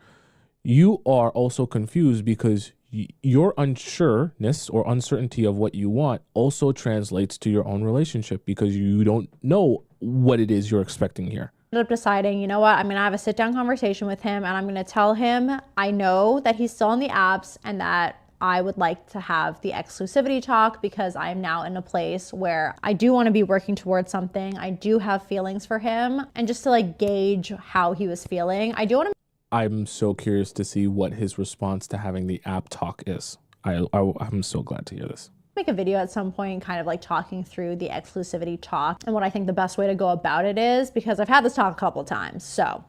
You are also confused because your unsureness or uncertainty of what you want also translates to your own relationship, because you don't know what it is you're expecting here. Ended up deciding, you know what, I'm gonna have a sit down conversation with him and I'm gonna tell him I know that he's still on the apps and that I would like to have the exclusivity talk, because I'm now in a place where I do want to be working towards something. I do have feelings for him, and just to like gauge how he was feeling. I do want to. I'm so curious to see what his response to having the app talk is. I'm so glad to hear this. Make a video at some point kind of like talking through the exclusivity talk and what I think the best way to go about it is, because I've had this talk a couple times, so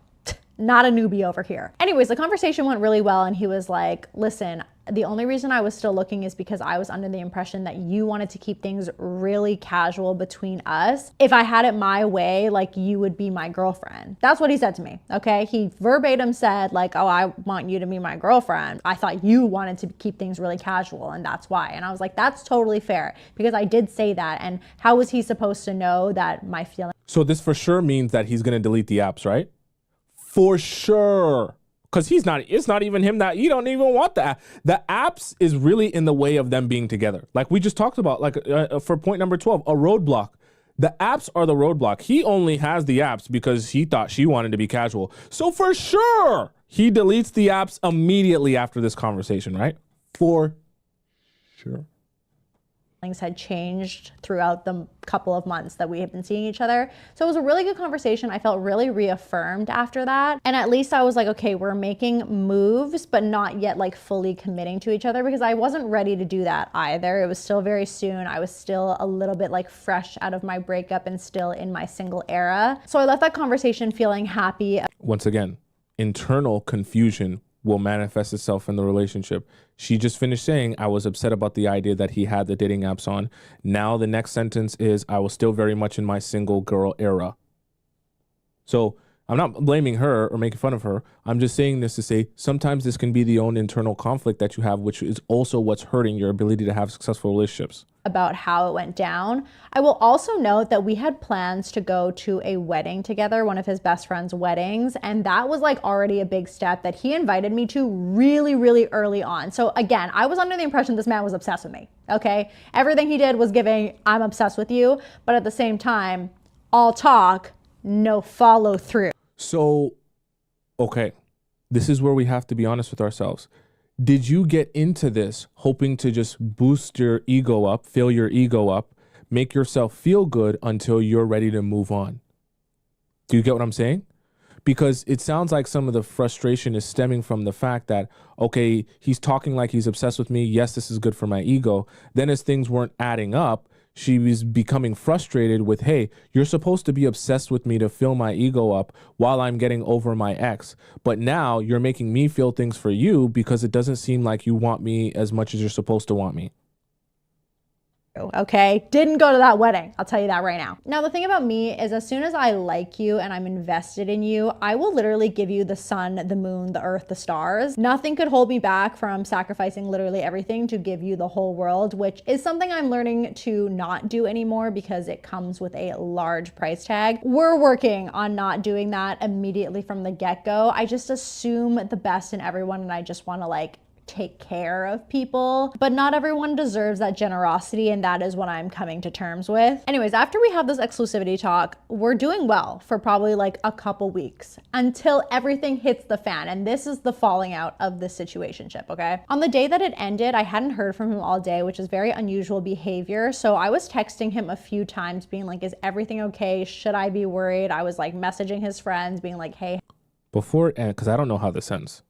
not a newbie over here. Anyways, the conversation went really well and he was like, listen, The only reason I was still looking is because I was under the impression that you wanted to keep things really casual between us. If I had it my way, like, you would be my girlfriend. That's what he said to me, okay? He verbatim said, like, oh, I want you to be my girlfriend. I thought you wanted to keep things really casual, and that's why. And I was like, that's totally fair, because I did say that. And how was he supposed to know that my feelings? So this for sure means that he's going to delete the apps, right? For sure. Because it's not even him that, he don't even want the app. The apps is really in the way of them being together. Like we just talked about, like for point number 12, a roadblock. The apps are the roadblock. He only has the apps because he thought she wanted to be casual. So for sure, he deletes the apps immediately after this conversation, right? For sure. Had changed throughout the couple of months that we have been seeing each other. So it was a really good conversation. I felt really reaffirmed after that. And at least I was like, okay, we're making moves, but not yet like fully committing to each other, because I wasn't ready to do that either. It was still very soon. I was still a little bit like fresh out of my breakup and still in my single era. So I left that conversation feeling happy. Once again, internal confusion will manifest itself in the relationship. She just finished saying, I was upset about the idea that he had the dating apps on. Now the next sentence is, I was still very much in my single girl era. So I'm not blaming her or making fun of her. I'm just saying this to say, sometimes this can be the own internal conflict that you have, which is also what's hurting your ability to have successful relationships. About how it went down. I will also note that we had plans to go to a wedding together, one of his best friend's weddings, and that was like already a big step that he invited me to really, really early on. So again, I was under the impression this man was obsessed with me, okay? Everything he did was giving, I'm obsessed with you, but at the same time, all talk, no follow through. So, okay, this is where we have to be honest with ourselves. Did you get into this hoping to just boost your ego up, fill your ego up, make yourself feel good until you're ready to move on? Do you get what I'm saying? Because it sounds like some of the frustration is stemming from the fact that, okay, he's talking like he's obsessed with me. Yes, this is good for my ego. Then as things weren't adding up, she was becoming frustrated with, hey, you're supposed to be obsessed with me to fill my ego up while I'm getting over my ex. But now you're making me feel things for you because it doesn't seem like you want me as much as you're supposed to want me. Okay, didn't go to that wedding, I'll tell you that right now. Now the thing about me is, as soon as I like you and I'm invested in you, I will literally give you the sun, the moon, the earth, the stars. Nothing could hold me back from sacrificing literally everything to give you the whole world, which is something I'm learning to not do anymore because it comes with a large price tag. We're working on not doing that immediately from the get-go. I just assume the best in everyone, and I just want to like take care of people, but not everyone deserves that generosity, and that is what I'm coming to terms with. Anyways, after we have this exclusivity talk, we're doing well for probably like a couple weeks until everything hits the fan, and this is the falling out of this situationship, okay? On the day that it ended, I hadn't heard from him all day, which is very unusual behavior, so I was texting him a few times being like, is everything okay? Should I be worried? I was like messaging his friends being like, hey. Before, because I don't know how this ends,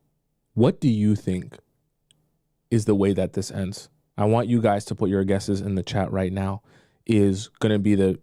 what do you think is the way that this ends? I want you guys to put your guesses in the chat right now. Is going to be the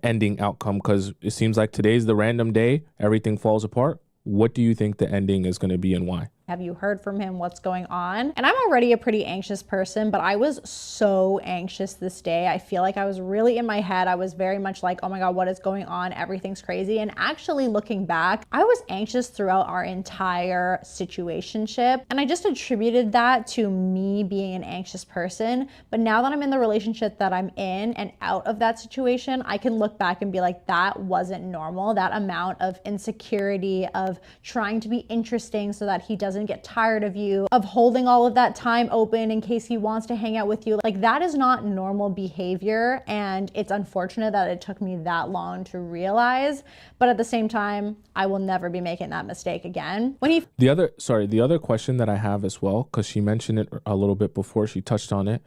ending outcome, because it seems like today's the random day. Everything falls apart. What do you think the ending is going to be and why? Have you heard from him? What's going on? And I'm already a pretty anxious person, but I was so anxious this day. I feel like I was really in my head. I was very much like, oh my God, what is going on? Everything's crazy. And actually looking back, I was anxious throughout our entire situationship. And I just attributed that to me being an anxious person. But now that I'm in the relationship that I'm in and out of that situation, I can look back and be like, that wasn't normal. That amount of insecurity, of trying to be interesting so that he doesn't get tired of you, of holding all of that time open in case he wants to hang out with you. Like, that is not normal behavior, and it's unfortunate that it took me that long to realize, but at the same time, I will never be making that mistake again. The other question that I have as well, because she mentioned it a little bit before, she touched on it,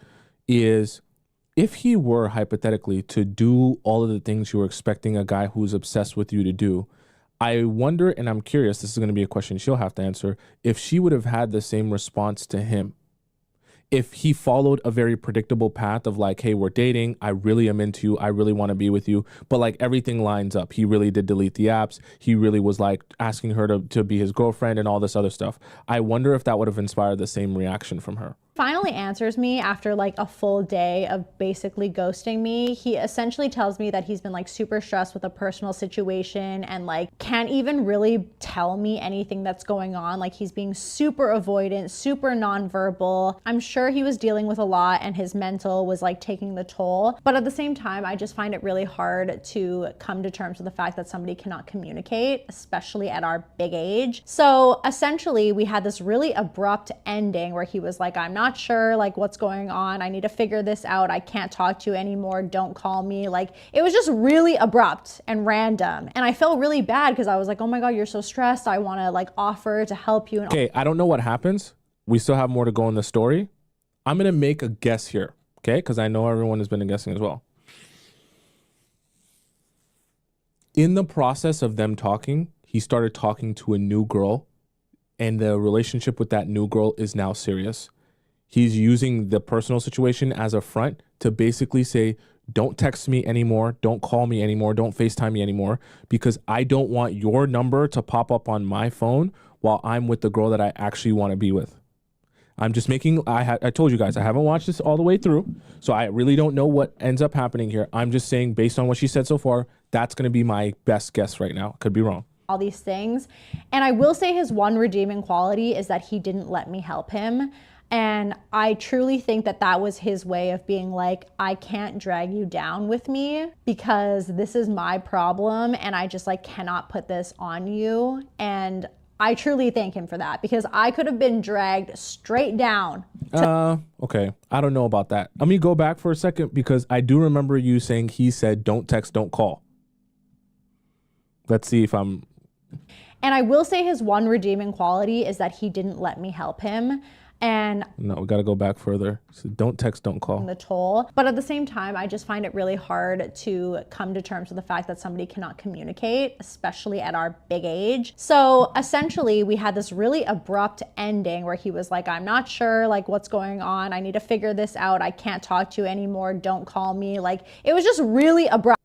is if he were hypothetically to do all of the things you were expecting a guy who's obsessed with you to do, I wonder, and I'm curious, this is going to be a question she'll have to answer, if she would have had the same response to him. If he followed a very predictable path of like, hey, we're dating, I really am into you, I really want to be with you, but like everything lines up. He really did delete the apps. He really was like asking her to be his girlfriend and all this other stuff. I wonder if that would have inspired the same reaction from her. Finally answers me after like a full day of basically ghosting me. He essentially tells me that he's been like super stressed with a personal situation and like can't even really tell me anything that's going on. Like he's being super avoidant, super nonverbal. I'm sure he was dealing with a lot and his mental was like taking the toll. But at the same time, I just find it really hard to come to terms with the fact that somebody cannot communicate, especially at our big age. So essentially we had this really abrupt ending where he was like, I'm not sure like what's going on. I need to figure this out. I can't talk to you anymore. Don't call me. Like it was just really abrupt and random. And I felt really bad because I was like, oh my God, you're so stressed. I want to like offer to help you. Okay, I don't know what happens. We still have more to go in the story. I'm going to make a guess here, okay? Because I know everyone has been guessing as well. In the process of them talking, he started talking to a new girl, and the relationship with that new girl is now serious. He's using the personal situation as a front to basically say, don't text me anymore, don't call me anymore, don't FaceTime me anymore, because I don't want your number to pop up on my phone while I'm with the girl that I actually want to be with. I'm just making, I told you guys, I haven't watched this all the way through, so I really don't know what ends up happening here. I'm just saying, based on what she said so far, that's going to be my best guess right now. Could be wrong. All these things. And I will say his one redeeming quality is that he didn't let me help him. And I truly think that that was his way of being like, I can't drag you down with me because this is my problem and I just like cannot put this on you. And I truly thank him for that because I could have been dragged straight down. Okay. I don't know about that. Let me go back for a second because I do remember you saying he said, don't text, don't call. Let's see if I'm... And I will say his one redeeming quality is that he didn't let me help him. And no, we got to go back further. So don't text, don't call. The toll. But at the same time, I just find it really hard to come to terms with the fact that somebody cannot communicate, especially at our big age. So essentially we had this really abrupt ending where he was like, I'm not sure like what's going on. I need to figure this out. I can't talk to you anymore. Don't call me. Like it was just really abrupt.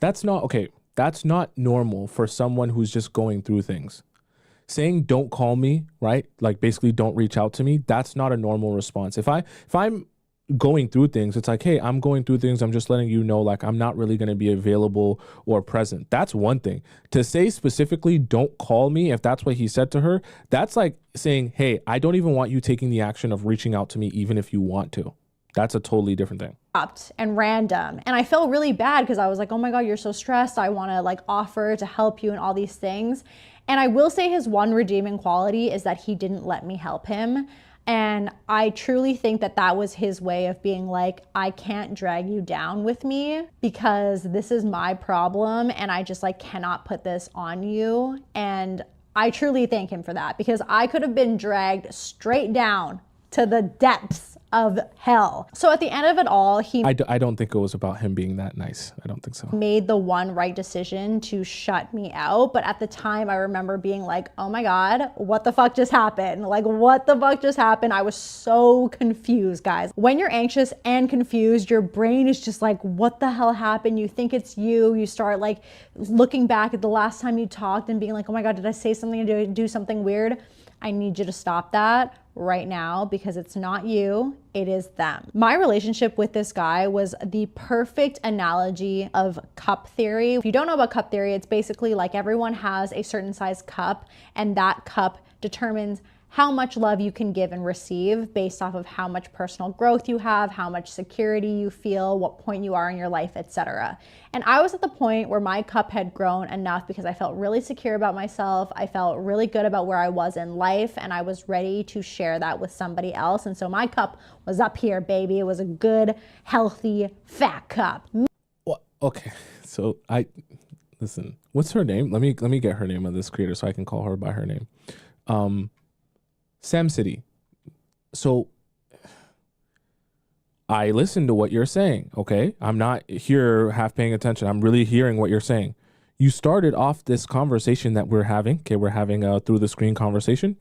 That's not okay. That's not normal for someone who's just going through things. Saying don't call me, right? Like basically don't reach out to me. That's not a normal response. If I'm going through things, it's like, hey, I'm going through things. I'm just letting you know, like I'm not really going to be available or present. That's one thing. To say specifically, don't call me, if that's what he said to her, that's like saying, hey, I don't even want you taking the action of reaching out to me, even if you want to. That's a totally different thing. And random. And I felt really bad because I was like, oh my God, you're so stressed. I want to like offer to help you and all these things. And I will say his one redeeming quality is that he didn't let me help him. And I truly think that that was his way of being like, I can't drag you down with me because this is my problem and I just like cannot put this on you. And I truly thank him for that because I could have been dragged straight down to the depths of hell. So at the end of it all, I don't think it was about him being that nice. I don't think so. Made the one right decision to shut me out. But at the time, I remember being like, oh my God, what the fuck just happened? Like, what the fuck just happened? I was so confused, guys. When you're anxious and confused, your brain is just like, what the hell happened? You think it's you. You start like looking back at the last time you talked and being like, oh my God, did I say something or do something weird? I need you to stop that right now because it's not you, it is them. My relationship with this guy was the perfect analogy of cup theory. If you don't know about cup theory, it's basically like everyone has a certain size cup and that cup determines how much love you can give and receive based off of how much personal growth you have, how much security you feel, what point you are in your life, etc. And I was at the point where my cup had grown enough because I felt really secure about myself. I felt really good about where I was in life and I was ready to share that with somebody else. And so my cup was up here, baby. It was a good, healthy, fat cup. Well, okay, so listen, what's her name? Let me get her name of this creator so I can call her by her name. Sam City. So I listen to what you're saying, okay? I'm not here half paying attention. I'm really hearing what you're saying. You started off this conversation that we're having, okay? We're having a through the screen conversation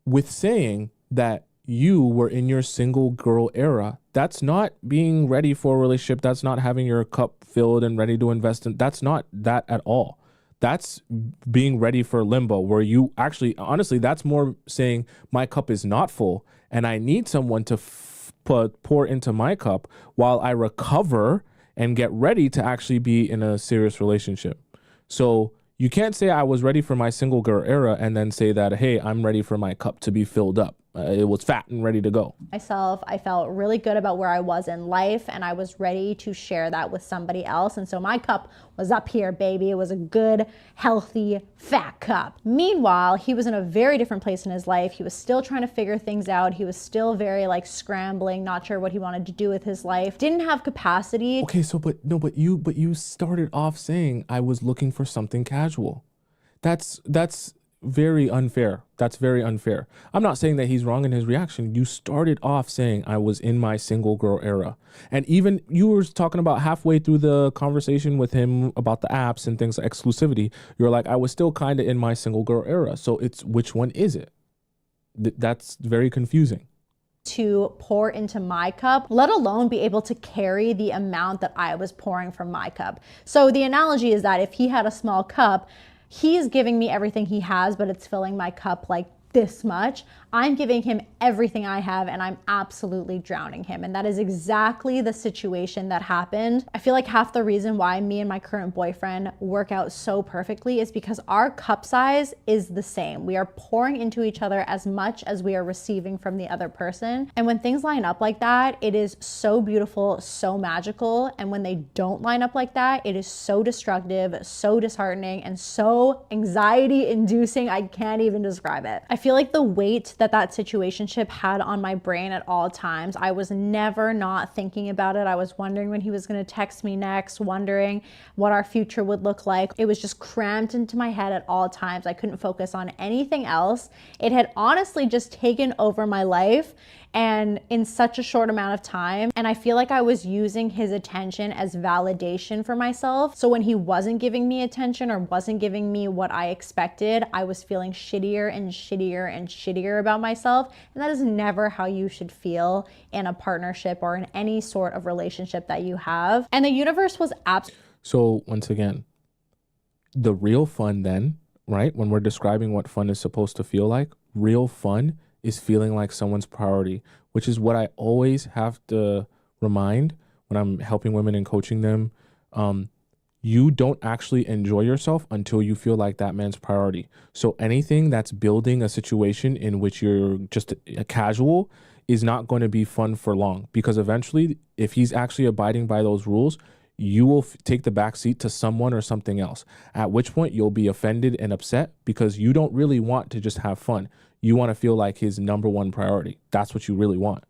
with saying that you were in your single girl era. That's not being ready for a relationship. That's not having your cup filled and ready to invest in. That's not that at all. That's being ready for limbo, where you actually, honestly, that's more saying my cup is not full and I need someone to pour into my cup while I recover and get ready to actually be in a serious relationship. So you can't say I was ready for my single girl era and then say that, hey, I'm ready for my cup to be filled up. It was fat and ready to go. Myself, I felt really good about where I was in life, and I was ready to share that with somebody else. And so my cup was up here, baby. It was a good, healthy, fat cup. Meanwhile, he was in a very different place in his life. He was still trying to figure things out. He was still very like scrambling, not sure what he wanted to do with his life. Didn't have capacity. Okay, so but you started off saying I was looking for something casual. That's very unfair. That's very unfair. I'm not saying that he's wrong in his reaction. You started off saying I was in my single girl era. And even you were talking about halfway through the conversation with him about the apps and things like exclusivity. You're like, I was still kind of in my single girl era. So it's, which one is it? That's very confusing. To pour into my cup, let alone be able to carry the amount that I was pouring from my cup. So the analogy is that if he had a small cup, he's giving me everything he has, but it's filling my cup like this much. I'm giving him everything I have and I'm absolutely drowning him. And that is exactly the situation that happened. I feel like half the reason why me and my current boyfriend work out so perfectly is because our cup size is the same. We are pouring into each other as much as we are receiving from the other person. And when things line up like that, it is so beautiful, so magical. And when they don't line up like that, it is so destructive, so disheartening, and so anxiety inducing. I can't even describe it. I feel like the weight that situationship had on my brain at all times. I was never not thinking about it. I was wondering when he was going to text me next, wondering what our future would look like. It was just crammed into my head at all times. I couldn't focus on anything else. It had honestly just taken over my life, and in such a short amount of time. And I feel like I was using his attention as validation for myself. So when he wasn't giving me attention or wasn't giving me what I expected, I was feeling shittier and shittier and shittier about myself. And that is never how you should feel in a partnership or in any sort of relationship that you have. And the universe was absolutely. So once again, the real fun then, right? When we're describing what fun is supposed to feel like, real fun is feeling like someone's priority, which is what I always have to remind when I'm helping women and coaching them. You don't actually enjoy yourself until you feel like that man's priority. So anything that's building a situation in which you're just a casual is not going to be fun for long, because eventually, if he's actually abiding by those rules, you will take the back seat to someone or something else, at which point you'll be offended and upset because you don't really want to just have fun. You want to feel like his number one priority. That's what you really want.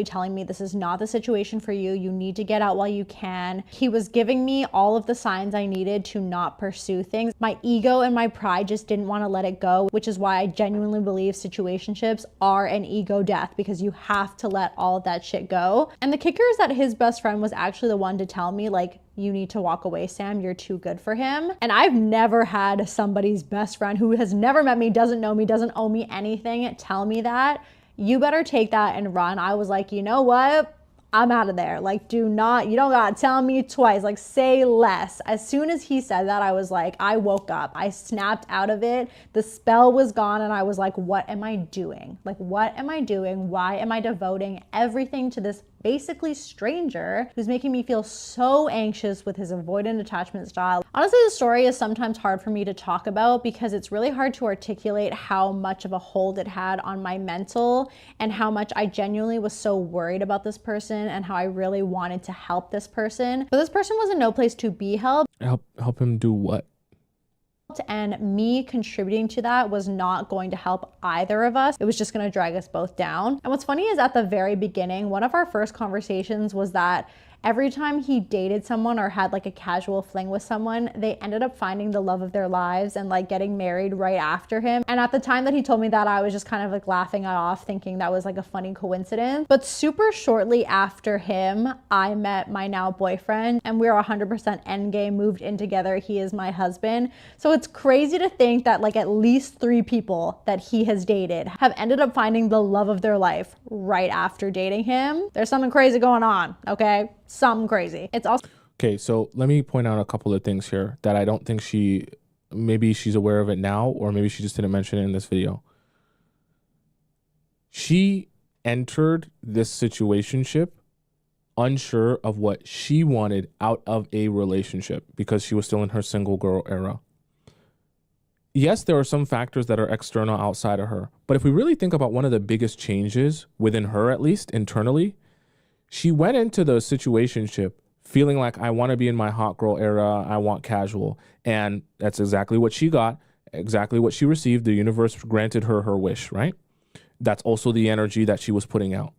Telling me this is not the situation for you. You need to get out while you can. He was giving me all of the signs I needed to not pursue things. My ego and my pride just didn't want to let it go, which is why I genuinely believe situationships are an ego death, because you have to let all of that shit go. And the kicker is that his best friend was actually the one to tell me, like, you need to walk away, Sam. You're too good for him. And I've never had somebody's best friend who has never met me, doesn't know me, doesn't owe me anything, tell me that. You better take that and run. I was like, you know what? I'm out of there. Like, you don't gotta tell me twice. Like, say less. As soon as he said that, I was like, I woke up. I snapped out of it. The spell was gone, and I was like, what am I doing? Like, what am I doing? Why am I devoting everything to this basically stranger who's making me feel so anxious with his avoidant attachment style? Honestly, the story is sometimes hard for me to talk about because it's really hard to articulate how much of a hold it had on my mental and how much I genuinely was so worried about this person and how I really wanted to help this person. But this person was in no place to be helped. Help him do what? And me contributing to that was not going to help either of us. It was just going to drag us both down. And what's funny is at the very beginning, one of our first conversations was that every time he dated someone or had like a casual fling with someone, they ended up finding the love of their lives and like getting married right after him. And at the time that he told me that, I was just kind of like laughing it off, thinking that was like a funny coincidence. But super shortly after him, I met my now boyfriend, and we are 100% endgame, moved in together. He is my husband. So it's crazy to think that like at least 3 people that he has dated have ended up finding the love of their life right after dating him. There's something crazy going on, okay? Something crazy. It's also okay. So let me point out a couple of things here that I don't think she maybe she's aware of it now, or maybe she just didn't mention it in this video. She entered this situationship unsure of what she wanted out of a relationship because she was still in her single girl era. Yes, there are some factors that are external outside of her, but if we really think about one of the biggest changes within her, at least internally, she went into the situationship feeling like, I want to be in my hot girl era, I want casual. And that's exactly what she got, exactly what she received. The universe granted her her wish, right? That's also the energy that she was putting out.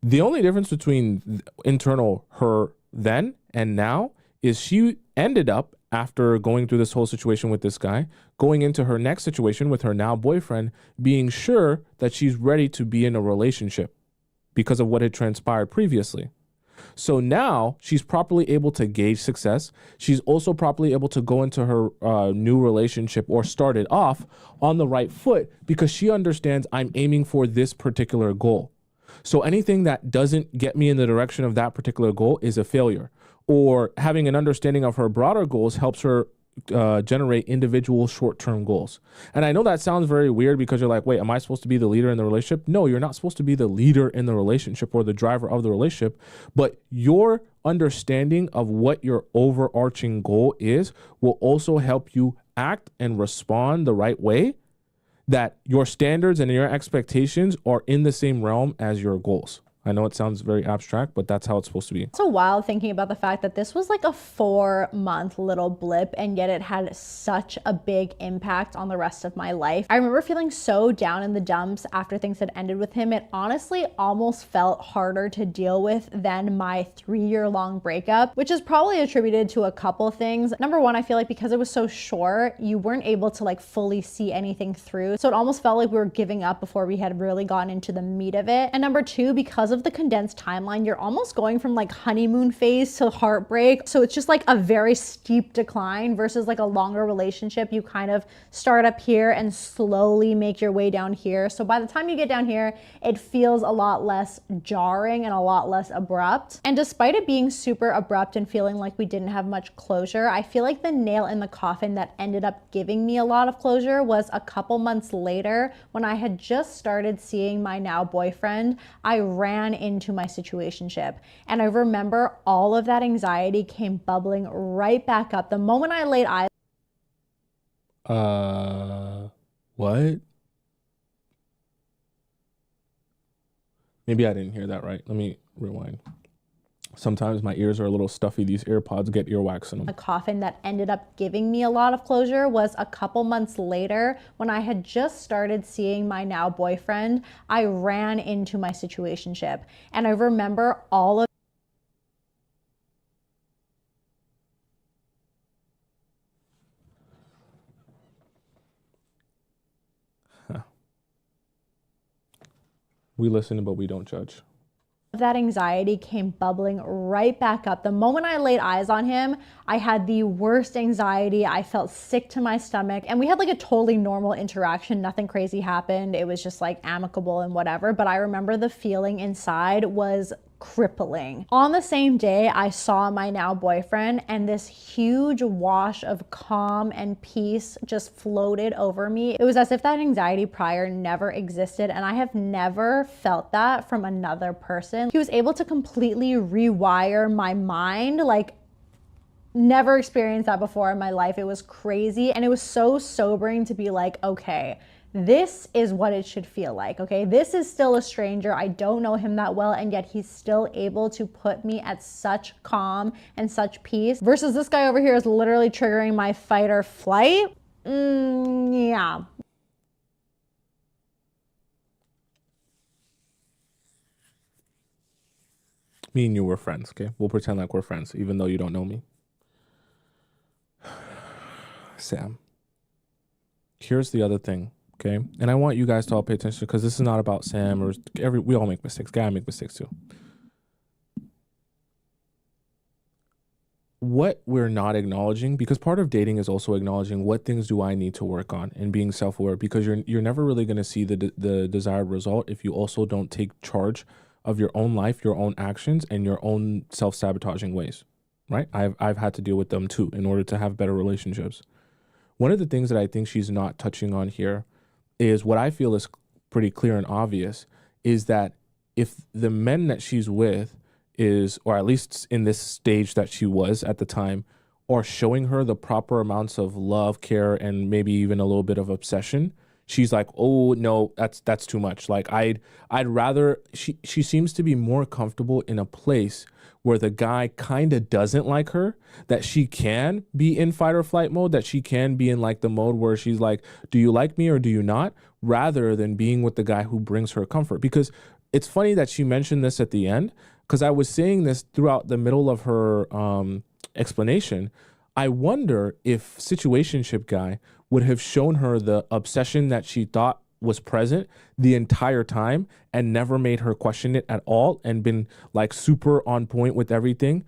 The only difference between internal her then and now is she ended up, after going through this whole situation with this guy, going into her next situation with her now boyfriend, being sure that she's ready to be in a relationship because of what had transpired previously. So now she's properly able to gauge success. She's also properly able to go into her new relationship, or start it off on the right foot, because she understands, I'm aiming for this particular goal. So anything that doesn't get me in the direction of that particular goal is a failure. Or having an understanding of her broader goals helps her generate individual short-term goals. And I know that sounds very weird because you're like, wait, am I supposed to be the leader in the relationship? No, you're not supposed to be the leader in the relationship or the driver of the relationship, but your understanding of what your overarching goal is will also help you act and respond the right way, that your standards and your expectations are in the same realm as your goals. I know it sounds very abstract, but that's how it's supposed to be. It's so wild thinking about the fact that this was like a 4-month little blip, and yet it had such a big impact on the rest of my life. I remember feeling so down in the dumps after things had ended with him. It honestly almost felt harder to deal with than my 3-year-long breakup, which is probably attributed to a couple things. Number one, I feel like because it was so short, you weren't able to like fully see anything through. So it almost felt like we were giving up before we had really gotten into the meat of it. And number two, because of the condensed timeline, you're almost going from like honeymoon phase to heartbreak. So it's just like a very steep decline versus like a longer relationship. You kind of start up here and slowly make your way down here. So by the time you get down here, it feels a lot less jarring and a lot less abrupt. And despite it being super abrupt and feeling like we didn't have much closure, I feel like the nail in the coffin that ended up giving me a lot of closure was a couple months later, when I had just started seeing my now boyfriend. I ran into my situationship, and I remember all of that anxiety came bubbling right back up the moment I laid eyes. What? Maybe I didn't hear that right. Let me rewind. Sometimes my ears are a little stuffy. These AirPods get earwax in them. The coffin that ended up giving me a lot of closure was a couple months later, when I had just started seeing my now boyfriend. I ran into my situationship, and I remember all of We listen, but we don't judge. that anxiety came bubbling right back up the moment I laid eyes on him. I had the worst anxiety. I felt sick to my stomach, and we had like a totally normal interaction. Nothing crazy happened. It was just like amicable and whatever. But I remember the feeling inside was crippling. On the same day, I saw my now boyfriend, and this huge wash of calm and peace just floated over me. It was as if that anxiety prior never existed, and I have never felt that from another person. He was able to completely rewire my mind, like never experienced that before in my life. It was crazy, and it was so sobering to be like, okay, this is what it should feel like, okay? This is still a stranger. I don't know him that well, and yet he's still able to put me at such calm and such peace, versus this guy over here is literally triggering my fight or flight. Yeah. Me and you were friends, okay? We'll pretend like we're friends, even though you don't know me. Sam, here's the other thing. Okay, and I want you guys to all pay attention, because this is not about Sam or we all make mistakes. Guy make mistakes too. What we're not acknowledging, because part of dating is also acknowledging what things do I need to work on and being self-aware, because you're never really going to see the desired result if you also don't take charge of your own life, your own actions, and your own self-sabotaging ways, right? I've had to deal with them too in order to have better relationships. one of the things that I think she's not touching on here is what I feel is pretty clear and obvious, is that if the men that she's with is, or at least in this stage that she was at the time, are showing her the proper amounts of love, care, and maybe even a little bit of obsession, she's like, oh no, that's too much. Like I'd rather, she seems to be more comfortable in a place where the guy kind of doesn't like her, that she can be in fight or flight mode, that she can be in like the mode where she's like, do you like me or do you not? Rather than being with the guy who brings her comfort. Because it's funny that she mentioned this at the end, because I was saying this throughout the middle of her explanation. I wonder if situationship guy would have shown her the obsession that she thought was present the entire time and never made her question it at all and been like super on point with everything.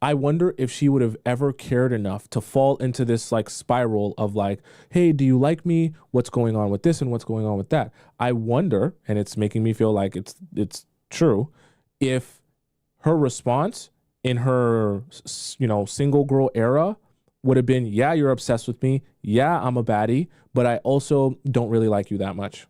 I wonder if she would have ever cared enough to fall into this like spiral of like, hey, do you like me? What's going on with this and what's going on with that? I wonder, and it's making me feel like it's true, if her response in her, single girl era would have been, yeah, you're obsessed with me. Yeah, I'm a baddie, but I also don't really like you that much.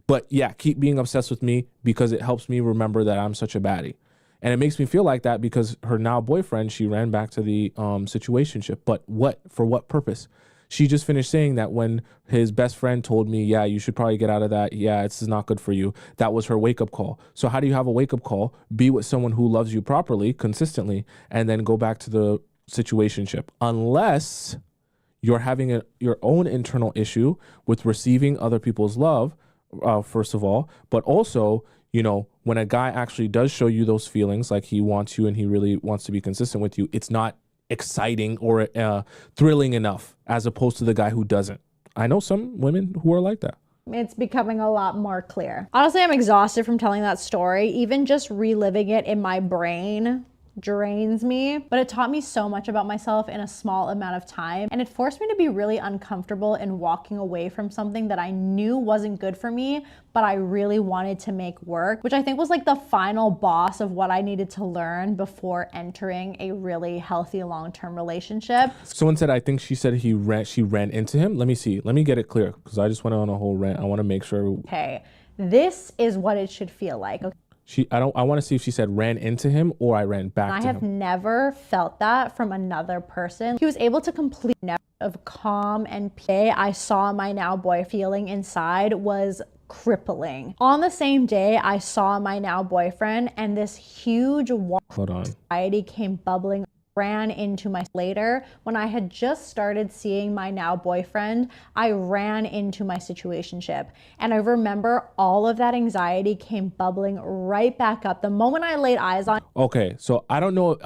But yeah, keep being obsessed with me because it helps me remember that I'm such a baddie. And it makes me feel like that because her now boyfriend, she ran back to the situationship. But for what purpose? She just finished saying that when his best friend told me, yeah, you should probably get out of that. Yeah, it's not good for you. That was her wake-up call. So how do you have a wake-up call, be with someone who loves you properly, consistently, and then go back to the situationship? Unless you're having your own internal issue with receiving other people's love, first of all, but also, when a guy actually does show you those feelings, like he wants you and he really wants to be consistent with you, it's not exciting or thrilling enough as opposed to the guy who doesn't. I know some women who are like that. It's becoming a lot more clear. Honestly, I'm exhausted from telling that story. Even just reliving it in my brain drains me, but it taught me so much about myself in a small amount of time, and it forced me to be really uncomfortable in walking away from something that I knew wasn't good for me, but I really wanted to make work, which I think was like the final boss of what I needed to learn before entering a really healthy long-term relationship. Someone said, I think she said she ran into him. Let me see. Let me get it clear because I just went on a whole rant. I want to make sure. Okay, this is what it should feel like. Okay. I want to see if she said ran into him or I ran back to him. I have never felt that from another person. He was able to complete of calm and peace. I saw my now boy feeling inside was crippling. On the same day I saw my now boyfriend, and this huge anxiety came bubbling, ran into my later when I had just started seeing my now boyfriend. I ran into my situationship, and I remember all of that anxiety came bubbling right back up the moment I laid eyes on. Okay, so I don't know.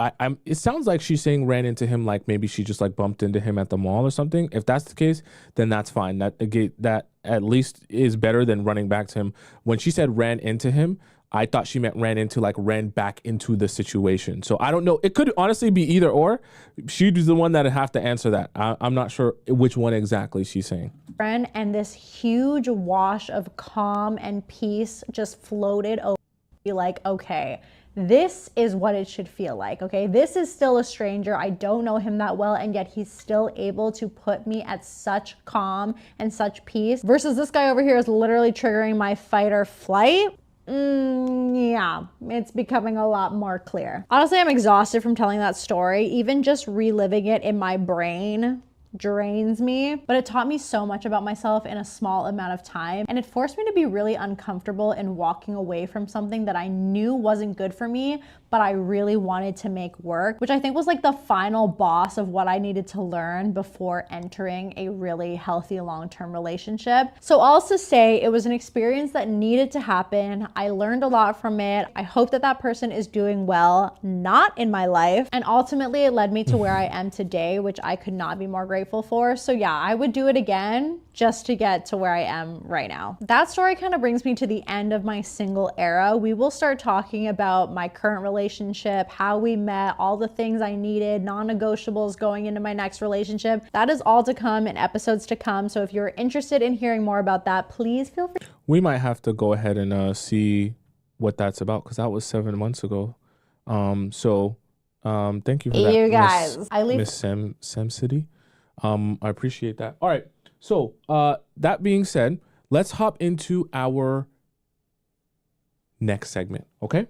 It sounds like she's saying ran into him, like maybe she just like bumped into him at the mall or something. If that's the case, then that's fine. That at least is better than running back to him. When she said ran into him, I thought she meant ran back into the situation. So I don't know. It could honestly be either or. She's the one that would have to answer that. I'm not sure which one exactly she's saying. And this huge wash of calm and peace just floated over me, like, okay, this is what it should feel like. Okay, this is still a stranger. I don't know him that well, and yet he's still able to put me at such calm and such peace, versus this guy over here is literally triggering my fight or flight. Yeah, it's becoming a lot more clear. Honestly, I'm exhausted from telling that story. Even just reliving it in my brain drains me, but it taught me so much about myself in a small amount of time, and it forced me to be really uncomfortable in walking away from something that I knew wasn't good for me, but I really wanted to make work, which I think was like the final boss of what I needed to learn before entering a really healthy long-term relationship. So all to say, it was an experience that needed to happen. I learned a lot from it. I hope that that person is doing well, not in my life, and ultimately it led me to where I am today, which I could not be more grateful for. So yeah, I would do it again just to get to where I am right now. That story kind of brings me to the end of my single era. We will start talking about my current relationship, how we met, all the things I needed, non-negotiables going into my next relationship. That is all to come in episodes to come. So if you're interested in hearing more about that, please feel free. We might have to go ahead and see what that's about, because that was 7 months ago. Thank you for that, you guys. Miss Sem City. I appreciate that. All right. So that being said, let's hop into our next segment. Okay.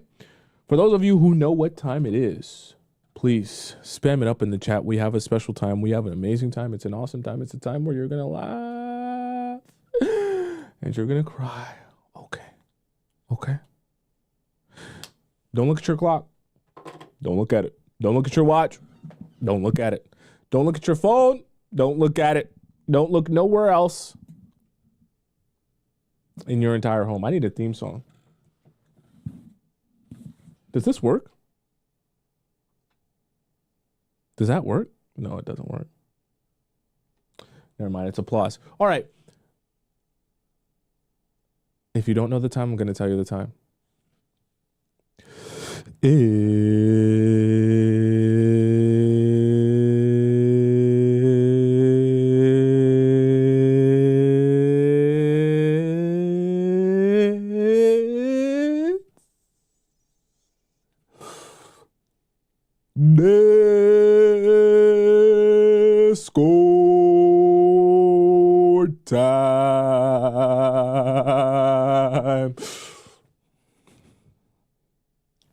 For those of you who know what time it is, please spam it up in the chat. We have a special time. We have an amazing time. It's an awesome time. It's a time where you're going to laugh and you're going to cry. Okay. Okay. Don't look at your clock. Don't look at it. Don't look at your watch. Don't look at it. Don't look at your phone. Don't look at it. Don't look nowhere else in your entire home. I need a theme song. Does this work? Does that work? No, it doesn't work. Never mind. It's applause. All right. If you don't know the time, I'm going to tell you the time. Discord time.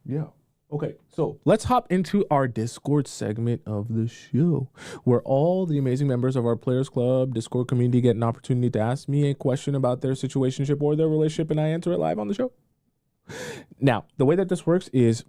Yeah. Okay, so let's hop into our Discord segment of the show, where all the amazing members of our Players Club Discord community get an opportunity to ask me a question about their situationship or their relationship, and I answer it live on the show. Now, the way that this works is,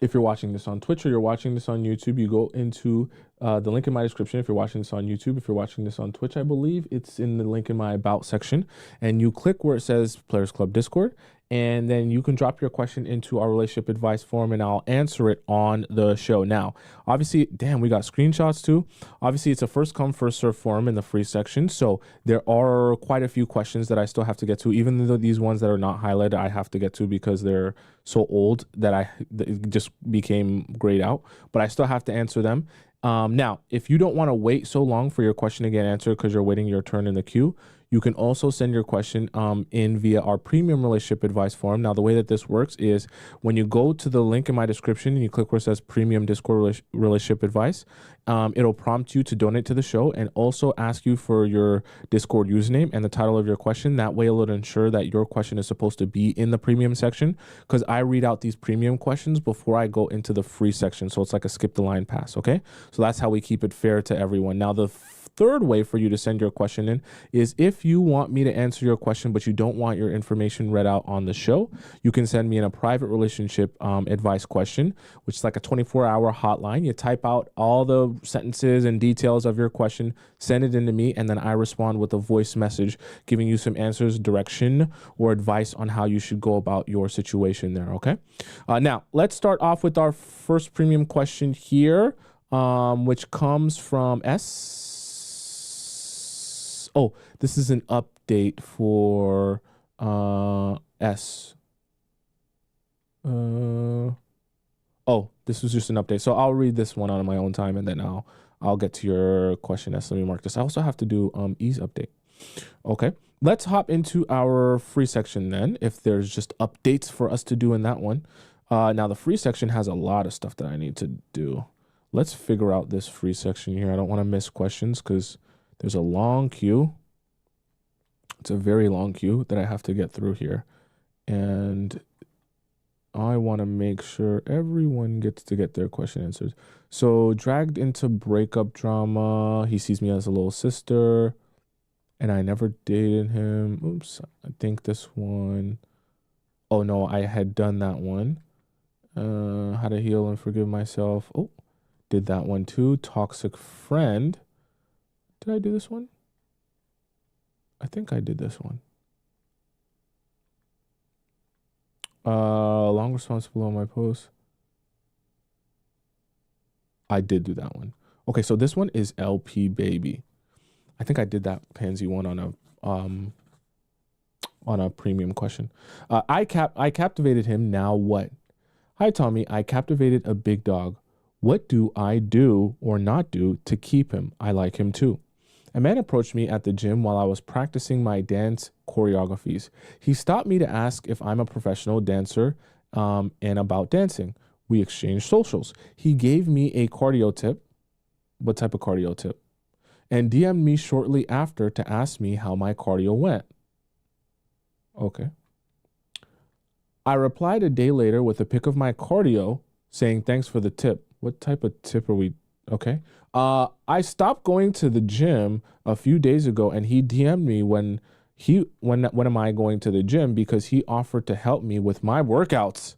if you're watching this on Twitch or you're watching this on YouTube, you go into the link in my description. If you're watching this on YouTube, if you're watching this on Twitch, I believe it's in the link in my About section. And you click where it says Players Club Discord. And then you can drop your question into our relationship advice forum and I'll answer it on the show. Now, obviously, damn, we got screenshots too. Obviously, it's a first come, first serve forum in the free section. So there are quite a few questions that I still have to get to, even though these ones that are not highlighted, I have to get to because they're so old that it just became grayed out, but I still have to answer them. Now, if you don't want to wait so long for your question to get answered because you're waiting your turn in the queue, you can also send your question in via our premium relationship advice forum. Now, the way that this works is when you go to the link in my description and you click where it says premium Discord relationship advice, it'll prompt you to donate to the show and also ask you for your Discord username and the title of your question. That way, it'll ensure that your question is supposed to be in the premium section because I read out these premium questions before I go into the free section. So it's like a skip the line pass, okay? So that's how we keep it fair to everyone. Now, the third way for you to send your question in is if you want me to answer your question, but you don't want your information read out on the show, you can send me in a private relationship advice question, which is like a 24-hour hotline. You type out all the sentences and details of your question, send it in to me, and then I respond with a voice message giving you some answers, direction, or advice on how you should go about your situation there, okay? Now, let's start off with our first premium question here, which comes from S. Oh, this is an update for S. Oh, this was just an update. So I'll read this one on my own time and then I'll get to your question. S. Let me mark this. I also have to do E's update. Okay. Let's hop into our free section then, if there's just updates for us to do in that one. Now the free section has a lot of stuff that I need to do. Let's figure out this free section here. I don't want to miss questions because there's a long queue. It's a very long queue that I have to get through here. And I want to make sure everyone gets to get their question answered. So, dragged into breakup drama. He sees me as a little sister. And I never dated him. Oops, I think this one. Oh, no, I had done that one. How to heal and forgive myself. Oh, did that one too. Toxic friend. Did I do this one? I think I did this one. Long response below my post. I did do that one. Okay, so this one is LP Baby. I think I did that Pansy one on a premium question. I captivated him. Now what? Hi Tommy, I captivated a big dog. What do I do or not do to keep him? I like him too. A man approached me at the gym while I was practicing my dance choreographies. He stopped me to ask if I'm a professional dancer and about dancing. We exchanged socials. He gave me a cardio tip. What type of cardio tip? and DM'd me shortly after to ask me how my cardio went. Okay. I replied a day later with a pic of my cardio saying thanks for the tip. What type of tip are we? Okay. I stopped going to the gym a few days ago, and he DM'd me when am I going to the gym, because he offered to help me with my workouts,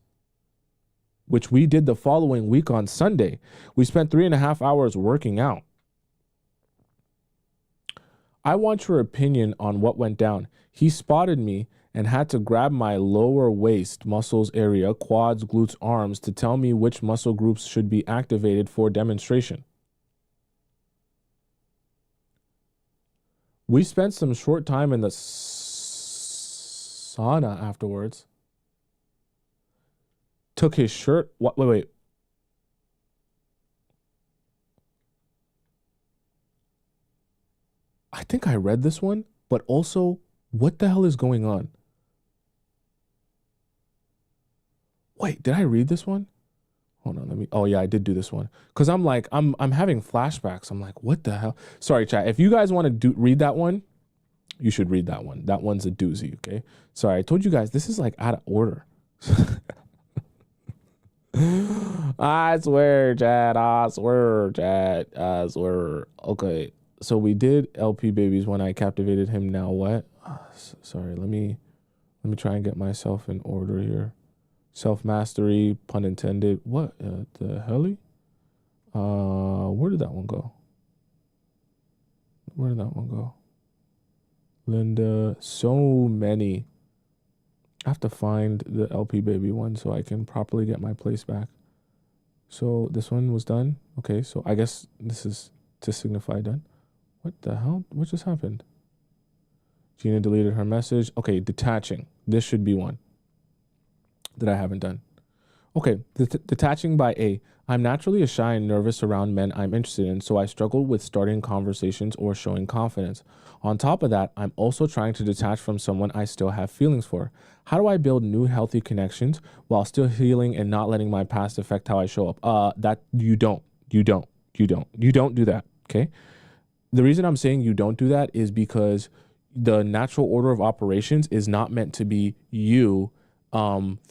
which we did the following week on Sunday. We spent 3.5 hours working out. I want your opinion on what went down. He spotted me and had to grab my lower waist muscles area, quads, glutes, arms, to tell me which muscle groups should be activated for demonstration. We spent some short time in the sauna afterwards. Took his shirt. Wait. I think I read this one, but also, what the hell is going on? Wait, did I read this one? Hold on, oh yeah, I did do this one. Cause I'm having flashbacks. I'm like, what the hell? Sorry, chat. If you guys want to read that one, you should read that one. That one's a doozy, okay? Sorry, I told you guys, this is like out of order. I swear, chat. Okay, so we did LP babies when I captivated him. Now what? Sorry, let me try and get myself in order here. Self-mastery, pun intended. What the hell? Where did that one go? Linda, so many. I have to find the LP baby one so I can properly get my place back. So this one was done. Okay, so I guess this is to signify done. What the hell? What just happened? Gina deleted her message. Okay, detaching. This should be one that I haven't done. Okay, detaching by A. I'm naturally a shy and nervous around men I'm interested in, so I struggle with starting conversations or showing confidence. On top of that, I'm also trying to detach from someone I still have feelings for. How do I build new healthy connections while still healing and not letting my past affect how I show up? That you don't do that, okay? The reason I'm saying you don't do that is because the natural order of operations is not meant to be you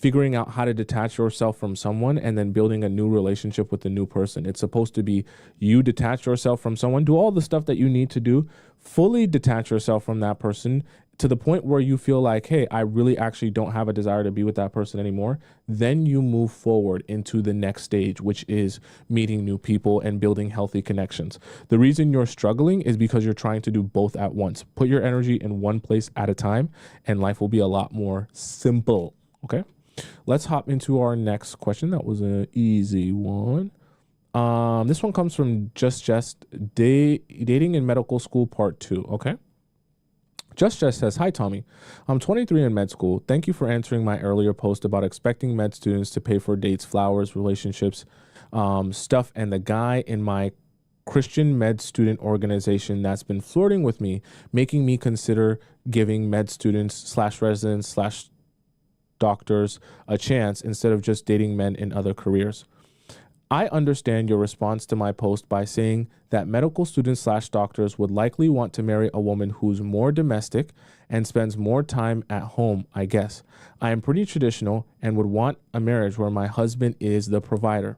figuring out how to detach yourself from someone and then building a new relationship with the new person. It's supposed to be you detach yourself from someone, do all the stuff that you need to do, fully detach yourself from that person to the point where you feel like, hey, I really actually don't have a desire to be with that person anymore. Then you move forward into the next stage, which is meeting new people and building healthy connections. The reason you're struggling is because you're trying to do both at once. Put your energy in one place at a time and life will be a lot more simple. Okay, let's hop into our next question. That was an easy one. This one comes from Dating in Medical School Part 2. Okay. Just says, hi, Tommy. I'm 23 in med school. Thank you for answering my earlier post about expecting med students to pay for dates, flowers, relationships, stuff, and the guy in my Christian med student organization that's been flirting with me, making me consider giving med students / residents / doctors a chance instead of just dating men in other careers. I understand your response to my post by saying that medical students / doctors would likely want to marry a woman who's more domestic and spends more time at home, I guess. I am pretty traditional and would want a marriage where my husband is the provider.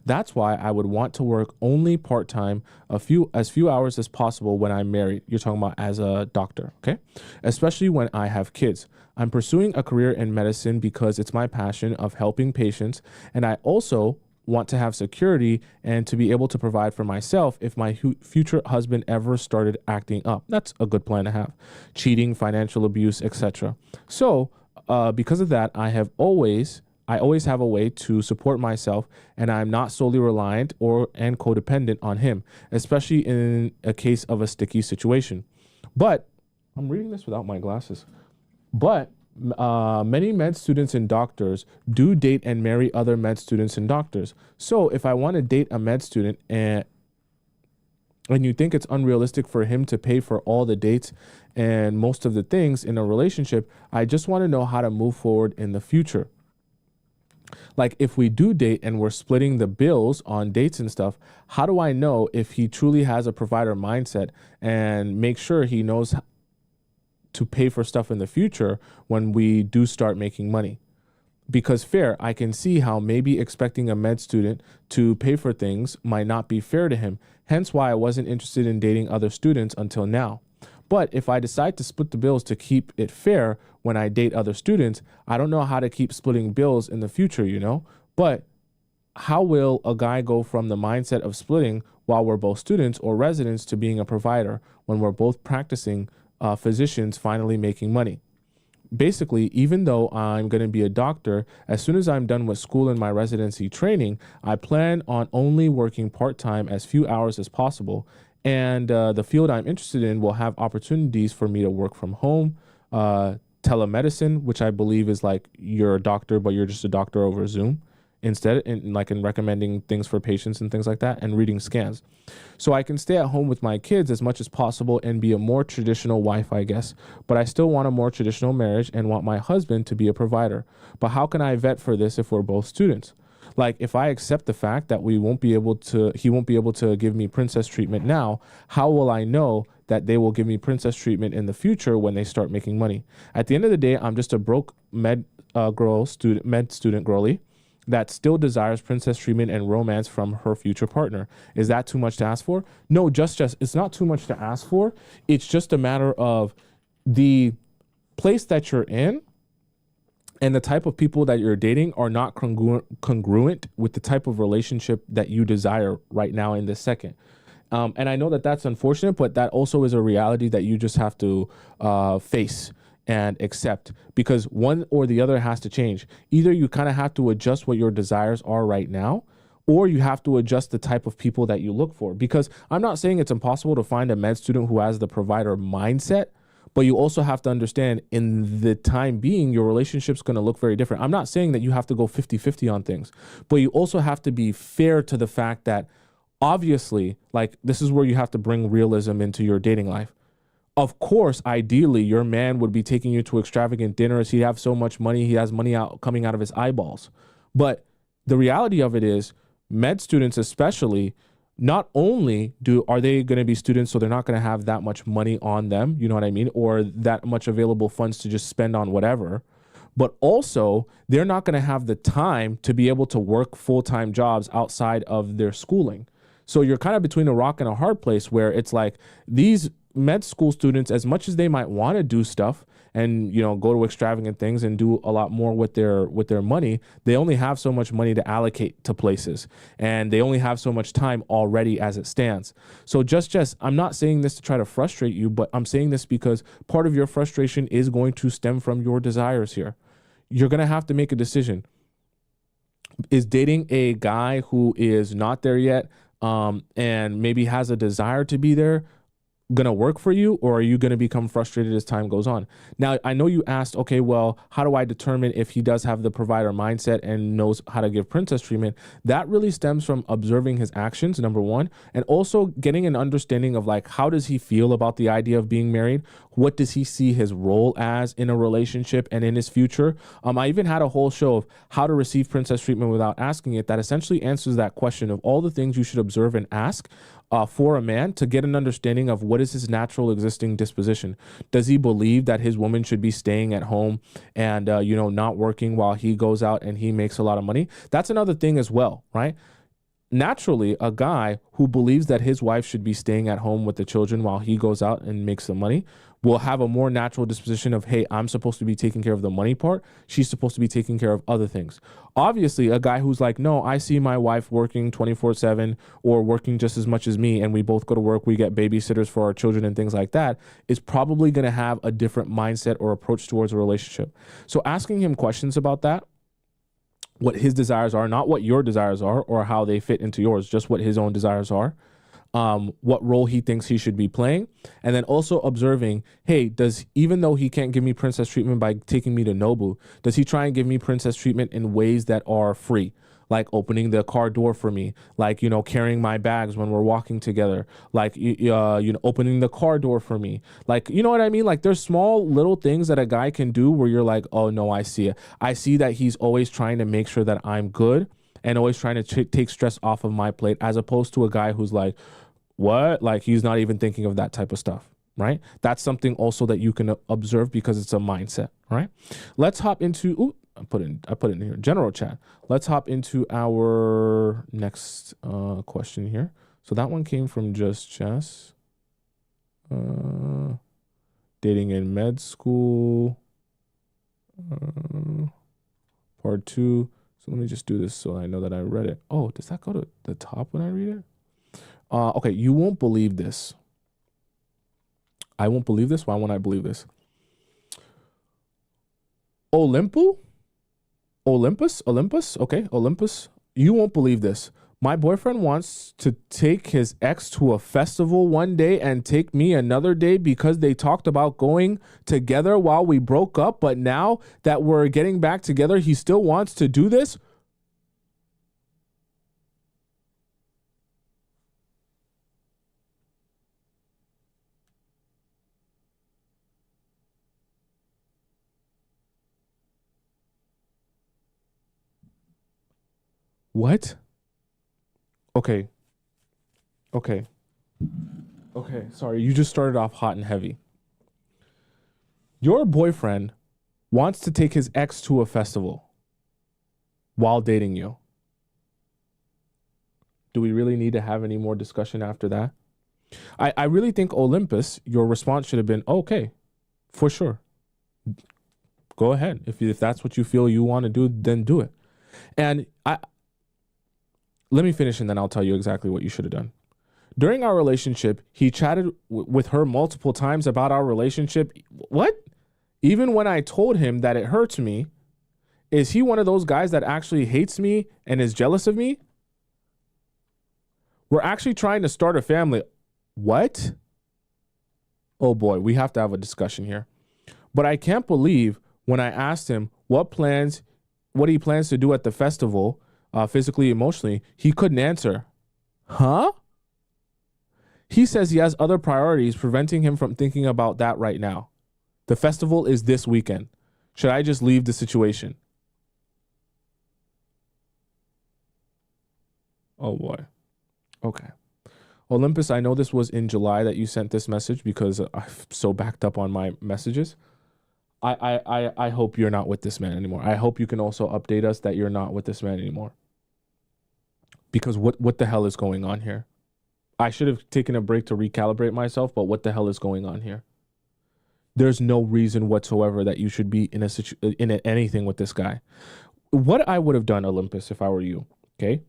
That's why I would want to work only part-time, as few hours as possible when I'm married. You're talking about as a doctor, okay? Especially when I have kids. I'm pursuing a career in medicine because it's my passion of helping patients, and I also want to have security and to be able to provide for myself if my future husband ever started acting up. That's a good plan to have. Cheating, financial abuse, etc. So, because of that, I always have a way to support myself, and I'm not solely reliant and codependent on him, especially in a case of a sticky situation. But I'm reading this without my glasses. But many med students and doctors do date and marry other med students and doctors. So if I want to date a med student and you think it's unrealistic for him to pay for all the dates and most of the things in a relationship, I just want to know how to move forward in the future. Like if we do date and we're splitting the bills on dates and stuff, how do I know if he truly has a provider mindset and make sure he knows to pay for stuff in the future when we do start making money? Because fair, I can see how maybe expecting a med student to pay for things might not be fair to him. Hence why I wasn't interested in dating other students until now. But if I decide to split the bills to keep it fair when I date other students, I don't know how to keep splitting bills in the future, you know? But how will a guy go from the mindset of splitting while we're both students or residents to being a provider when we're both practicing physicians finally making money? Basically, even though I'm going to be a doctor, as soon as I'm done with school and my residency training, I plan on only working part-time as few hours as possible. And the field I'm interested in will have opportunities for me to work from home, telemedicine, which I believe is like you're a doctor, but you're just a doctor over Zoom instead, in recommending things for patients and things like that, and reading scans. So I can stay at home with my kids as much as possible and be a more traditional wife, I guess. But I still want a more traditional marriage and want my husband to be a provider. But how can I vet for this if we're both students? Like if I accept the fact that he won't be able to give me princess treatment now, how will I know that they will give me princess treatment in the future when they start making money? At the end of the day, I'm just a broke med student girly that still desires princess treatment and romance from her future partner. Is that too much to ask for? No, just it's not too much to ask for. It's just a matter of the place that you're in and the type of people that you're dating are not congruent with the type of relationship that you desire right now in this second. And I know that that's unfortunate, but that also is a reality that you just have to face and accept, because one or the other has to change. Either you kind of have to adjust what your desires are right now, or you have to adjust the type of people that you look for. Because I'm not saying it's impossible to find a med student who has the provider mindset, but you also have to understand in the time being, your relationship's going to look very different. I'm not saying that you have to go 50-50 on things, but you also have to be fair to the fact that obviously, like, this is where you have to bring realism into your dating life. Of course, ideally, your man would be taking you to extravagant dinners. He'd have so much money. He has money coming out of his eyeballs. But the reality of it is, med students especially, not only are they going to be students, so they're not going to have that much money on them, you know what I mean, or that much available funds to just spend on whatever, but also they're not going to have the time to be able to work full-time jobs outside of their schooling. So you're kind of between a rock and a hard place where it's like these med school students, as much as they might want to do stuff and, you know, go to extravagant things and do a lot more with their money, they only have so much money to allocate to places, and they only have so much time already as it stands. So just I'm not saying this to try to frustrate you, but I'm saying this because part of your frustration is going to stem from your desires here. You're going to have to make a decision. Is dating a guy who is not there yet, and maybe has a desire to be there, gonna work for you, or are you gonna become frustrated as time goes on? Now, I know you asked, okay, well, how do I determine if he does have the provider mindset and knows how to give princess treatment? That really stems from observing his actions, number one, and also getting an understanding of, like, how does he feel about the idea of being married? What does he see his role as in a relationship and in his future? I even had a whole show of how to receive princess treatment without asking it that essentially answers that question of all the things you should observe and ask for a man to get an understanding of what is his natural existing disposition. Does he believe that his woman should be staying at home and, not working while he goes out and he makes a lot of money? That's another thing as well, right? Naturally, a guy who believes that his wife should be staying at home with the children while he goes out and makes the money will have a more natural disposition of, hey, I'm supposed to be taking care of the money part. She's supposed to be taking care of other things. Obviously, a guy who's like, no, I see my wife working 24/7 or working just as much as me, and we both go to work, we get babysitters for our children and things like that, is probably going to have a different mindset or approach towards a relationship. So asking him questions about that, what his desires are, not what your desires are or how they fit into yours, just what his own desires are, what role he thinks he should be playing, and then also observing, hey, even though he can't give me princess treatment by taking me to Nobu, does he try and give me princess treatment in ways that are free? like opening the car door for me, like, you know, carrying my bags when we're walking together, like, you know, opening the car door for me. Like, you know what I mean? Like, there's small little things that a guy can do where you're like, oh no, I see it. I see that he's always trying to make sure that I'm good and always trying to take stress off of my plate, as opposed to a guy who's like, what? Like, he's not even thinking of that type of stuff, right? That's something also that you can observe because it's a mindset, right? Let's hop into, I put it in here, general chat. Let's hop into our next question here. So that one came from Just Chess. Dating in med school. Part 2. So let me just do this so I know that I read it. Oh, does that go to the top when I read it? Okay, you won't believe this. I won't believe this. Why won't I believe this? Olympus? Okay, Olympus. You won't believe this. My boyfriend wants to take his ex to a festival one day and take me another day because they talked about going together while we broke up. But now that we're getting back together, he still wants to do this. What? Okay. Sorry, you just started off hot and heavy. Your boyfriend wants to take his ex to a festival while dating you. Do we really need to have any more discussion after that? I really think, Olympus, your response should have been, okay, for sure. Go ahead. If that's what you feel you want to do, then do it. And let me finish and then I'll tell you exactly what you should have done. During our relationship, he chatted with her multiple times about our relationship. What? Even when I told him that it hurts me, is he one of those guys that actually hates me and is jealous of me? We're actually trying to start a family. What? Oh boy, we have to have a discussion here. But I can't believe when I asked him what he plans to do at the festival, physically, emotionally, he couldn't answer. Huh? He says he has other priorities preventing him from thinking about that right now. The festival is this weekend. Should I just leave the situation? Oh boy. Okay. Olympus, I know this was in July that you sent this message because I'm so backed up on my messages. I hope you're not with this man anymore. I hope you can also update us that you're not with this man anymore. Because what the hell is going on here? I should have taken a break to recalibrate myself, but what the hell is going on here? There's no reason whatsoever that you should be in anything with this guy. What I would have done, Olympus, if I were you, okay?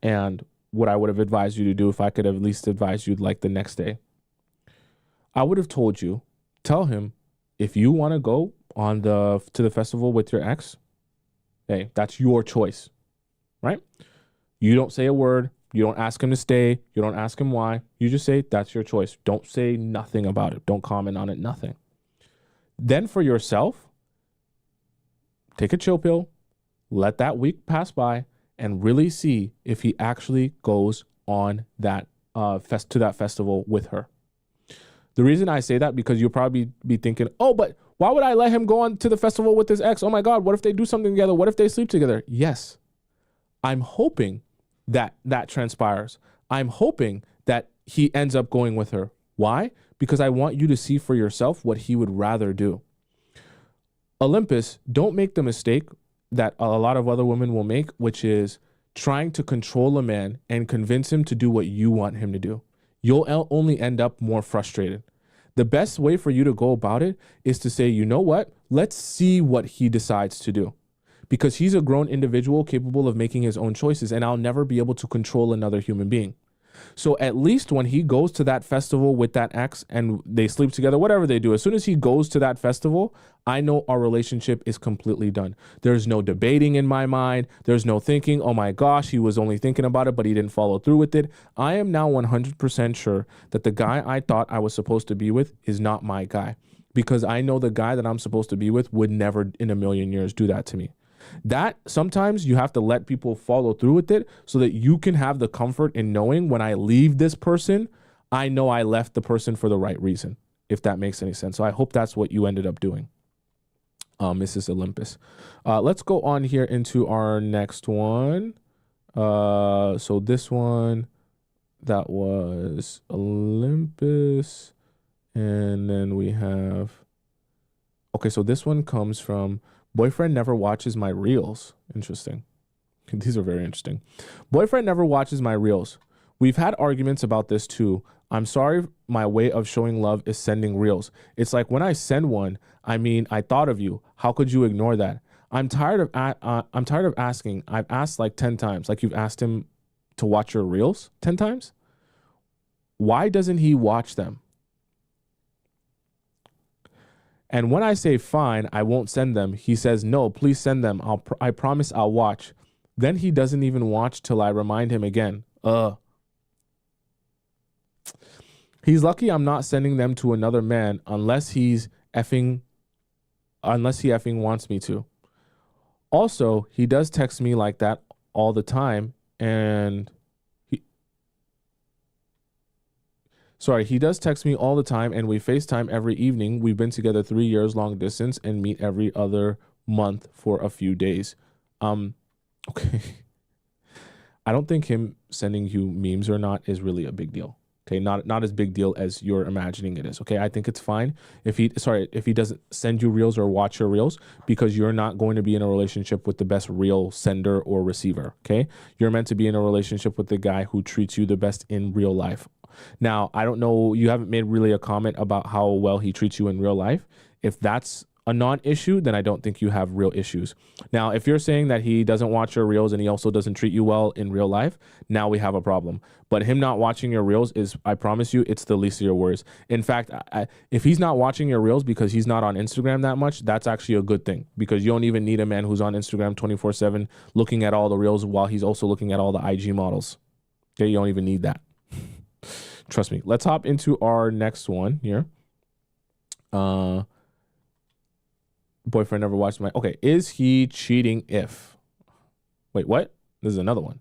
And what I would have advised you to do, if I could have at least advised you like the next day, I would have told you, tell him, if you want to go to the festival with your ex, hey, that's your choice, right? You don't say a word. You don't ask him to stay. You don't ask him why. You just say, that's your choice. Don't say nothing about it. Don't comment on it, nothing. Then for yourself, take a chill pill, let that week pass by, and really see if he actually goes on that to that festival with her. The reason I say that, because you'll probably be thinking, oh, but why would I let him go on to the festival with his ex? Oh my God, what if they do something together? What if they sleep together? Yes. I'm hoping that transpires. I'm hoping that he ends up going with her. Why? Because I want you to see for yourself what he would rather do. Olympus, don't make the mistake that a lot of other women will make, which is trying to control a man and convince him to do what you want him to do. You'll only end up more frustrated. The best way for you to go about it is to say, you know what? Let's see what he decides to do. Because he's a grown individual capable of making his own choices, and I'll never be able to control another human being. So at least when he goes to that festival with that ex and they sleep together, whatever they do, as soon as he goes to that festival, I know our relationship is completely done. There's no debating in my mind. There's no thinking, oh my gosh, he was only thinking about it, but he didn't follow through with it. I am now 100% sure that the guy I thought I was supposed to be with is not my guy, because I know the guy that I'm supposed to be with would never in a million years do that to me. That sometimes you have to let people follow through with it so that you can have the comfort in knowing when I leave this person, I know I left the person for the right reason, if that makes any sense. So I hope that's what you ended up doing, Mrs. Olympus. Let's go on here into our next one. So this one, that was Olympus. And then we have, okay, so this one comes from boyfriend never watches my reels. Interesting. These are very interesting. Boyfriend never watches my reels. We've had arguments about this too. I'm sorry, my way of showing love is sending reels. It's like when I send one, I mean, I thought of you. How could you ignore that? I'm tired of asking. I've asked like 10 times. Like you've asked him to watch your reels 10 times. Why doesn't he watch them? And when I say fine, I won't send them, he says, no, please send them. I promise I'll watch. Then he doesn't even watch till I remind him again. He's lucky I'm not sending them to another man unless he effing wants me to. Also, he does text me like that all the time, and he does text me all the time, and we FaceTime every evening. We've been together 3 years long distance and meet every other month for a few days. Okay. I don't think him sending you memes or not is really a big deal. Okay, not as big deal as you're imagining it is. Okay, I think it's fine if he doesn't send you reels or watch your reels, because you're not going to be in a relationship with the best reel sender or receiver. Okay, you're meant to be in a relationship with the guy who treats you the best in real life. Now, I don't know, you haven't made really a comment about how well he treats you in real life. If that's a non-issue, then I don't think you have real issues. Now, if you're saying that he doesn't watch your reels and he also doesn't treat you well in real life, now we have a problem. But him not watching your reels is, I promise you, it's the least of your worries. In fact, if he's not watching your reels because he's not on Instagram that much, that's actually a good thing, because you don't even need a man who's on Instagram 24/7 looking at all the reels while he's also looking at all the IG models. Okay, you don't even need that. Trust me. Let's hop into our next one here. Boyfriend never watched my... Okay, is he cheating if... Wait, what? This is another one.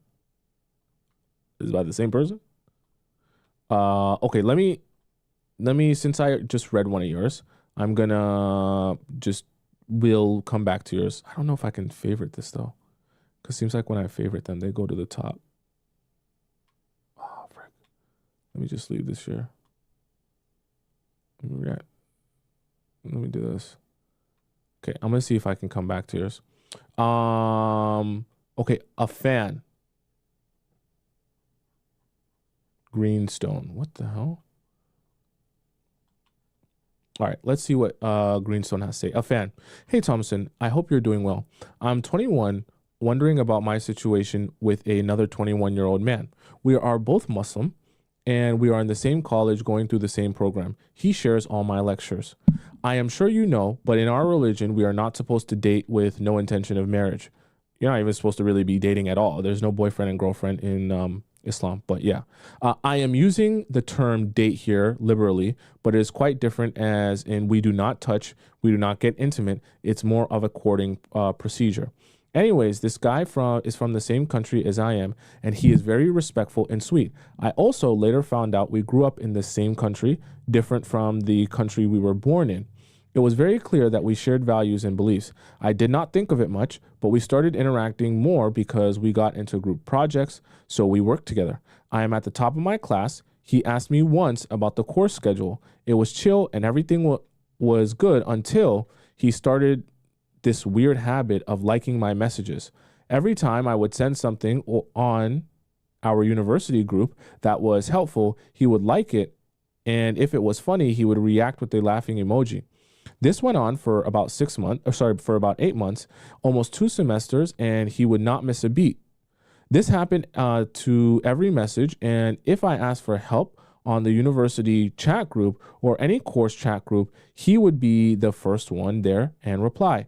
This is by the same person? Okay, let me, since I just read one of yours, I'm gonna we'll come back to yours. I don't know if I can favorite this though, because it seems like when I favorite them, they go to the top. Oh, frick. Let me just leave this here. Let me do this. Okay, I'm gonna see if I can come back to yours. Okay, a fan. Greenstone. What the hell? All right, let's see what Greenstone has to say. A fan. Hey, Tomisin, I hope you're doing well. I'm 21, wondering about my situation with another 21-year-old man. We are both Muslim, and we are in the same college going through the same program. He shares all my lectures. I am sure you know, but in our religion, we are not supposed to date with no intention of marriage. You're not even supposed to really be dating at all. There's no boyfriend and girlfriend in Islam, but yeah. I am using the term date here liberally, but it is quite different, as in we do not touch, we do not get intimate. It's more of a courting procedure. Anyways, this guy is from the same country as I am, and he is very respectful and sweet. I also later found out we grew up in the same country, different from the country we were born in. It was very clear that we shared values and beliefs. I did not think of it much, but we started interacting more because we got into group projects, so we worked together. I am at the top of my class. He asked me once about the course schedule. It was chill and everything was good until he started this weird habit of liking my messages. Every time I would send something on our university group that was helpful, he would like it, and if it was funny, he would react with a laughing emoji. This went on for about 8 months, almost 2 semesters, and he would not miss a beat. This happened to every message, and if I asked for help on the university chat group or any course chat group, he would be the first one there and reply.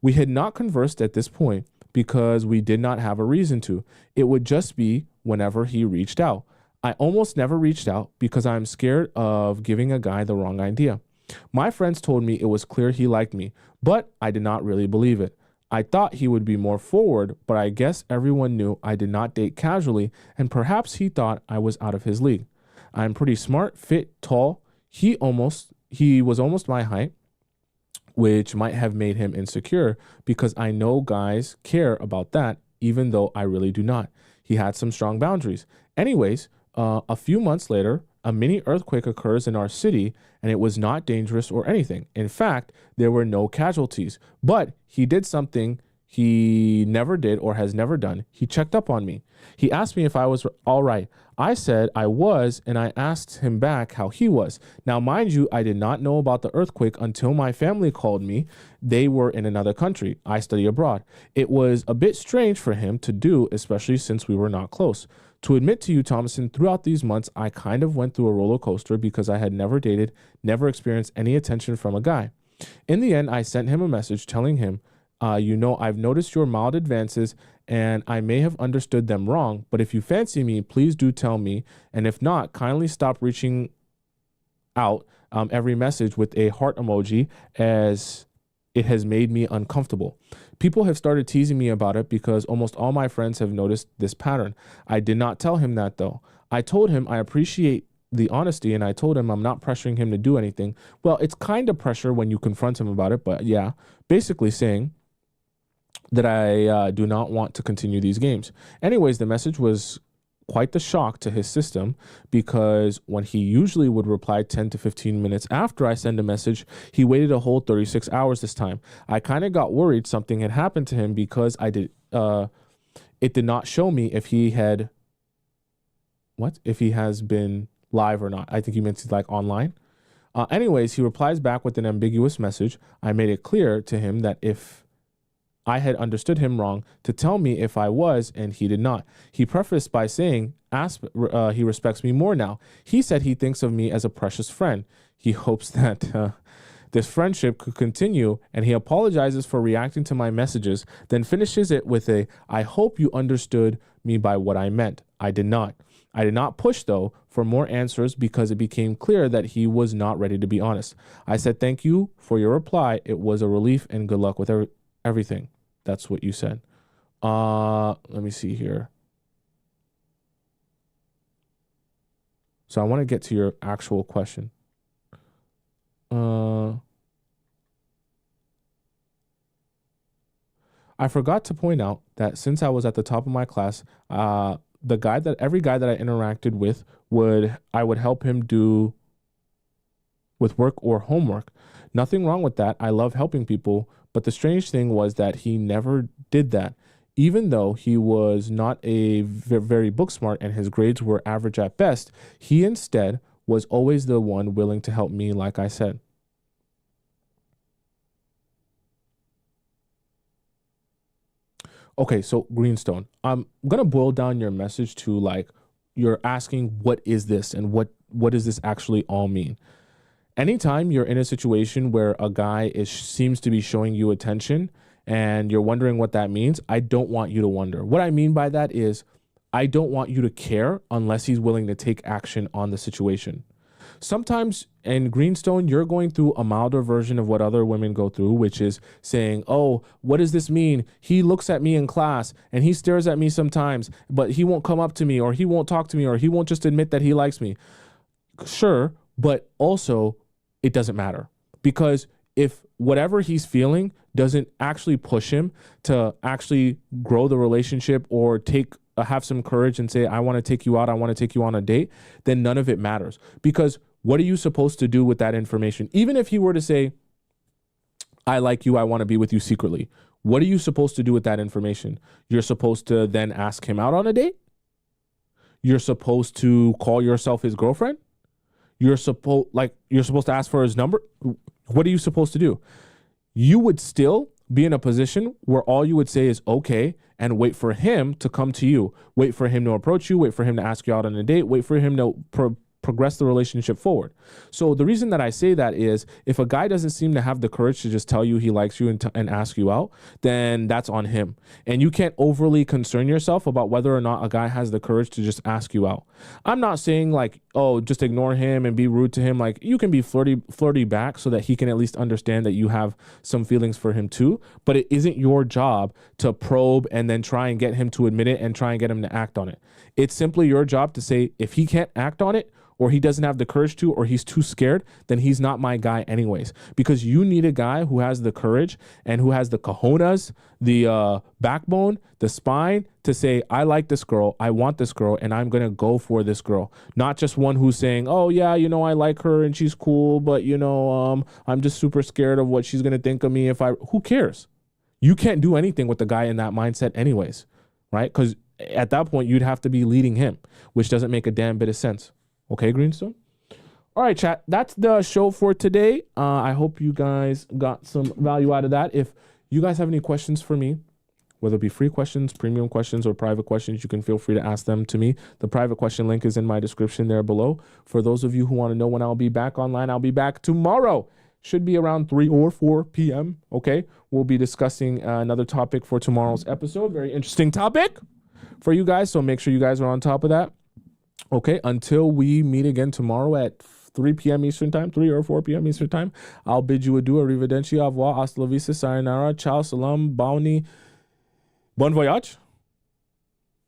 We had not conversed at this point because we did not have a reason to. It would just be whenever he reached out. I almost never reached out because I'm scared of giving a guy the wrong idea. My friends told me it was clear he liked me, but I did not really believe it. I thought he would be more forward, but I guess everyone knew I did not date casually, and perhaps he thought I was out of his league. I'm pretty smart, fit, tall. He was almost my height, which might have made him insecure because I know guys care about that, even though I really do not. He had some strong boundaries. Anyways, a few months later, a mini earthquake occurs in our city, and it was not dangerous or anything. In fact, there were no casualties, but he did something he never did or has never done. He checked up on me. He asked me if I was all right. I said I was, and I asked him back how he was. Now, mind you, I did not know about the earthquake until my family called me. They were in another country. I study abroad. It was a bit strange for him to do, especially since we were not close. To admit to you, Tomisin, throughout these months, I kind of went through a roller coaster because I had never dated, never experienced any attention from a guy. In the end, I sent him a message telling him, I've noticed your mild advances and I may have understood them wrong, but if you fancy me, please do tell me. And if not, kindly stop reaching out every message with a heart emoji, as it has made me uncomfortable. People have started teasing me about it because almost all my friends have noticed this pattern. I did not tell him that though. I told him I appreciate the honesty, and I told him I'm not pressuring him to do anything. Well, it's kind of pressure when you confront him about it, but yeah, basically saying that I do not want to continue these games. Anyways, the message was quite the shock to his system because when he usually would reply 10 to 15 minutes after I send a message, he waited a whole 36 hours this time. I kind of got worried something had happened to him because it did not show me if he has been live or not. I think he meant to like online. Anyways, he replies back with an ambiguous message. I made it clear to him that if I had understood him wrong, to tell me if I was, and he did not. He prefaced by saying he respects me more now. He said he thinks of me as a precious friend. He hopes that this friendship could continue, and he apologizes for reacting to my messages, then finishes it with I hope you understood me by what I meant. I did not. I did not push, though, for more answers because it became clear that he was not ready to be honest. I said, thank you for your reply. It was a relief, and good luck with everything. That's what you said. Let me see here. So I want to get to your actual question. I forgot to point out that since I was at the top of my class, every guy that I interacted with I would help him do with work or homework. Nothing wrong with that. I love helping people. But the strange thing was that he never did that. Even though he was not a very book smart and his grades were average at best, he instead was always the one willing to help me, like I said. Okay, so Greenstone, I'm going to boil down your message to like, you're asking, what is this? And what does this actually all mean? Anytime you're in a situation where a guy seems to be showing you attention and you're wondering what that means, I don't want you to wonder. What I mean by that is I don't want you to care unless he's willing to take action on the situation. Sometimes in Greenstone, you're going through a milder version of what other women go through, which is saying, oh, what does this mean? He looks at me in class and he stares at me sometimes, but he won't come up to me or he won't talk to me or he won't just admit that he likes me. Sure, but also it doesn't matter, because if whatever he's feeling doesn't actually push him to actually grow the relationship or have some courage and say, I want to take you out, I want to take you on a date, then none of it matters. Because what are you supposed to do with that information? Even if he were to say, I like you, I want to be with you secretly, what are you supposed to do with that information? You're supposed to then ask him out on a date? You're supposed to call yourself his girlfriend? You're supposed to ask for his number. What are you supposed to do? You would still be in a position where all you would say is okay and wait for him to come to you. Wait for him to approach you. Wait for him to ask you out on a date. Wait for him to progress the relationship forward. So the reason that I say that is if a guy doesn't seem to have the courage to just tell you he likes you and ask you out, then that's on him. And you can't overly concern yourself about whether or not a guy has the courage to just ask you out. I'm not saying like, oh, just ignore him and be rude to him. Like you can be flirty back so that he can at least understand that you have some feelings for him too. But it isn't your job to probe and then try and get him to admit it and try and get him to act on it. It's simply your job to say, if he can't act on it, or he doesn't have the courage to, or he's too scared, then he's not my guy anyways. Because you need a guy who has the courage and who has the cojones, the backbone, the spine to say, I like this girl, I want this girl, and I'm going to go for this girl. Not just one who's saying, oh yeah, you know, I like her and she's cool, but you know, I'm just super scared of what she's going to think of me who cares? You can't do anything with the guy in that mindset anyways, right? Because at that point, you'd have to be leading him, which doesn't make a damn bit of sense. Okay, Greenstone? All right, chat. That's the show for today. I hope you guys got some value out of that. If you guys have any questions for me, whether it be free questions, premium questions, or private questions, you can feel free to ask them to me. The private question link is in my description there below. For those of you who want to know when I'll be back online, I'll be back tomorrow. Should be around 3 or 4 p.m. Okay, we'll be discussing another topic for tomorrow's episode. Very interesting topic for you guys, so make sure you guys are on top of that. Okay, until we meet again tomorrow at 3 p.m. Eastern Time, 3 or 4 p.m. Eastern Time, I'll bid you adieu, arrivederci, au revoir, hasta la vista, sayonara, ciao, salam, bounty, bon voyage.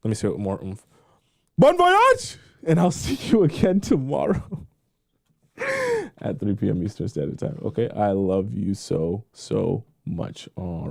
Let me say it more. Bon voyage! And I'll see you again tomorrow at 3 p.m. Eastern Standard Time. Okay, I love you so much. All right.